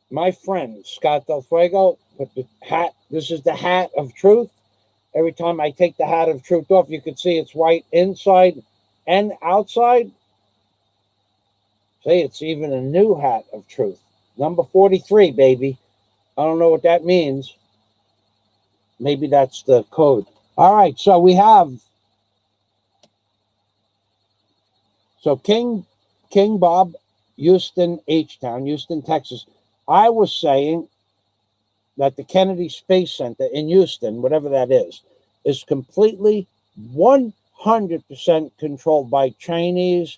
my friend, Scott Del Fuego, with the hat. This is the hat of truth. Every time I take the hat of truth off, you can see it's white inside and outside. See, it's even a new hat of truth. Number 43, baby. I don't know what that means. Maybe that's the code. All right, so we have King Bob, Houston, H-Town, Houston, Texas. I was saying that the Kennedy Space Center in Houston, whatever that is completely 100% controlled by Chinese,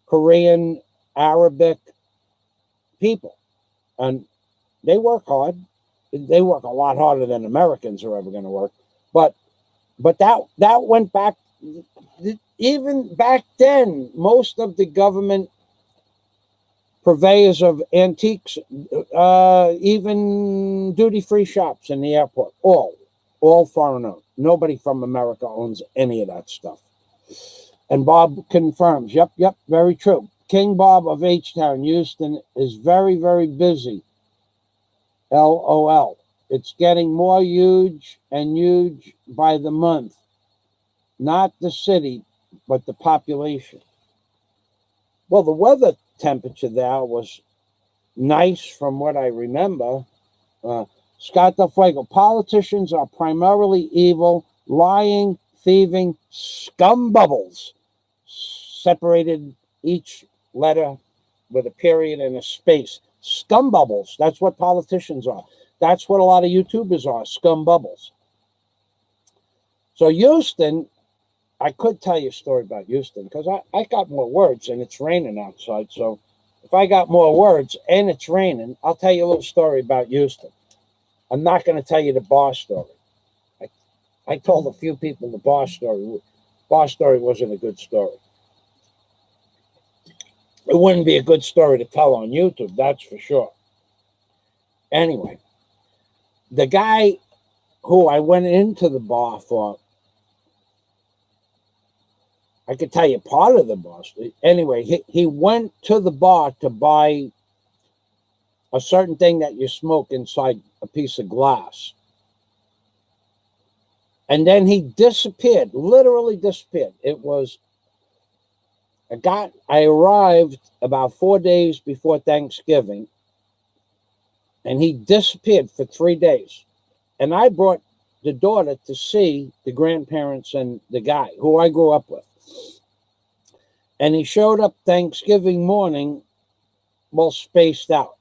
Korean, Arabic people. And they work hard. They work a lot harder than Americans are ever going to work. But that went back. Even back then, most of the government purveyors of antiques, even duty-free shops in the airport, all foreign owned. Nobody from America owns any of that stuff. And Bob confirms, yep, very true. King Bob of H-Town, Houston, is very, very busy. LOL. It's getting more huge and huge by the month. Not the city, but the population. Well, the weather temperature there was nice from what I remember. Scott Del Fuego, politicians are primarily evil, lying, thieving scumbubbles. Separated each letter with a period and a space. Scumbubbles. That's what politicians are. That's what a lot of YouTubers are, scumbubbles. So Houston, I could tell you a story about Houston because I got more words and it's raining outside. So if I got more words and it's raining, I'll tell you a little story about Houston. I'm not going to tell you the bar story. I told a few people the bar story. Bar story wasn't a good story. It wouldn't be a good story to tell on YouTube, that's for sure. Anyway, the guy who I went into the bar for, I could tell you part of the bar. Anyway, he went to the bar to buy a certain thing that you smoke inside a piece of glass. And then he disappeared, literally disappeared. It was, I arrived about 4 days before Thanksgiving, and he disappeared for 3 days. And I brought the daughter to see the grandparents and the guy who I grew up with. And he showed up Thanksgiving morning, well, spaced out.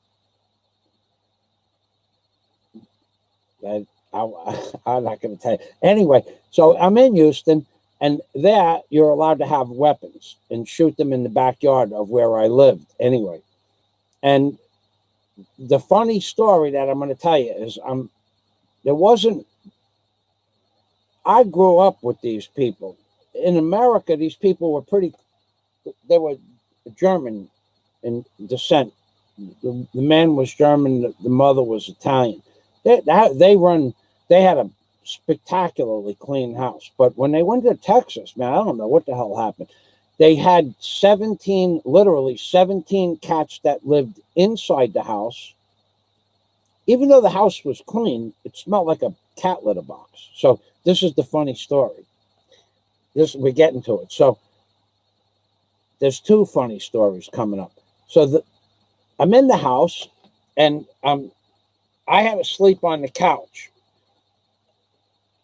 I'm not going to tell you. Anyway, so I'm in Houston, and there you're allowed to have weapons and shoot them in the backyard of where I lived anyway. And the funny story that I'm going to tell you is I grew up with these people. In America, these people were they were German in descent. The man was German, the mother was Italian. They had a spectacularly clean house. But when they went to Texas, man, I don't know what the hell happened. They had 17 cats that lived inside the house. Even though the house was clean, it smelled like a cat litter box. So this is the funny story. We're getting to it. So there's two funny stories coming up. So I'm in the house, and I had to sleep on the couch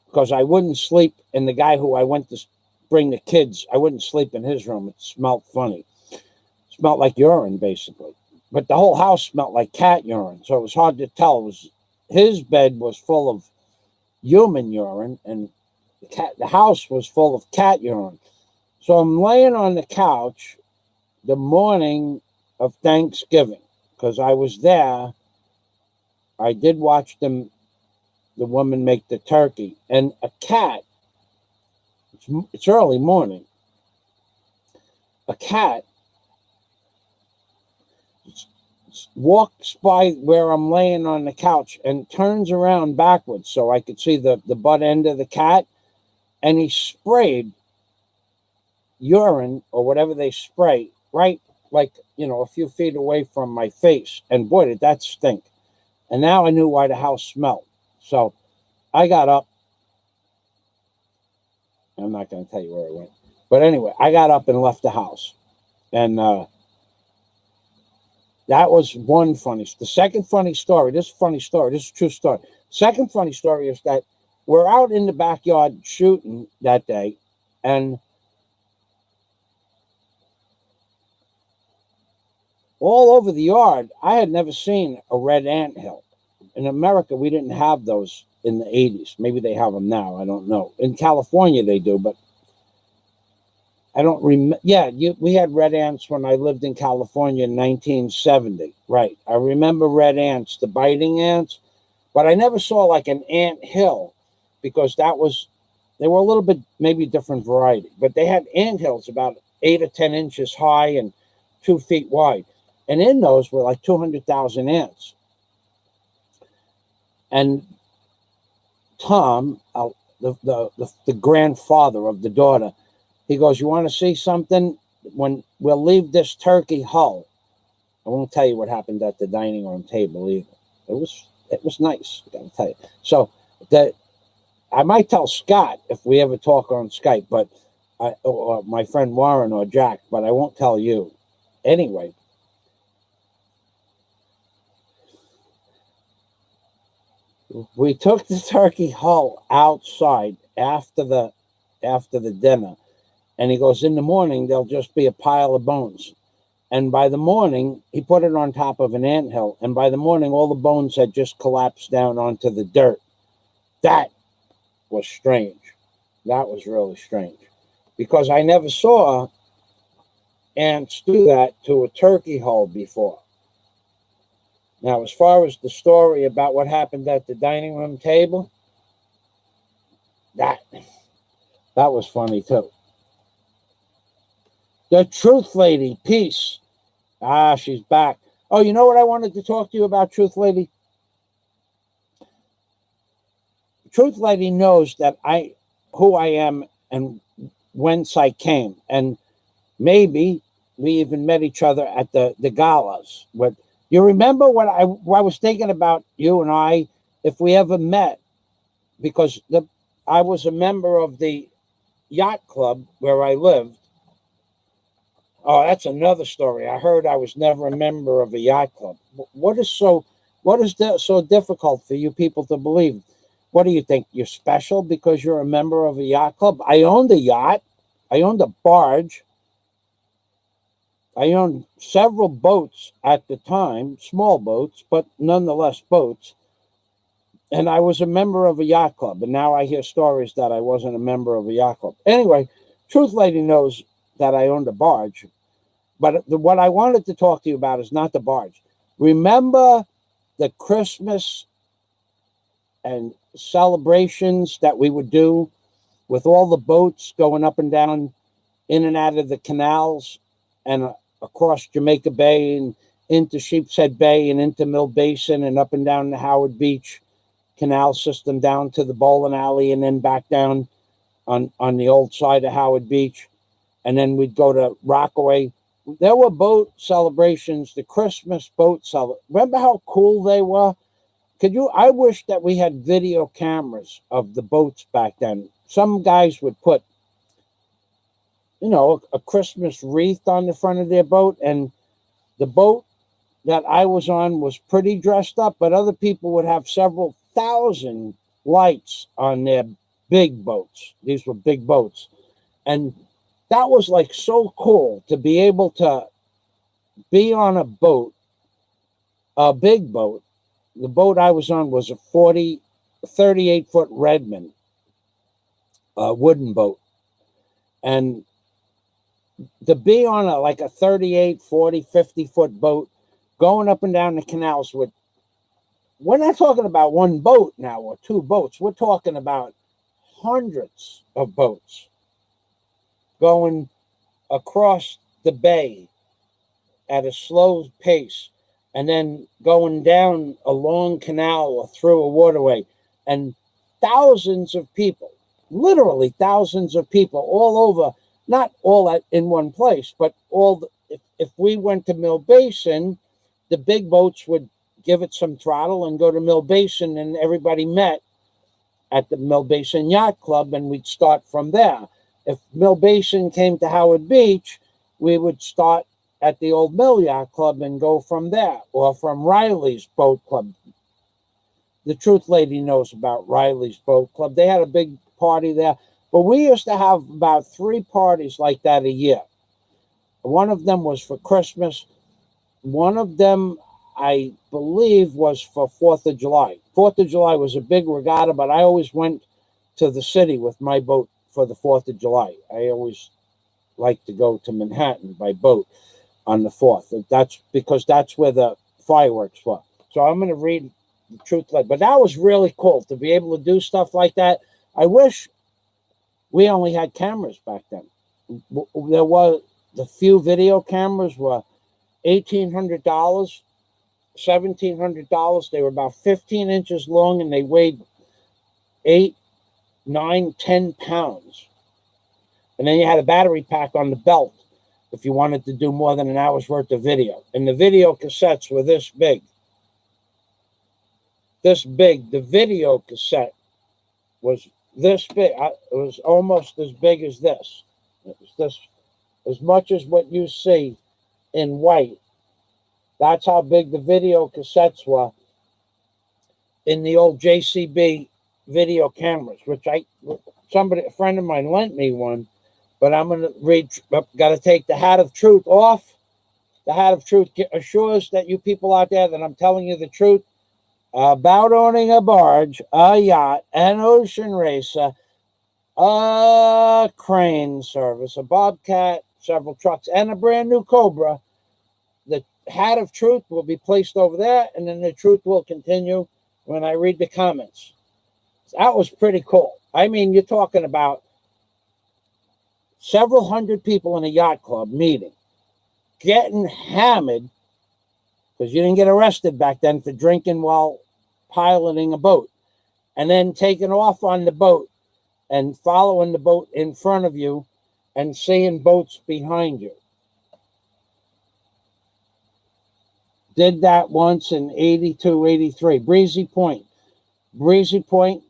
because I wouldn't sleep in the guy who I went to bring the kids. I wouldn't sleep in his room. It smelled funny. It smelled like urine, basically. But the whole house smelled like cat urine, so it was hard to tell. His bed was full of human urine, and the house was full of cat urine. So I'm laying on the couch the morning of Thanksgiving because I was there. I did watch the woman make the turkey, and a cat, it's early morning, a cat walks by where I'm laying on the couch and turns around backwards so I could see the butt end of the cat, and he sprayed urine or whatever they spray right, like, a few feet away from my face, and boy, did that stink. And now I knew why the house smelled. So I got up. I'm not going to tell you where I went. But anyway, I got up and left the house. And that was one funny. The second funny story, this is a funny story. This is a true story. Second funny story is that we're out in the backyard shooting that day, and all over the yard, I had never seen a red anthill. In America, we didn't have those in the 80s. Maybe they have them now. I don't know. In California, they do, but I don't remember. Yeah, we had red ants when I lived in California in 1970. Right. I remember red ants, the biting ants, but I never saw like an ant hill, because they were a little bit maybe different variety, but they had ant hills about 8 or 10 inches high and 2 feet wide. And in those were like 200,000 ants. And Tom, the grandfather of the daughter, he goes, "You want to see something? When we'll leave this turkey hull." I won't tell you what happened at the dining room table either. It was nice, I gotta tell you. So I might tell Scott if we ever talk on Skype, but or my friend Warren or Jack, but I won't tell you. Anyway, we took the turkey hull outside after the dinner, and he goes, "In the morning there'll just be a pile of bones." And by the morning, he put it on top of an anthill, and by the morning all the bones had just collapsed down onto the dirt. That was strange. That was really strange, because I never saw ants do that to a turkey hull before. Now, as far as the story about what happened at the dining room table, that was funny too. The Truth Lady, peace. Ah, she's back. Oh, you know what I wanted to talk to you about, Truth Lady? Truth Lady knows that who I am and whence I came, and maybe we even met each other at the galas. But you remember what I was thinking about you and I, if we ever met, because I was a member of the yacht club where I lived. Oh, that's another story. I heard I was never a member of a yacht club. What is so difficult for you people to believe? What do you think? You're special because you're a member of a yacht club? I owned a yacht. I owned a barge. I owned several boats at the time, small boats, but nonetheless boats. And I was a member of a yacht club. And now I hear stories that I wasn't a member of a yacht club. Anyway, Truth Lady knows that I owned a barge. But what I wanted to talk to you about is not the barge. Remember the Christmas and celebrations that we would do with all the boats going up and down, in and out of the canals and across Jamaica Bay and into Sheepshead Bay and into Mill Basin and up and down the Howard Beach canal system down to the bowling alley and then back down on the old side of Howard Beach. And then we'd go to Rockaway. There were boat celebrations, the Christmas boat celebration. Remember how cool they were? I wish that we had video cameras of the boats back then. Some guys would put, a Christmas wreath on the front of their boat, and the boat that I was on was pretty dressed up, but other people would have several thousand lights on their big boats. These were big boats. And that was like so cool to be able to be on a boat, a big boat. The boat I was on was a 38-foot Redmond, wooden boat. And to be on a 38, 40, 50-foot boat going up and down the canals we're not talking about one boat now or two boats. We're talking about hundreds of boats going across the bay at a slow pace and then going down a long canal or through a waterway. And thousands of people, literally thousands of people all over, not all in one place, but if we went to Mill Basin, the big boats would give it some throttle and go to Mill Basin, and everybody met at the Mill Basin Yacht Club, and we'd start from there. If Mill Basin came to Howard Beach, we would start at the Old Mill Yacht Club and go from there, or from Riley's Boat Club. the Truth Lady knows about Riley's Boat Club. They had a big party there. But we used to have about 3 parties like that a year. One of them was for Christmas. One of them, I believe, was for 4th of July. 4th of July was a big regatta, but I always went to the city with my boat for the 4th of July. I always liked to go to Manhattan by boat on the 4th. That's because that's where the fireworks were. So I'm going to read the Truth Lady. But that was really cool to be able to do stuff like that. I wish we only had cameras back then. There was the few video cameras were $1,800, $1,700. They were about 15 inches long and they weighed 8, 9, 10 pounds. And then you had a battery pack on the belt if you wanted to do more than an hour's worth of video. And the video cassettes were this big. This big. The video cassette was this big. It was almost as big as this. It was this, as much as what you see in white. That's how big the video cassettes were in the old JCB video cameras, which a friend of mine lent me one, but I'm going to read, got to take the hat of truth off. The hat of truth assures that you people out there that I'm telling you the truth about owning a barge, a yacht, an ocean racer, a crane service, a bobcat, several trucks, and a brand new Cobra. The hat of truth will be placed over there, and then the truth will continue when I read the comments. That was pretty cool. I mean, you're talking about several hundred people in a yacht club meeting, getting hammered, because you didn't get arrested back then for drinking while piloting a boat, and then taking off on the boat and following the boat in front of you and seeing boats behind you. Did that once in 82, 83. Breezy Point,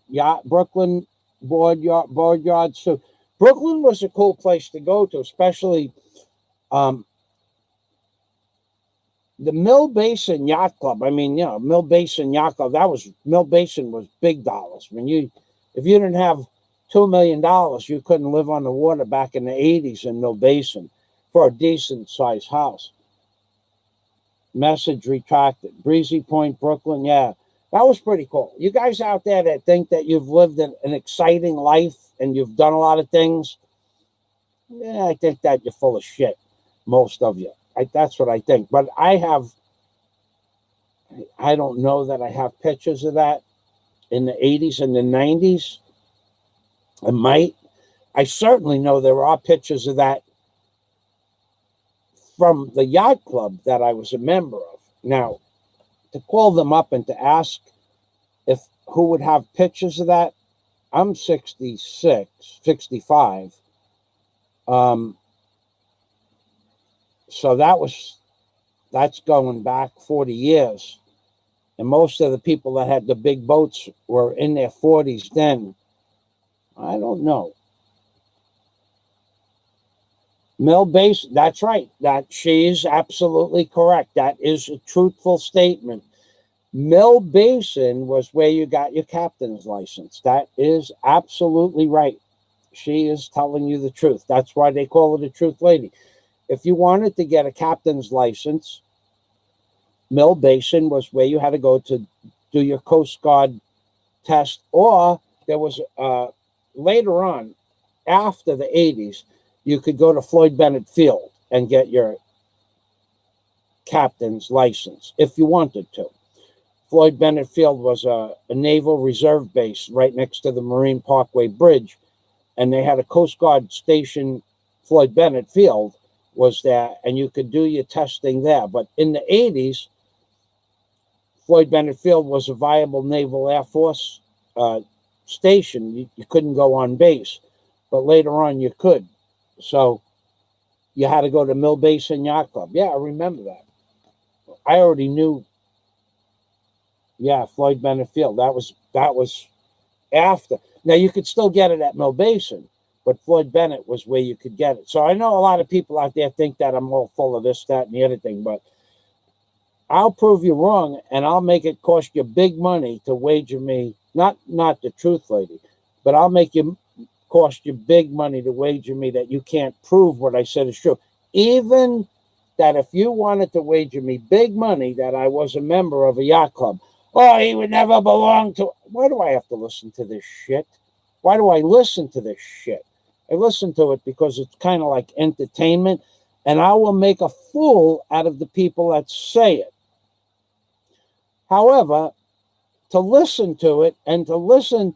yacht, Brooklyn, board yards too. Brooklyn was a cool place to go to, especially the Mill Basin Yacht Club. I mean, you know, Mill Basin Yacht Club. Mill Basin was big dollars. I mean, if you didn't have $2 million, you couldn't live on the water back in the 80s in Mill Basin for a decent sized house. Message retracted. Breezy Point, Brooklyn. Yeah, that was pretty cool. You guys out there that think that you've lived an exciting life and you've done a lot of things, yeah, I think that you're full of shit, most of you. That's what I think. But I don't know that I have pictures of that in the 80s and the 90s. I might. I certainly know there are pictures of that from the yacht club that I was a member of. Now, to call them up and to ask who would have pictures of that, I'm 66, 65. So that's going back 40 years. And most of the people that had the big boats were in their 40s then. I don't know. Mill Basin, that's right. She is absolutely correct. That is a truthful statement. Mill Basin was where you got your captain's license. That is absolutely right. She is telling you the truth. That's why they call her the Truth Lady. If you wanted to get a captain's license, Mill Basin was where you had to go to do your Coast Guard test, or there was later on, after the 80s, you could go to Floyd Bennett Field and get your captain's license if you wanted to. Floyd Bennett Field was a Naval Reserve base right next to the Marine Parkway Bridge, and they had a Coast Guard station. Floyd Bennett Field was there, and you could do your testing there. But in the 80s, Floyd Bennett Field was a viable Naval Air Force station. You couldn't go on base, but later on you could. So you had to go to Mill Basin Yacht Club. Yeah, I remember that. I already knew. Yeah, Floyd Bennett Field. That was after. Now you could still get it at Mill Basin, but Floyd Bennett was where you could get it. So I know a lot of people out there think that I'm all full of this, that, and the other thing, but I'll prove you wrong, and I'll make it cost you big money to wager me, not the truth lady, but I'll make you cost you big money to wager me that you can't prove what I said is true. Even that if you wanted to wager me big money that I was a member of a yacht club, oh, he would never belong to. Why do I have to listen to this shit? Why do I listen to this shit? I listen to it because it's kind of like entertainment, and I will make a fool out of the people that say it. However, to listen to it and to listen,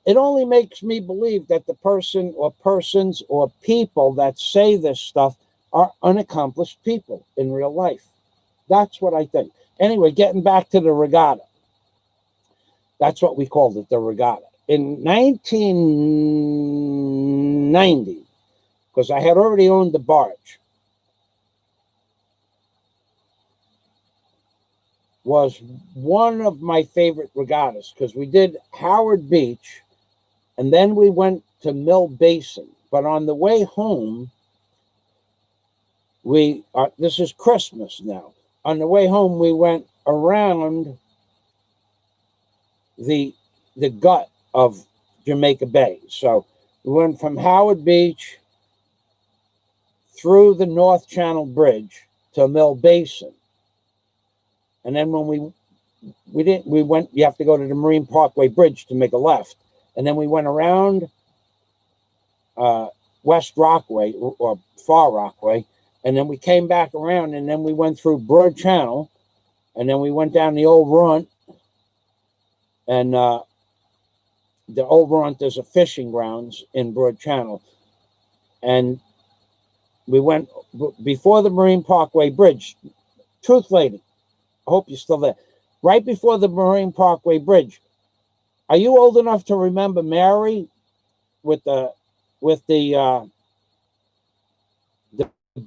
it only makes me believe that the person or persons or people that say this stuff are unaccomplished people in real life. That's what I think. Anyway, getting back to the regatta. That's what we called it, the regatta. In 1990, because I had already owned the barge, was one of my favorite regattas because we did Howard Beach and then we went to Mill Basin. But on the way home, this is Christmas now. On the way home, we went around the gut of Jamaica Bay. So we went from Howard Beach through the North Channel Bridge to Mill Basin. And then when we went, you have to go to the Marine Parkway Bridge to make a left. And then we went around West Rockaway or Far Rockaway. And then we came back around and then we went through Broad Channel. And then we went down the Old Runt. And the Old Runt, there's a fishing grounds in Broad Channel. And we went before the Marine Parkway Bridge. Truth lady, I hope you're still there. Right before the Marine Parkway Bridge. Are you old enough to remember Mary with the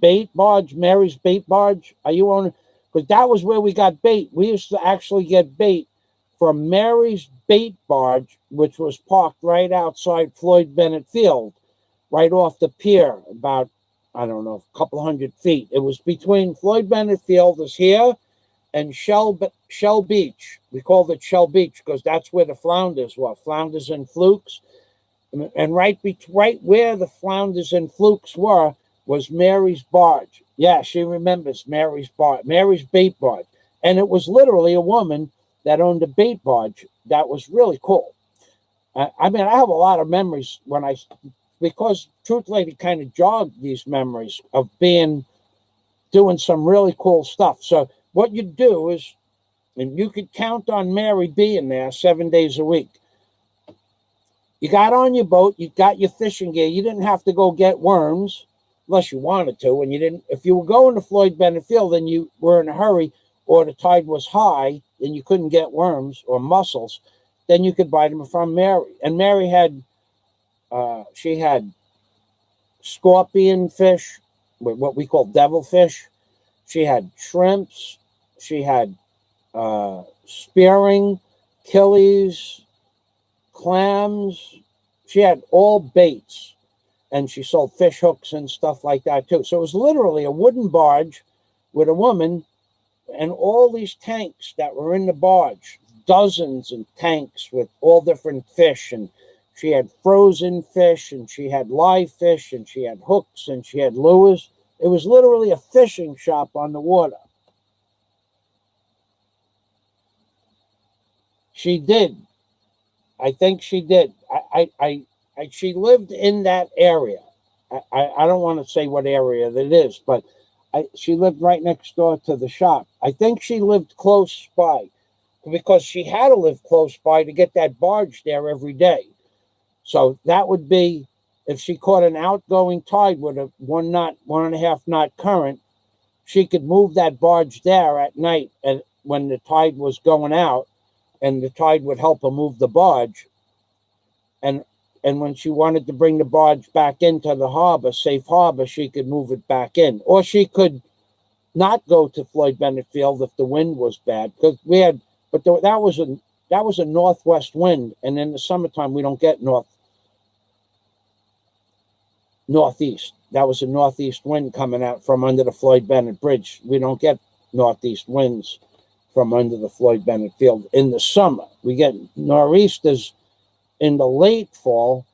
bait barge, Mary's bait barge? Are you on? Because that was where we got bait. We used to actually get bait from Mary's bait barge, which was parked right outside Floyd Bennett Field, right off the pier, about, I don't know, a couple hundred feet. It was between Floyd Bennett Field is here and Shell Beach. We called it Shell Beach because that's where the flounders were, flounders and flukes. And right where the flounders and flukes were was Mary's barge. Yeah, she remembers Mary's barge, Mary's bait barge. And it was literally a woman that owned a bait barge. That was really cool. I mean, I have a lot of memories because Truth Lady kind of jogged these memories of doing some really cool stuff. So what you do is, and you could count on Mary being there 7 days a week. You got on your boat, you got your fishing gear. You didn't have to go get worms unless you wanted to. And you didn't. If you were going to Floyd Bennett Field and you were in a hurry or the tide was high and you couldn't get worms or mussels, then you could buy them from Mary. And Mary had, she had scorpion fish, what we call devilfish. She had shrimps. She had spearing, killies, clams. She had all baits, and she sold fish hooks and stuff like that too. So it was literally a wooden barge with a woman and all these tanks that were in the barge, dozens of tanks with all different fish. And she had frozen fish, and she had live fish, and she had hooks, and she had lures. It was literally a fishing shop on the water. She did. I think she did. She lived in that area. I don't want to say what area that is, but she lived right next door to the shop. I think she lived close by because she had to live close by to get that barge there every day. So that would be, if she caught an outgoing tide with a 1.5 knot current, she could move that barge there at night and when the tide was going out, and the tide would help her move the barge. And when she wanted to bring the barge back into the harbor, safe harbor, she could move it back in. Or she could not go to Floyd Bennett Field if the wind was bad. Because that was a northwest wind, and in the summertime we don't get northeast. That was a northeast wind coming out from under the Floyd Bennett Bridge. We don't get northeast winds from under the Floyd Bennett Field in the summer. We get nor'easters in the late fall,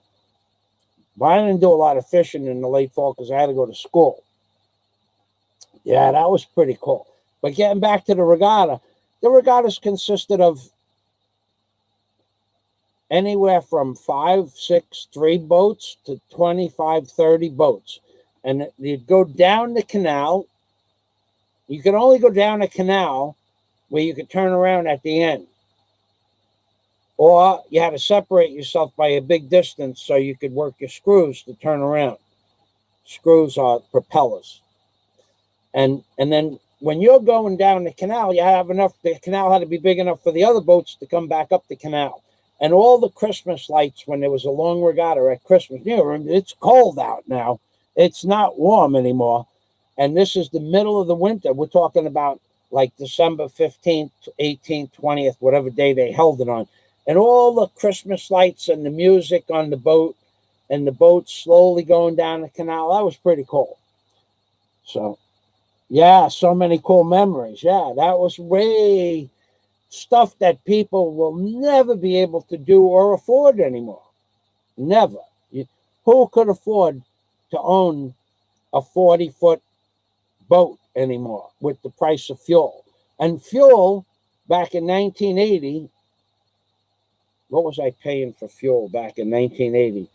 but I didn't do a lot of fishing in the late fall because I had to go to school. Yeah, that was pretty cool. But getting back to the regattas consisted of anywhere from 5, 6, 3 boats to 25, 30 boats. And you'd go down the canal. You could only go down a canal where you could turn around at the end. Or you had to separate yourself by a big distance so you could work your screws to turn around. Screws are propellers. And then when you're going down the canal, the canal had to be big enough for the other boats to come back up the canal. And all the Christmas lights, when there was a long regatta at Christmas, it's cold out now. It's not warm anymore. And this is the middle of the winter. We're talking about like December 15th, 18th, 20th, whatever day they held it on. And all the Christmas lights and the music on the boat and the boat slowly going down the canal. That was pretty cool. So, yeah, so many cool memories. Yeah, that was way stuff that people will never be able to do or afford anymore. Never. Who could afford to own a 40-foot boat anymore with the price of fuel? And fuel back in 1980, what was I paying for fuel back in 1980?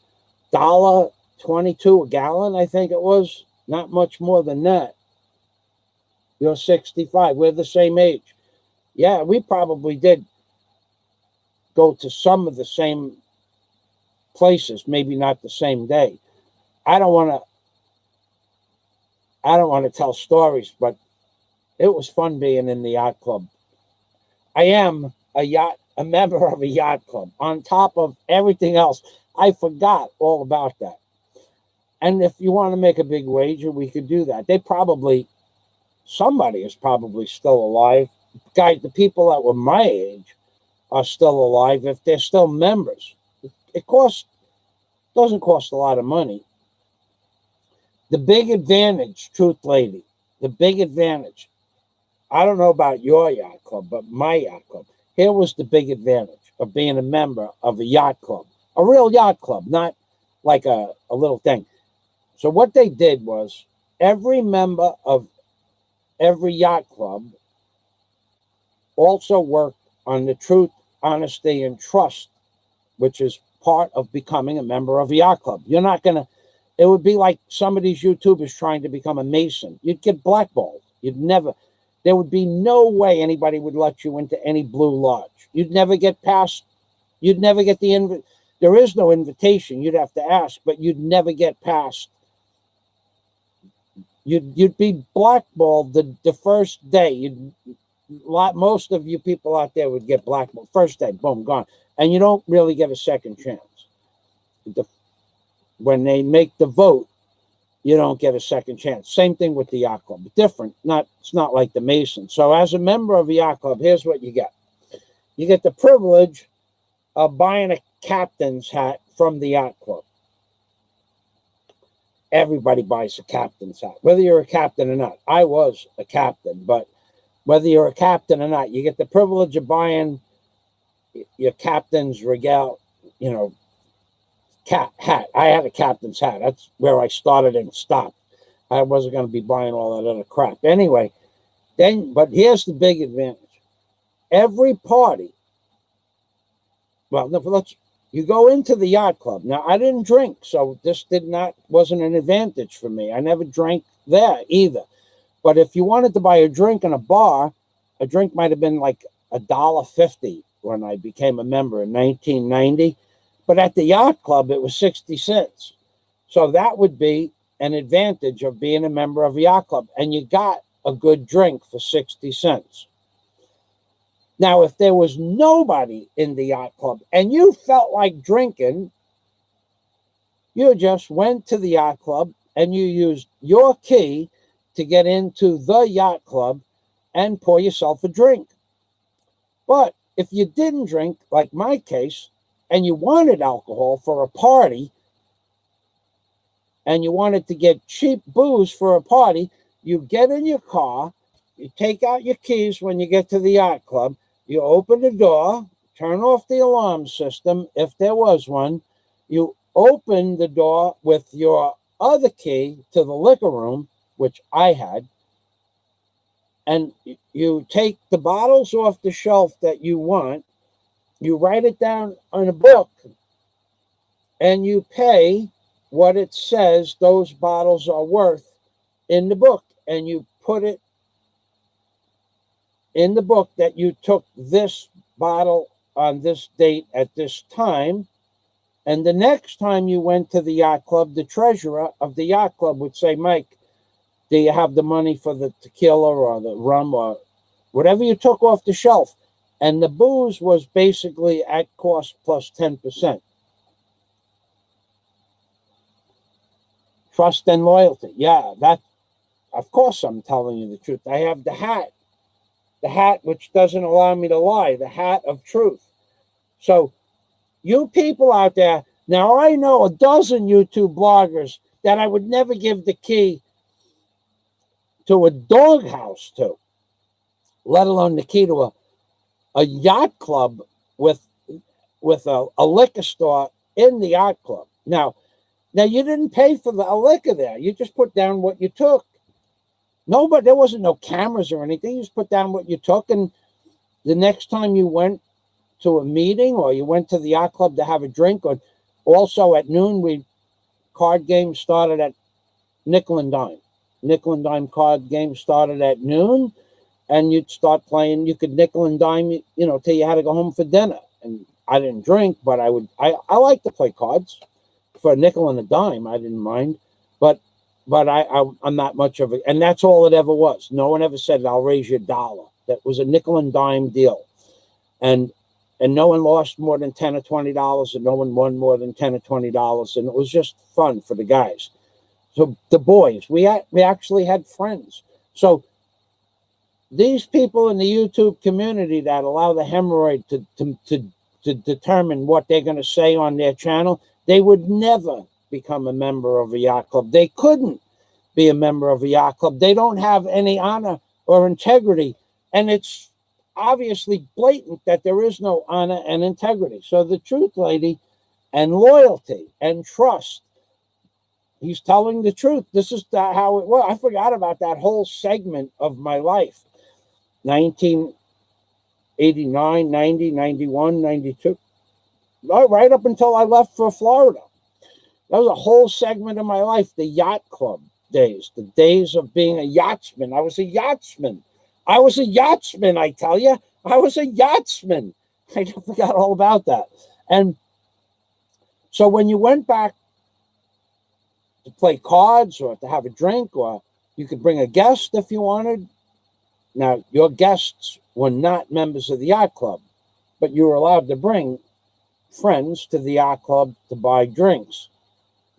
$1.22 a gallon, I think it was. Not much more than that. You're 65. We're the same age. Yeah, we probably did go to some of the same places, maybe not the same day. I don't want to tell stories, but it was fun being in the yacht club. I am a member of a yacht club. On top of everything else, I forgot all about that. And if you want to make a big wager, we could do that. Somebody is probably still alive. Guys, the people that were my age are still alive if they're still members. It doesn't cost a lot of money. The big advantage, truth lady, the big advantage, I don't know about your yacht club, but my yacht club, here was the big advantage of being a member of a yacht club, a real yacht club, not like a little thing. So what they did was every member of every yacht club also worked on the truth, honesty, and trust, which is part of becoming a member of a yacht club. You're not going to, it would be like some of these YouTubers trying to become a Mason. You'd get blackballed. There would be no way anybody would let you into any Blue Lodge. You'd never get past, there is no invitation. You'd have to ask, but you'd never get past. You'd be blackballed the first day. Most of you people out there would get blackballed. First day, boom, gone. And you don't really get a second chance. When they make the vote, you don't get a second chance. Same thing with the yacht club. Different. It's not like the Mason. So as a member of a yacht club, here's what you get. You get the privilege of buying a captain's hat from the yacht club. Everybody buys a captain's hat, whether you're a captain or not. I was a captain, but whether you're a captain or not, you get the privilege of buying your captain's regal, hat. I had a captain's hat. That's where I started and stopped. I wasn't going to be buying all that other crap. Anyway, but here's the big advantage. Every party, you go into the yacht club. Now, I didn't drink, so this wasn't an advantage for me. I never drank there either. But if you wanted to buy a drink in a bar, a drink might have been like $1.50 when I became a member in 1990. But at the yacht club, it was 60 cents. So that would be an advantage of being a member of a yacht club. And you got a good drink for 60 cents. Now, if there was nobody in the yacht club and you felt like drinking, you just went to the yacht club and you used your key to get into the yacht club and pour yourself a drink. But if you didn't drink, like my case, and you wanted alcohol for a party, and you wanted to get cheap booze for a party, you get in your car You take out your keys when you get to the yacht club. You open the door, turn off the alarm system if there was one. You open the door with your other key to the liquor room, which I had, and you take the bottles off the shelf that you want. You write it down on a book, and you pay what it says those bottles are worth in the book, and you put it in the book that you took this bottle on this date at this time. And the next time you went to the yacht club, the treasurer of the yacht club would say, Mike, do you have the money for the tequila or the rum or whatever you took off the shelf? And the booze was basically at cost plus 10%. Trust and loyalty. Yeah, that, of course I'm telling you the truth. I have the hat which doesn't allow me to lie, the hat of truth. So you people out there, now I know a dozen YouTube bloggers that I would never give the key to a doghouse to, let alone the key to a yacht club with a liquor store in the yacht club. Now you didn't pay for the liquor there. You just put down what you took. Nobody, there wasn't no cameras or anything. You just put down what you took, and the next time you went to a meeting or you went to the yacht club to have a drink, or also at noon, card games started at nickel and dime. Nickel and dime card games started at noon, and you'd start playing. You could nickel and dime, till you had to go home for dinner. And I didn't drink, but I like to play cards for a nickel and a dime. I didn't mind, but I'm not much of it, and that's all it ever was. No one ever said, I'll raise you $1. That was a nickel and dime deal, and no one lost more than $10 or $20, and no one won more than $10 or $20, and it was just fun for the guys. So the boys, we actually had friends. So these people in the YouTube community that allow the hemorrhoid to determine what they're going to say on their channel, they would never become a member of a yacht club. They couldn't be a member of a yacht club. They don't have any honor or integrity, and it's obviously blatant that there is no honor and integrity. So the truth, lady, and loyalty and trust, he's telling the truth. This is how it was. I forgot about that whole segment of my life. 1989, 90, 91, 92, right up until I left for Florida. That was a whole segment of my life, the yacht club days, the days of being a yachtsman. I was a yachtsman. I tell you. I was a yachtsman. I forgot all about that. And so when you went back to play cards or to have a drink, or you could bring a guest if you wanted. Now, your guests were not members of the yacht club, but you were allowed to bring friends to the yacht club to buy drinks.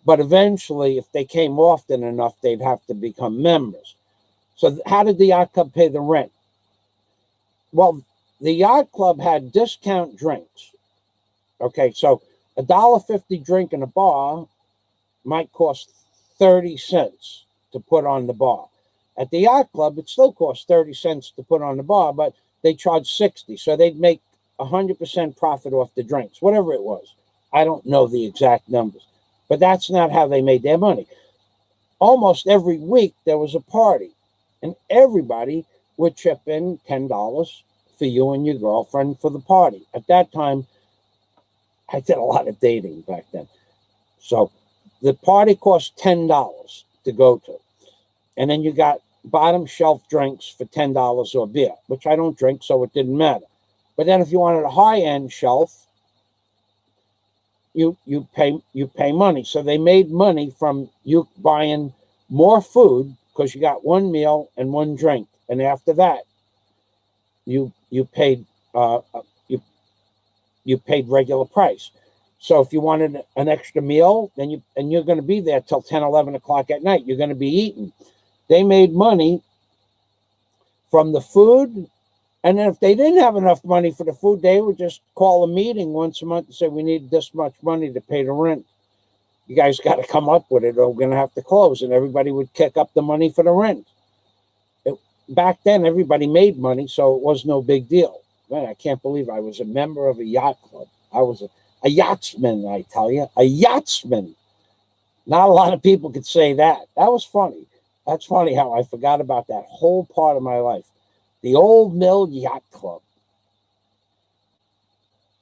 But eventually, if they came often enough, they'd have to become members. So how did the yacht club pay the rent? Well, the yacht club had discount drinks. Okay, so $1.50 drink in a bar might cost 30 cents to put on the bar. At the yacht club, it still costs 30 cents to put on the bar, but they charge 60. So they'd make 100% profit off the drinks, whatever it was. I don't know the exact numbers, but that's not how they made their money. Almost every week there was a party, and everybody would chip in $10 for you and your girlfriend for the party. At that time, I did a lot of dating back then. So the party cost $10 to go to. And then you got bottom shelf drinks for $10 or beer, which I don't drink, so it didn't matter. But then if you wanted a high-end shelf, you pay money. So they made money from you buying more food because you got one meal and one drink. And after that, you paid regular price. So if you wanted an extra meal, then you're going to be there till 10, 11 o'clock at night. You're going to be eating. They made money from the food. And then if they didn't have enough money for the food, they would just call a meeting once a month and say, we need this much money to pay the rent. You guys got to come up with it or we're going to have to close. And everybody would kick up the money for the rent. back then everybody made money, so it was no big deal. Man, I can't believe I was a member of a yacht club. I was a yachtsman, I tell you, a yachtsman. Not a lot of people could say that. That was funny. That's funny how I forgot about that whole part of my life. The Old Mill Yacht Club.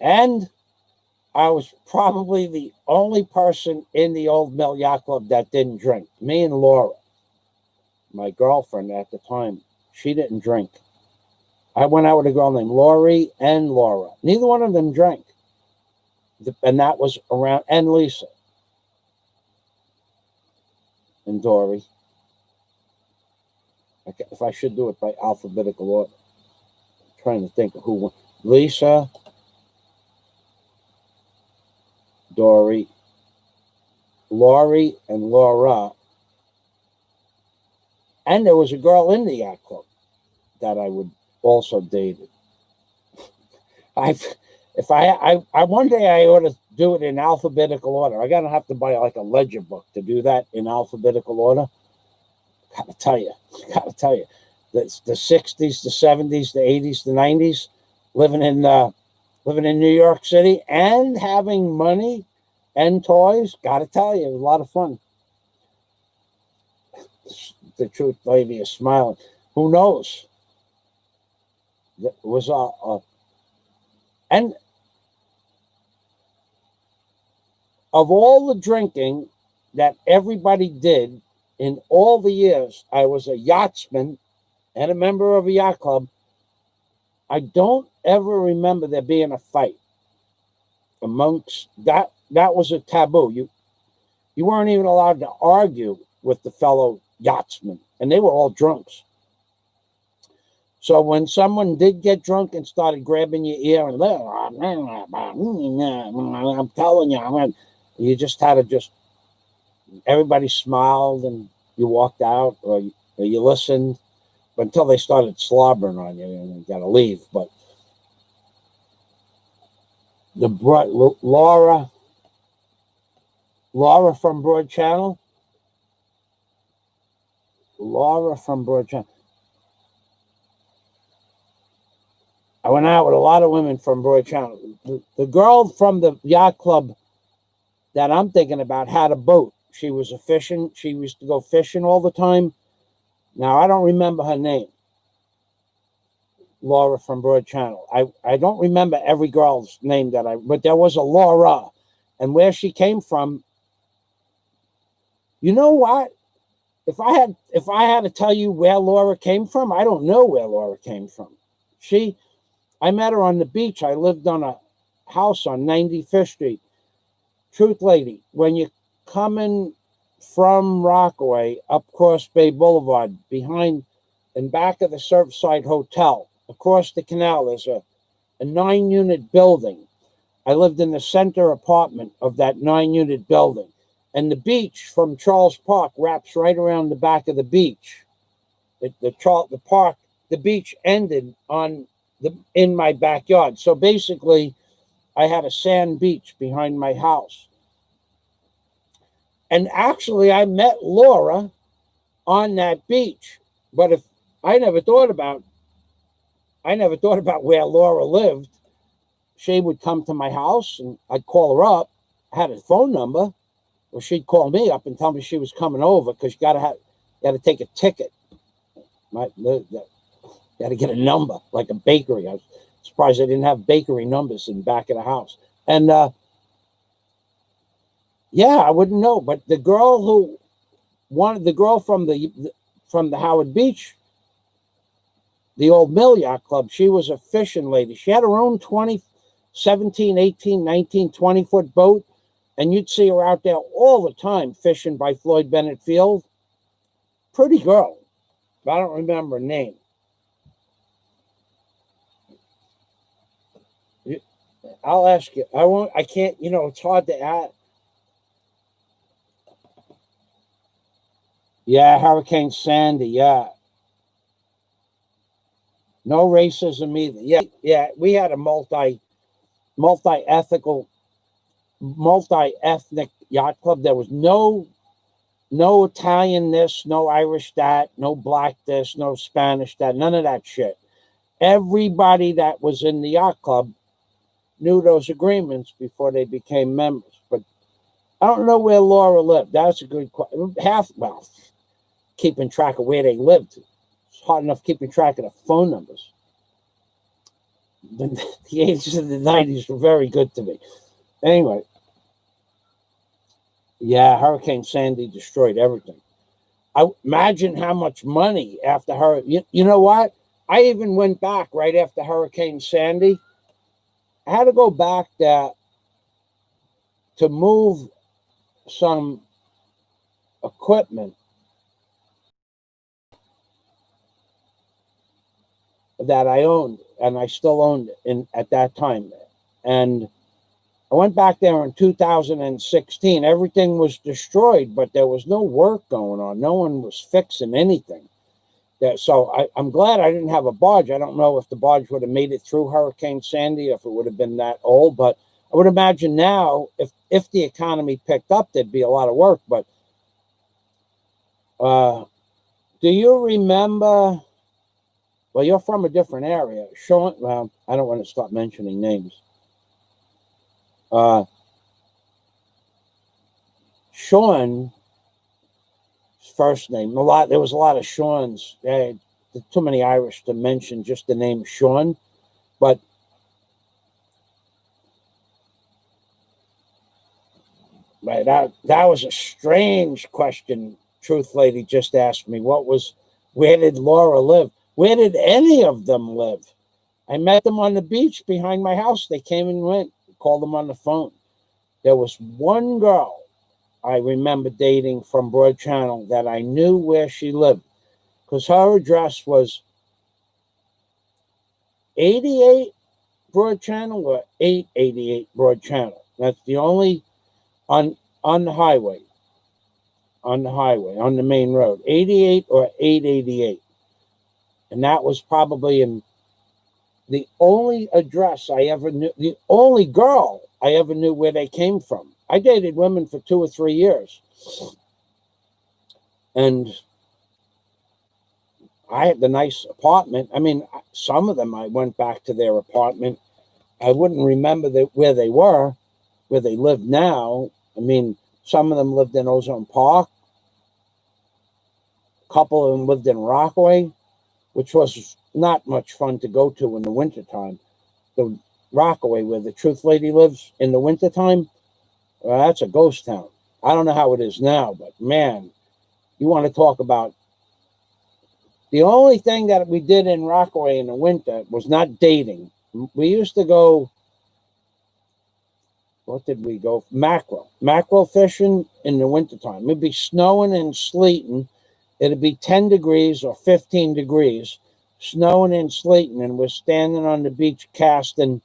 And I was probably the only person in the Old Mill Yacht Club that didn't drink. Me and Laura, my girlfriend at the time, she didn't drink. I went out with a girl named Lori and Laura. Neither one of them drank. And that was around, and Lisa. And Dory. If I should do it by alphabetical order. I'm trying to think of who went. Lisa, Dory, Lori, and Laura. And there was a girl in the yacht club that I would also dated. One day I ought to do it in alphabetical order. I gotta have to buy like a ledger book to do that in alphabetical order. Gotta tell you, the 60s, the 70s, the 80s, the 90s, living in New York City and having money and toys. Gotta tell you, it was a lot of fun. The truth lady is smiling. Who knows? It was and of all the drinking that everybody did in all the years I was a yachtsman and a member of a yacht club, I don't ever remember there being a fight amongst that. That was a taboo. You weren't even allowed to argue with the fellow yachtsmen, and they were all drunks. So when someone did get drunk and started grabbing your ear and I'm telling you just had to everybody smiled and you walked out or you listened, but until they started slobbering on you, and you got to leave. But Laura from Broad Channel. I went out with a lot of women from Broad Channel. The girl from the yacht club that I'm thinking about had a boat. She was fishing. She used to go fishing all the time. Now, I don't remember her name. Laura from Broad Channel. I don't remember every girl's name but there was a Laura. And where she came from, you know what? If I had to tell you where Laura came from, I don't know where Laura came from. I met her on the beach. I lived on a house on 95th Street. Truth lady, when you're coming from Rockaway up Cross Bay Boulevard, behind and back of the Surfside Hotel, across the canal, there's a 9-unit building. I lived in the center apartment of that 9-unit building. And the beach from Charles Park wraps right around the back of the beach. The beach ended in my backyard. So basically, I had a sand beach behind my house. And actually, I met Laura on that beach. But if I never thought about where Laura lived. She would come to my house and I'd call her up. I had a phone number, or she'd call me up and tell me she was coming over because you got to take a ticket. You got to get a number, like a bakery. I was surprised they didn't have bakery numbers in the back of the house. And I wouldn't know. But the girl from the Howard Beach, the Old Mill Yacht Club, she was a fishing lady. She had her own 17, 18, 19, 20-foot boat, and you'd see her out there all the time fishing by Floyd Bennett Field. Pretty girl. I don't remember her name. I'll ask you. I can't, it's hard to add. Yeah, Hurricane Sandy, yeah. No racism either. Yeah, we had a multi-ethnic yacht club. There was no no Italian this, no Irish that, no black this, no Spanish that, none of that shit. Everybody that was in the yacht club knew those agreements before they became members. But I don't know where Laura lived. That's a good question. Well, keeping track of where they lived. It's hard enough keeping track of the phone numbers. The 80s and the 90s were very good to me. Anyway, yeah, Hurricane Sandy destroyed everything. I imagine how much money after her. You know what? I even went back right after Hurricane Sandy. I had to go back there to move some equipment that I owned, and I still owned at that time. And I went back there in 2016. Everything was destroyed, but there was no work going on. No one was fixing anything. So I'm glad I didn't have a barge. I don't know if the barge would have made it through Hurricane Sandy, if it would have been that old. But I would imagine now, if the economy picked up, there'd be a lot of work. But do you remember? Well, you're from a different area. Sean, well, I don't want to stop mentioning names. Sean, first name, there was a lot of Sean's. Too many Irish to mention just the name Sean. But right, that was a strange question. Truth Lady just asked me, where did Laura live? Where did any of them live? I met them on the beach behind my house. They came and went. Called them on the phone. There was one girl I remember dating from Broad Channel that I knew where she lived, because her address was 88 Broad Channel or 888 Broad Channel. That's the only on the highway, on the main road, 88 or 888. And that was probably in the only address I ever knew, the only girl I ever knew where they came from. I dated women for 2 or 3 years. And I had the nice apartment. I mean, some of them I went back to their apartment. I wouldn't remember where they were, where they live now. I mean, some of them lived in Ozone Park. A couple of them lived in Rockaway, which was not much fun to go to in the wintertime. The Rockaway, where the Truth Lady lives in the wintertime, well, that's a ghost town. I don't know how it is now, but man, you want to talk about. The only thing that we did in Rockaway in the winter was not dating. We used to go, what did we go? Mackerel fishing in the wintertime. It'd be snowing and sleeting. It'd be 10 degrees or 15 degrees, snowing and sleeting, and we're standing on the beach casting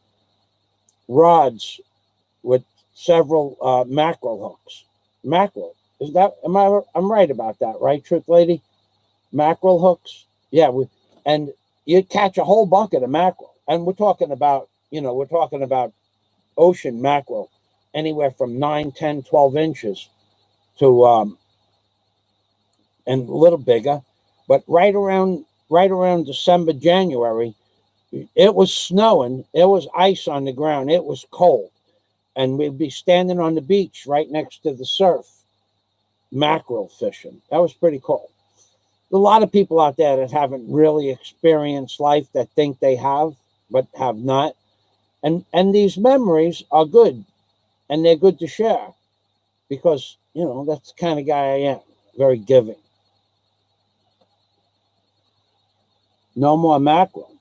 rods with several mackerel hooks. Mackerel. I'm right about that, right, Truth Lady? Mackerel hooks. Yeah, and you'd catch a whole bucket of mackerel. And we're talking about ocean mackerel, anywhere from 9, 10, 12 inches to and a little bigger. But right around December, January, it was snowing. There was ice on the ground. It was cold. And we'd be standing on the beach right next to the surf, mackerel fishing. That was pretty cool. A lot of people out there that haven't really experienced life, that think they have, but have not. And these memories are good, and they're good to share, because, that's the kind of guy I am, very giving. No more mackerel.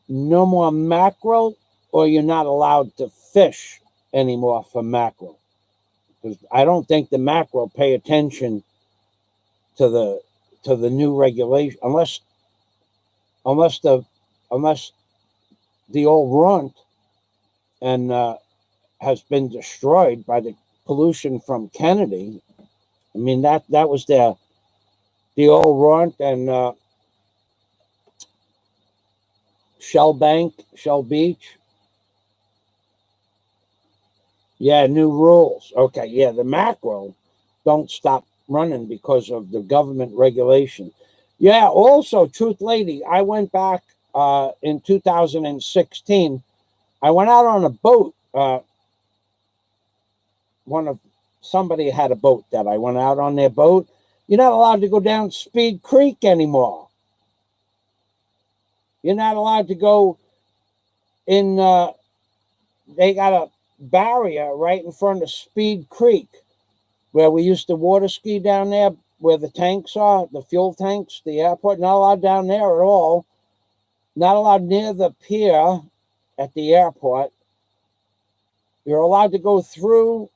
No more mackerel, or you're not allowed to fish anymore for mackerel. Because I don't think the mackerel pay attention to the new regulation, unless the old runt and has been destroyed by the pollution from Kennedy. I mean, that was the old runt and Shell Beach. Yeah, new rules. Okay, yeah, the mackerel. don't stop running because of the government regulation. Yeah, also, Truth Lady, I went back in 2016. I went out on a boat. Somebody had a boat that I went out on their boat. You're not allowed to go down Speed Creek anymore. You're not allowed to go in, they got a barrier right in front of Speed Creek where we used to water ski down there, where the tanks are, the fuel tanks, the airport. Not allowed down there at all. Not allowed near the pier at the airport. You're allowed to go through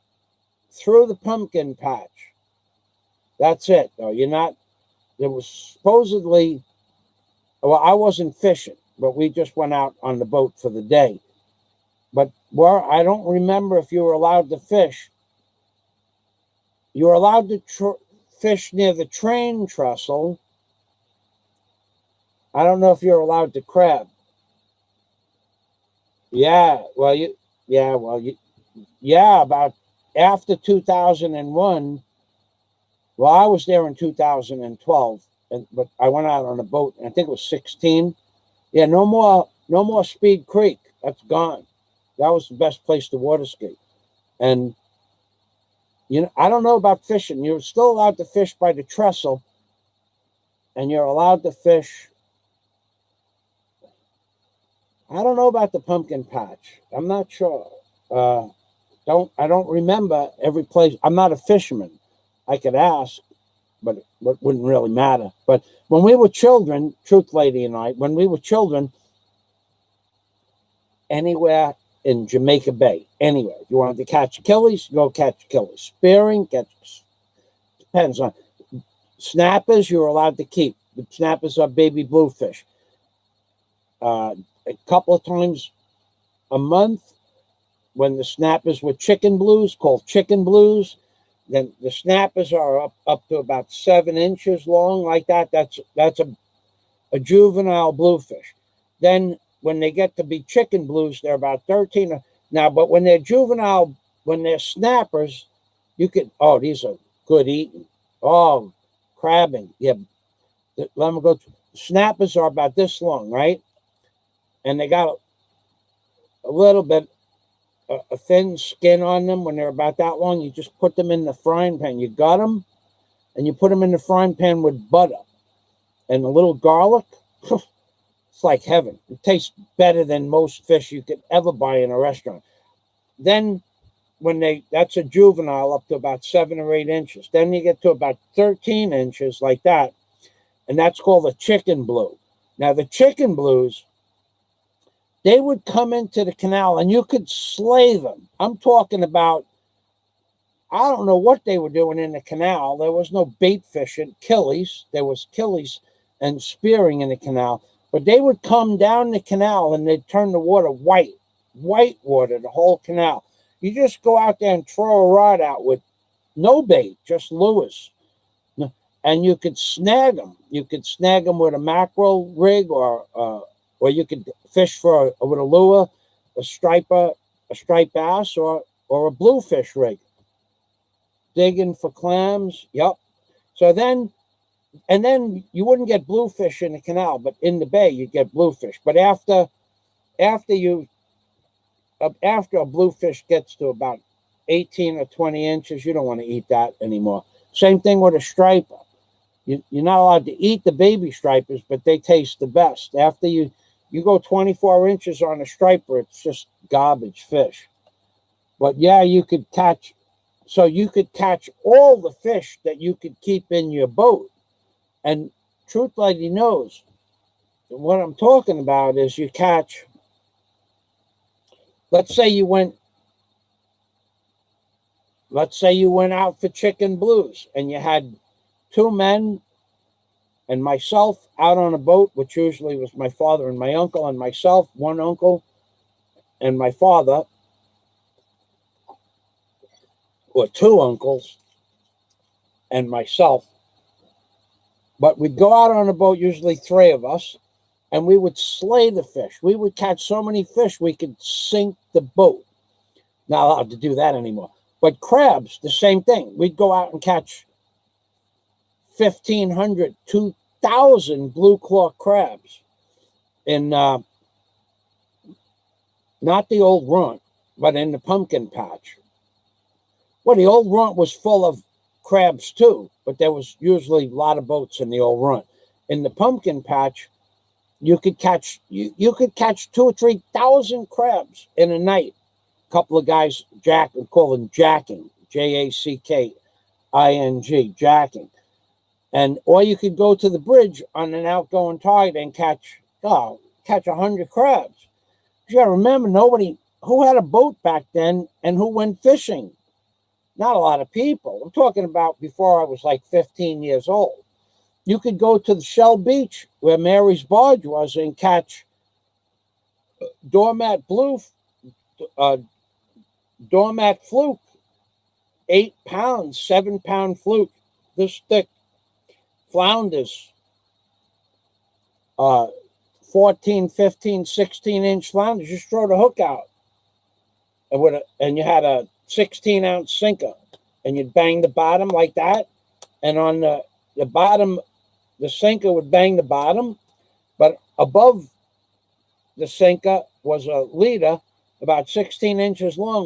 the pumpkin patch. That's it, though. You're not, there was supposedly, well, I wasn't fishing, but we just went out on the boat for the day. But I don't remember if you were allowed to fish. You were allowed to fish near the train trestle. I don't know if you're allowed to crab. Yeah, about after 2001. Well, I was there in 2012, but I went out on a boat, and I think it was 16. Yeah, no more Speed Creek. That's gone. That was the best place to water ski. And I don't know about fishing. You're still allowed to fish by the trestle, and you're allowed to fish. I don't know about the pumpkin patch. I'm not sure. I don't remember every place. I'm not a fisherman. I could ask, but it wouldn't really matter. But when we were children, Truth Lady and I, when we were children, anywhere in Jamaica Bay, anywhere. If you wanted to catch Achilles, go catch Achilles. Spearing, depends on. Snappers, you're allowed to keep. The snappers are baby bluefish. A couple of times a month, when the snappers were chicken blues, called chicken blues, then the snappers are up to about 7 inches long, like that. That's a juvenile bluefish. Then when they get to be chicken blues, they're about 13 now. But when they're juvenile, when they're snappers, these are good eating. Oh, crabbing. Yeah. Let me go. Snappers are about this long, right? And they got a little bit, a thin skin on them. When they're about that long, you just put them in the frying pan. You gut them, and you put them in the frying pan with butter and a little garlic. It's like heaven. It tastes better than most fish you could ever buy in a restaurant. Then that's a juvenile up to about 7 or 8 inches. Then you get to about 13 inches like that, and that's called a chicken blue. Now, the chicken blues, they would come into the canal and you could slay them. I'm talking about, I don't know what they were doing in the canal. There was no bait fishing, killies. There was killies and spearing in the canal. But they would come down the canal and they'd turn the water white water, the whole canal. You just go out there and throw a rod out with no bait, just lures. And you could snag them. You could snag them with a mackerel rig, or you could fish with a lure, a striped bass, or a bluefish rig. Digging for clams. Yep. So then you wouldn't get bluefish in the canal, but in the bay you'd get bluefish. But after a bluefish gets to about 18 or 20 inches, you don't want to eat that anymore. Same thing with a striper. You're not allowed to eat the baby stripers, but they taste the best. After you go 24 inches on a striper, it's just garbage fish. But yeah, you could catch all the fish that you could keep in your boat. And Truth Lady knows what I'm talking about. Is you catch, let's say you went out for chicken blues and you had 2 men and myself out on a boat, which usually was my father and my uncle and myself, one uncle and my father, or 2 uncles and myself. But we'd go out on a boat, usually 3 of us, and we would slay the fish. We would catch so many fish we could sink the boot. Not allowed to do that anymore. But crabs, the same thing. We'd go out and catch 1,500, 2,000 blue claw crabs in not the old runt, but in the pumpkin patch. Well, the old runt was full of crabs too, but there was usually a lot of boats in the old runt. In the pumpkin patch, you could catch 2,000 or 3,000 crabs in a night. A couple of guys we call them jacking, JACKING, jacking. And or you could go to the bridge on an outgoing tide and catch 100 crabs. You got to remember, who had a boat back then and who went fishing? Not a lot of people. I'm talking about before I was like 15 years old. You could go to the Shell Beach where Mary's barge was and catch doormat fluke, 8 pounds, 7-pound fluke, this thick, flounders, 14, 15, 16-inch flounders. Just throw the hook out, and you had a 16-ounce sinker, and you'd bang the bottom like that, and on the bottom, the sinker would bang the bottom, but above the sinker was a leader about 16 inches long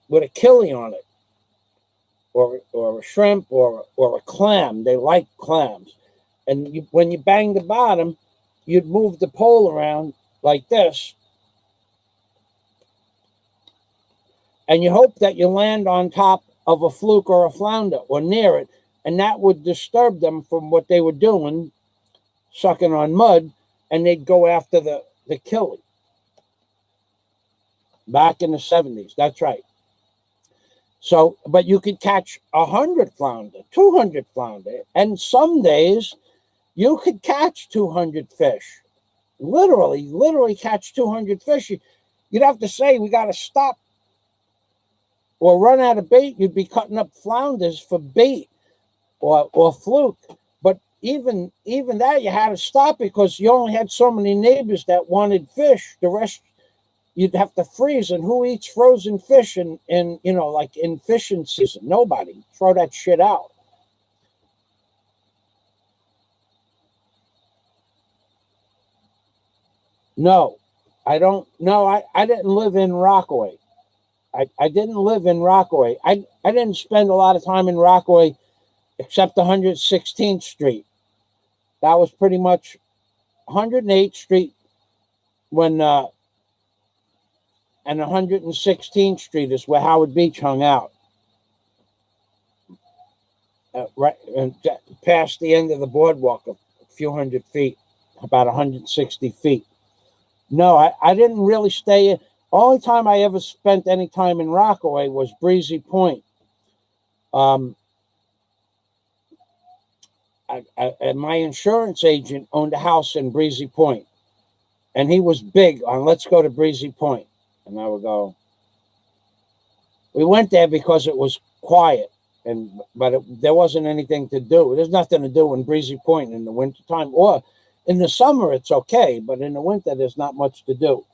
with a killie on it, or a shrimp or a clam. They like clams. And when you bang the bottom, you'd move the pole around like this, and you hope that you land on top of a fluke or a flounder or near it, and that would disturb them from what they were doing, sucking on mud, and they'd go after the killie. Back in the 70s, that's right. So, but you could catch 100 flounder, 200 flounder, and some days you could catch 200 fish. Literally catch 200 fish. You'd have to say, we got to stop or run out of bait. You'd be cutting up flounders for bait or fluke. But even that, you had to stop because you only had so many neighbors that wanted fish. The rest, you'd have to freeze. And who eats frozen fish in like in fishing season? Nobody. Throw that shit out. No, I don't. No, I didn't live in Rockaway. I didn't live in Rockaway. I didn't spend a lot of time in Rockaway except 116th Street. That was pretty much 108th Street and 116th Street is where Howard Beach hung out. Right and past the end of the boardwalk, a few hundred feet, about 160 feet. No, I didn't really stay. Only time I ever spent any time in Rockaway was Breezy Point. And my insurance agent owned a house in Breezy Point, and he was big on let's go to Breezy Point. And I would go. We went there because it was quiet, but there wasn't anything to do. There's nothing to do in Breezy Point in the wintertime, or in the summer it's okay, but in the winter there's not much to do.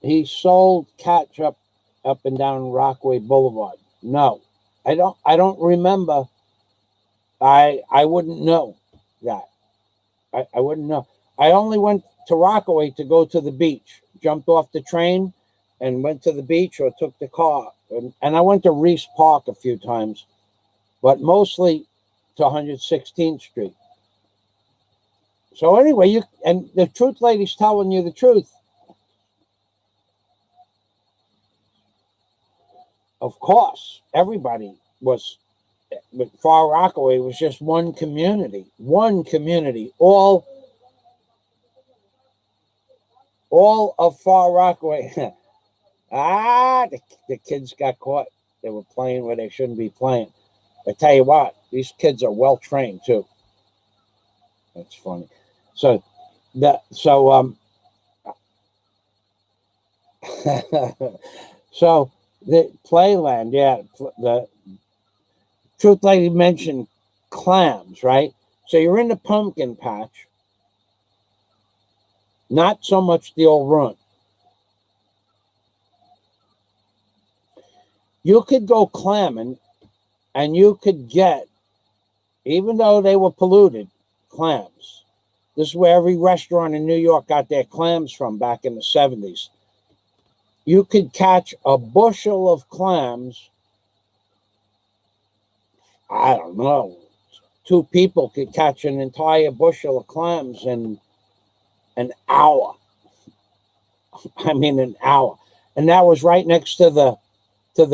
He sold catch up and down Rockaway Boulevard. No, I don't remember. I wouldn't know that. I wouldn't know. I only went to Rockaway to go to the beach. Jumped off the train and went to the beach or took the car. And I went to Reese Park a few times, but mostly to 116th Street. So anyway, and the truth lady's telling you the truth. Of course, everybody was, but Far Rockaway was just one community. All of Far Rockaway. The kids got caught. They were playing where they shouldn't be playing. I tell you what, these kids are well trained too. That's funny. So the Playland, yeah. The truth lady mentioned clams, right? So you're in the pumpkin patch. Not so much the old runt. You could go clamming and you could get, even though they were polluted, clams. This is where every restaurant in New York got their clams from back in the 70s. You could catch a bushel of clams, I don't know, 2 people could catch an entire bushel of clams in an hour. I mean, an hour. And that was right next to the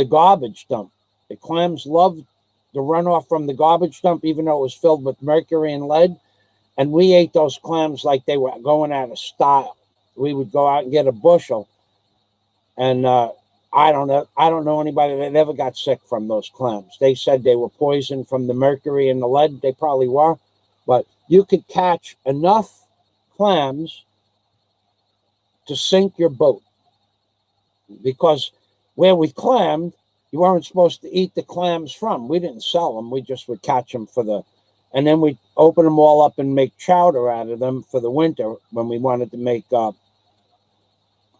garbage dump. The clams loved the runoff from the garbage dump, even though it was filled with mercury and lead. And we ate those clams like they were going out of style. We would go out and get a bushel. And I don't know anybody that ever got sick from those clams. They said they were poisoned from the mercury and the lead. They probably were. But you could catch enough clams to sink your boat. Because where we clammed, you weren't supposed to eat the clams from. We didn't sell them. We just would catch them and then we'd open them all up and make chowder out of them for the winter when we wanted to make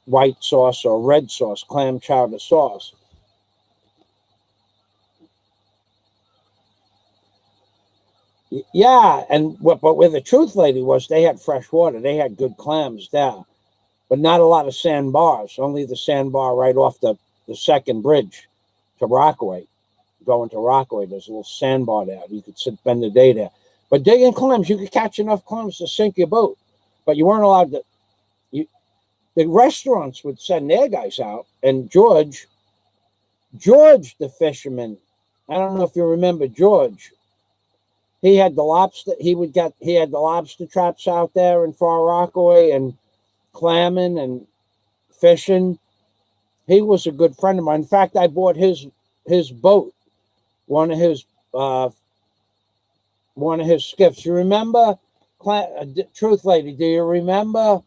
white sauce or red sauce, clam chowder sauce. Yeah, but where the truth lady was, they had fresh water. They had good clams there, but not a lot of sandbars. Only the sandbar right off the second bridge to Rockaway. Going to Rockaway, there's a little sandbar there. You could spend the day there. But digging clams, you could catch enough clams to sink your boat, but you weren't allowed to. The restaurants would send their guys out, and George, the fisherman, I don't know if you remember George. He had the lobster. He had the lobster traps out there in Far Rockaway and clamming and fishing. He was a good friend of mine. In fact, I bought his boat, one of his skiffs. You remember, Truth Lady? Do you remember?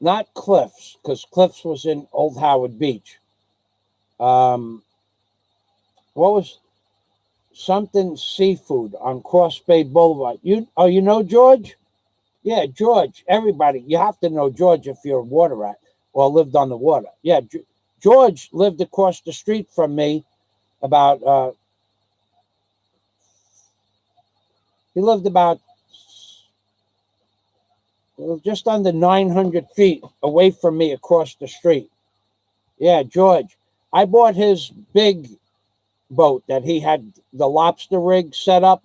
Not Cliffs, because Cliffs was in Old Howard Beach. What was something seafood on Cross Bay Boulevard? You know George? Yeah, George. Everybody, you have to know George if you're a water rat or lived on the water. Yeah, George lived across the street from me. He lived about just under 900 feet away from me across the street. Yeah, George. I bought his big boat that he had the lobster rig set up,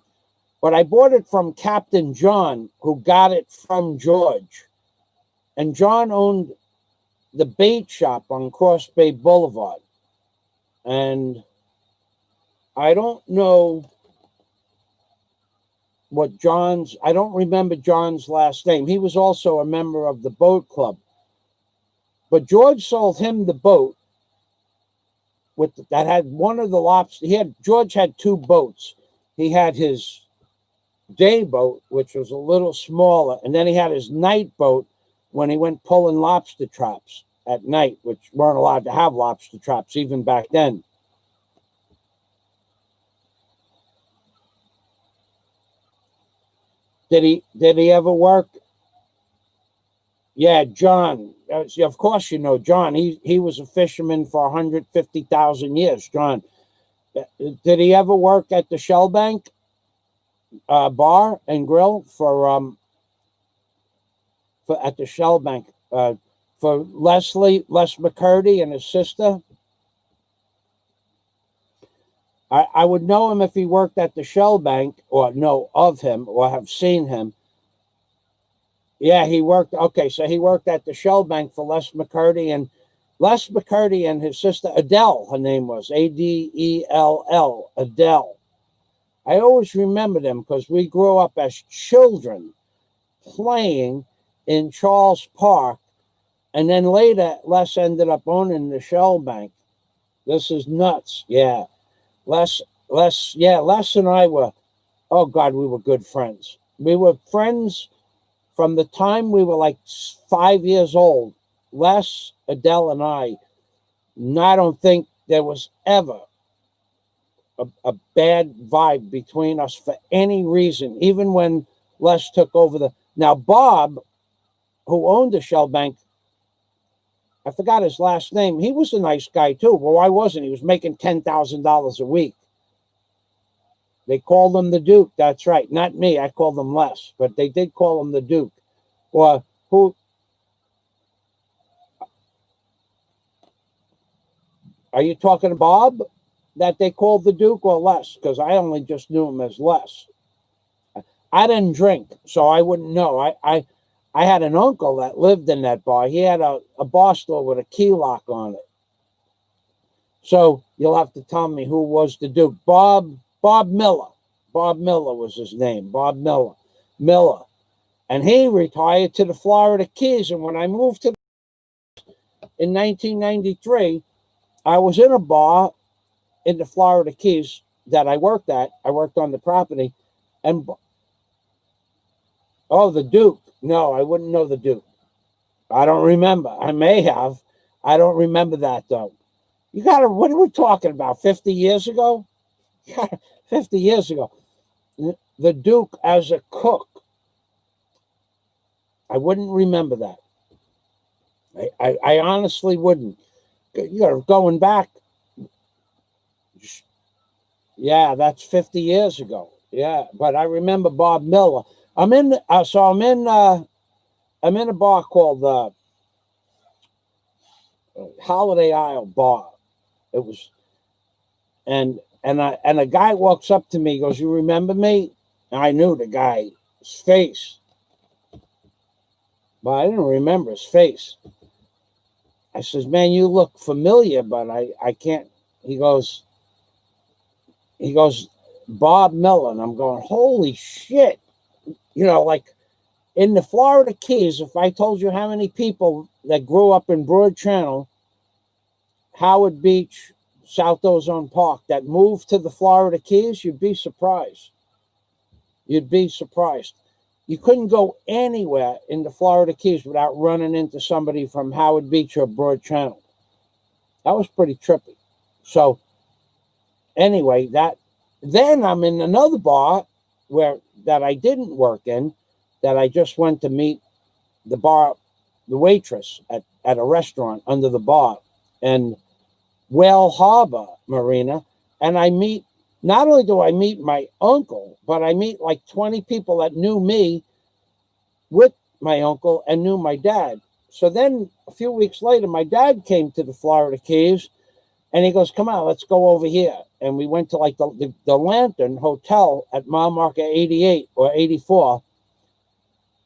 but I bought it from Captain John, who got it from George. And John owned the bait shop on Cross Bay Boulevard. And I don't know I don't remember John's last name. He was also a member of the boat club. But George sold him the boat that had one of the lobsters. George had 2 boats. He had his day boat, which was a little smaller, and then he had his night boat when he went pulling lobster traps at night, which weren't allowed to have lobster traps even back then. Did he ever work? Yeah, John. Of course you know John. He was a fisherman for 150,000 years, John. Did he ever work at the Shellbank bar and grill for at the Shellbank for Les McCurdy and his sister? I would know him if he worked at the Shellbank, or know of him, or have seen him. Yeah, he worked. Okay, so he worked at the Shellbank for Les McCurdy and his sister Adele. Her name was Adell, Adele. I always remember them because we grew up as children playing in Charles Park, and then later Les ended up owning the Shellbank. This is nuts. Yeah. Les and I were, oh God, we were good friends. We were friends from the time we were like 5 years old. Les, Adele, and I don't think there was ever a bad vibe between us for any reason, even when Les took over now Bob, who owned the Shellbank, I forgot his last name. He was a nice guy too. Well, why wasn't he? Was making $10,000 a week. They called him the Duke. That's right. Not me. I called him less, but they did call him the Duke. Or who? Are you talking to Bob that they called the Duke or Les? Because I only just knew him as Les. I didn't drink, so I wouldn't know. I had an uncle that lived in that bar. He had a bar stool with a key lock on it. So you'll have to tell me who was the Duke. Bob Miller. Bob Miller was his name. Bob Miller. And he retired to the Florida Keys. And when I moved in 1993, I was in a bar in the Florida Keys that I worked at. I worked on the property. And, oh, the Duke. No, I wouldn't know the Duke. I don't remember. I may have. I don't remember that, though. You got to, what are we talking about, 50 years ago? 50 years ago. The Duke as a cook. I wouldn't remember that. I honestly wouldn't. You're going back. Yeah, that's 50 years ago. Yeah, but I remember Bob Miller. I'm in a bar called Holiday Isle Bar. It was, and a guy walks up to me, goes, "You remember me?" And I knew the guy's face, but I didn't remember his face. I says, "Man, you look familiar, but I can't." He goes, "Bob Miller." And I'm going, holy shit. You know, like in the Florida Keys, if I told you how many people that grew up in Broad Channel, Howard Beach, South Ozone Park, that moved to the Florida Keys, you'd be surprised. You'd be surprised. You couldn't go anywhere in the Florida Keys without running into somebody from Howard Beach or Broad Channel. That was pretty trippy. So anyway, then I'm in another bar that I didn't work in, that I just went to meet the waitress at a restaurant under the bar in Whale Harbor Marina. And not only do I meet my uncle, but I meet like 20 people that knew me with my uncle and knew my dad. So then a few weeks later, my dad came to the Florida Keys and he goes, "Come on, let's go over here." And we went to like the Lantern Hotel at mile marker 88 or 84.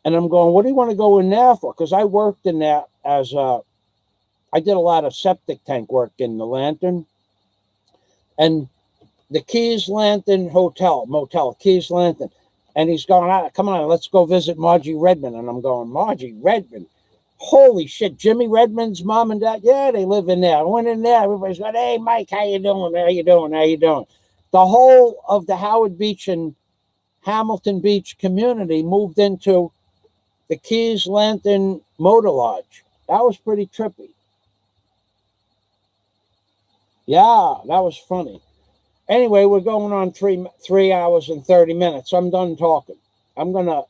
And I'm going, "What do you want to go in there for?" Because I worked in there I did a lot of septic tank work in the Lantern. And the Keys Lantern Motel, Keys Lantern. And he's going, "Come on, let's go visit Margie Redmond." And I'm going, "Margie Redmond? Holy shit, Jimmy Redmond's mom and dad?" "Yeah, they live in there." I went in there. Everybody's going, "Hey, Mike, how you doing? How you doing? How you doing?" The whole of the Howard Beach and Hamilton Beach community moved into the Keys Lantern Motor Lodge. That was pretty trippy. Yeah, that was funny. Anyway, we're going on 3 hours and 30 minutes. I'm done talking. I'm going to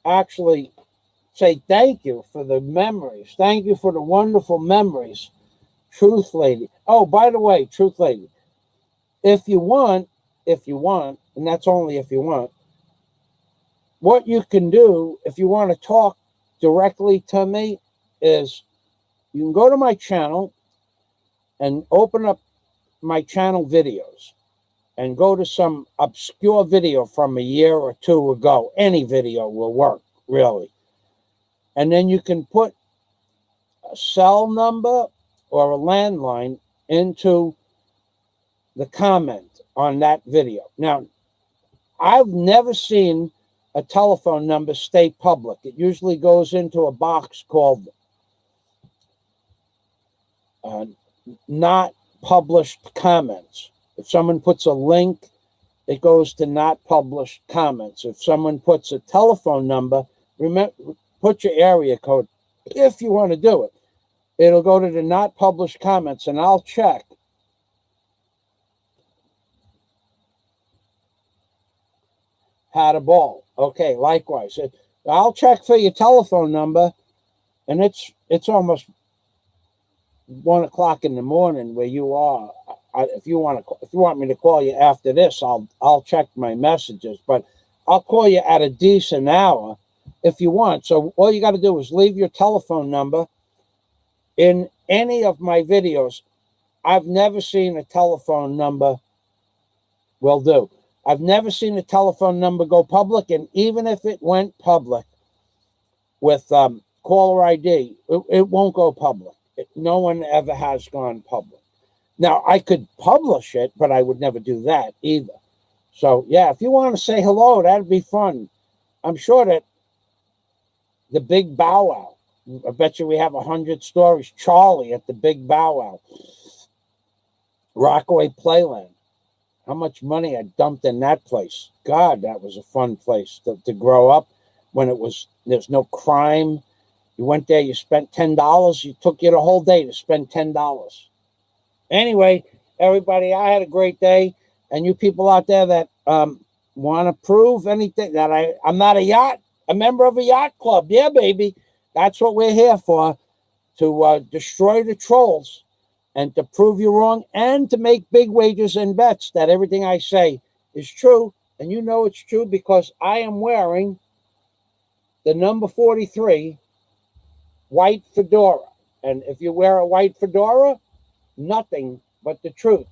actually say thank you for the memories. Thank you for the wonderful memories, Truth Lady. Oh, by the way, Truth Lady, if you want, and that's only if you want, what you can do if you want to talk directly to me is you can go to my channel and open up my channel videos and go to some obscure video from a year or two ago. Any video will work, really. And then you can put a cell number or a landline into the comment on that video. Now, I've never seen a telephone number stay public. It usually goes into a box called not published comments. If someone puts a link, it goes to not published comments. If someone puts a telephone number, remember, put your area code if you want to do it. It'll go to the not published comments, and I'll check. Had a ball. Okay, likewise. I'll check for your telephone number, and it's almost 1 o'clock in the morning where you are. If you want me to call you after this, I'll check my messages, but I'll call you at a decent hour if you want. So all you got to do is leave your telephone number in any of my videos. I've never seen a telephone number will do. I've never seen a telephone number go public, and even if it went public with caller ID, it won't go public. No one ever has gone public. Now, I could publish it, but I would never do that either. So, yeah, if you want to say hello, that'd be fun. I'm sure that the Big Bow Wow, I bet you we have 100 stories. Charlie at the Big Bow Wow. Rockaway Playland. How much money I dumped in that place. God, that was a fun place to grow up when there's no crime. You went there, you spent $10. It took you the whole day to spend $10. Anyway, everybody, I had a great day. And you people out there that want to prove anything, that I'm not a member of a yacht club. Yeah, baby. That's what we're here for, to destroy the trolls and to prove you wrong and to make big wagers and bets that everything I say is true. And you know it's true because I am wearing the number 43 white fedora. And if you wear a white fedora, nothing but the truth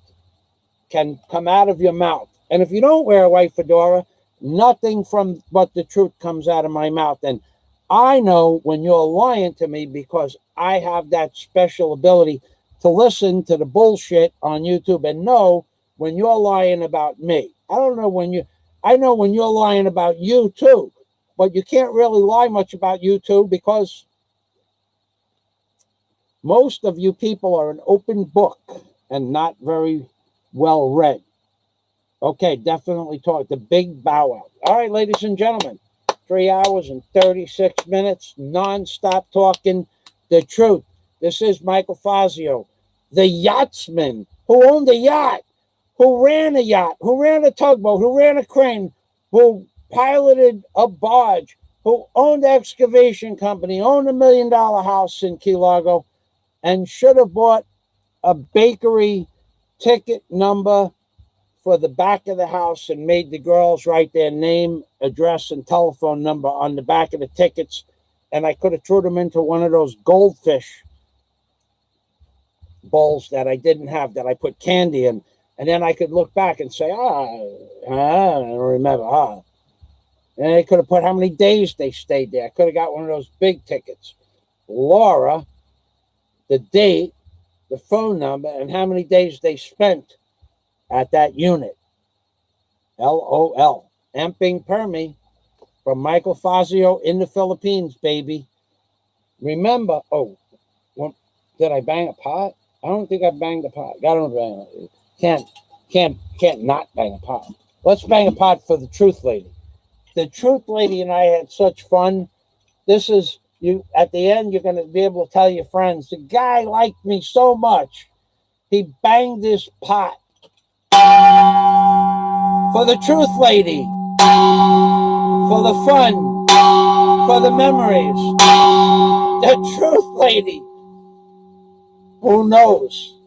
can come out of your mouth. And if you don't wear a white fedora, nothing but the truth comes out of my mouth. And I know when you're lying to me because I have that special ability to listen to the bullshit on YouTube and know when you're lying about me. I know when you're lying about you too, but you can't really lie much about you too because most of you people are an open book and not very well read. Okay, definitely talk the Big Bow Wow. All right, ladies and gentlemen, 3 hours and 36 minutes, non-stop talking the truth. This is Michael Fazio, the yachtsman who owned a yacht, who ran a yacht, who ran a tugboat, who ran a crane, who piloted a barge, who owned an excavation company, owned $1 million house in Key Largo, and should have bought a bakery ticket number for the back of the house and made the girls write their name, address, and telephone number on the back of the tickets. And I could have threw them into one of those goldfish bowls that I didn't have, that I put candy in. And then I could look back and say, I don't remember. And I could have put how many days they stayed there. I could have got one of those big tickets. Laura, the date, the phone number, and how many days they spent at that unit. LOL. Amping Permi from Michael Fazio in the Philippines, baby. Remember, did I bang a pot? I don't think I banged a pot. Got to bang. Can't not bang a pot. Let's bang a pot for the Truth Lady. The Truth Lady and I had such fun. This is you. At the end, you're going to be able to tell your friends, the guy liked me so much, he banged this pot. For the Truth Lady, for the fun, for the memories, the Truth Lady. Who knows?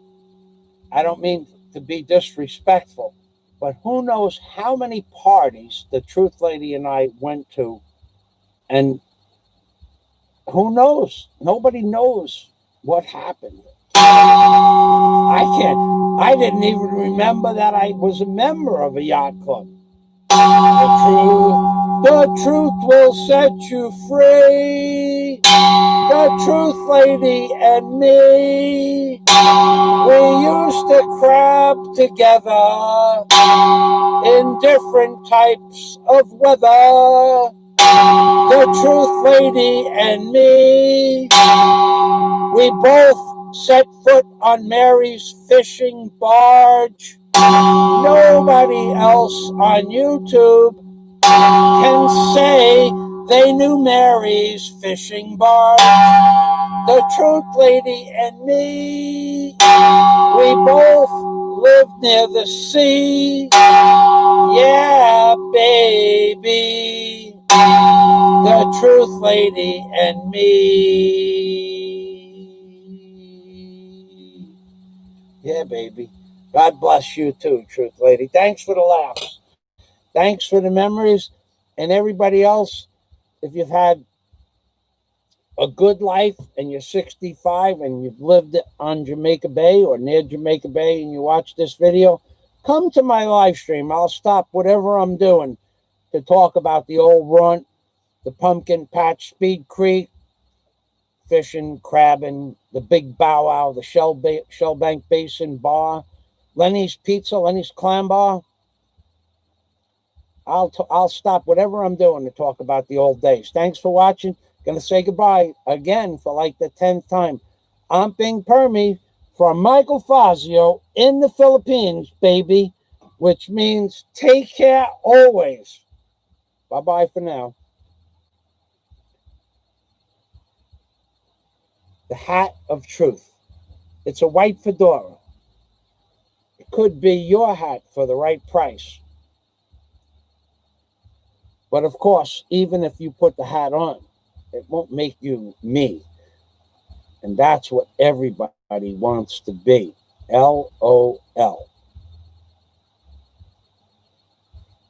I don't mean to be disrespectful, but who knows how many parties the Truth Lady and I went to, and who knows? Nobody knows what happened. I didn't even remember that I was a member of a yacht club. The truth will set you free. The Truth Lady and me, we used to crab together in different types of weather. The Truth Lady and me, we both set foot on Mary's fishing barge. Nobody else on YouTube can say they knew Mary's fishing barge. The Truth Lady and me, we both lived near the sea. Yeah, baby. The Truth Lady and me. Yeah, baby. God bless you too, Truth Lady. Thanks for the laughs. Thanks for the memories. And everybody else, if you've had a good life and you're 65 and you've lived on Jamaica Bay or near Jamaica Bay and you watch this video, come to my live stream. I'll stop whatever I'm doing to talk about the old runt, the pumpkin patch, Speed Creek, fishing, crabbing, the big bow wow, the Shellbank Basin bar, Lenny's Pizza, Lenny's Clam Bar. I'll stop whatever I'm doing to talk about the old days. Thanks for watching. Gonna say goodbye again for like the 10th time. I'm Bing Permy from Michael Fazio in the Philippines, baby, which means take care always. Bye-bye for now. The hat of truth. It's a white fedora. It could be your hat for the right price. But of course, even if you put the hat on, it won't make you me. And that's what everybody wants to be. LOL.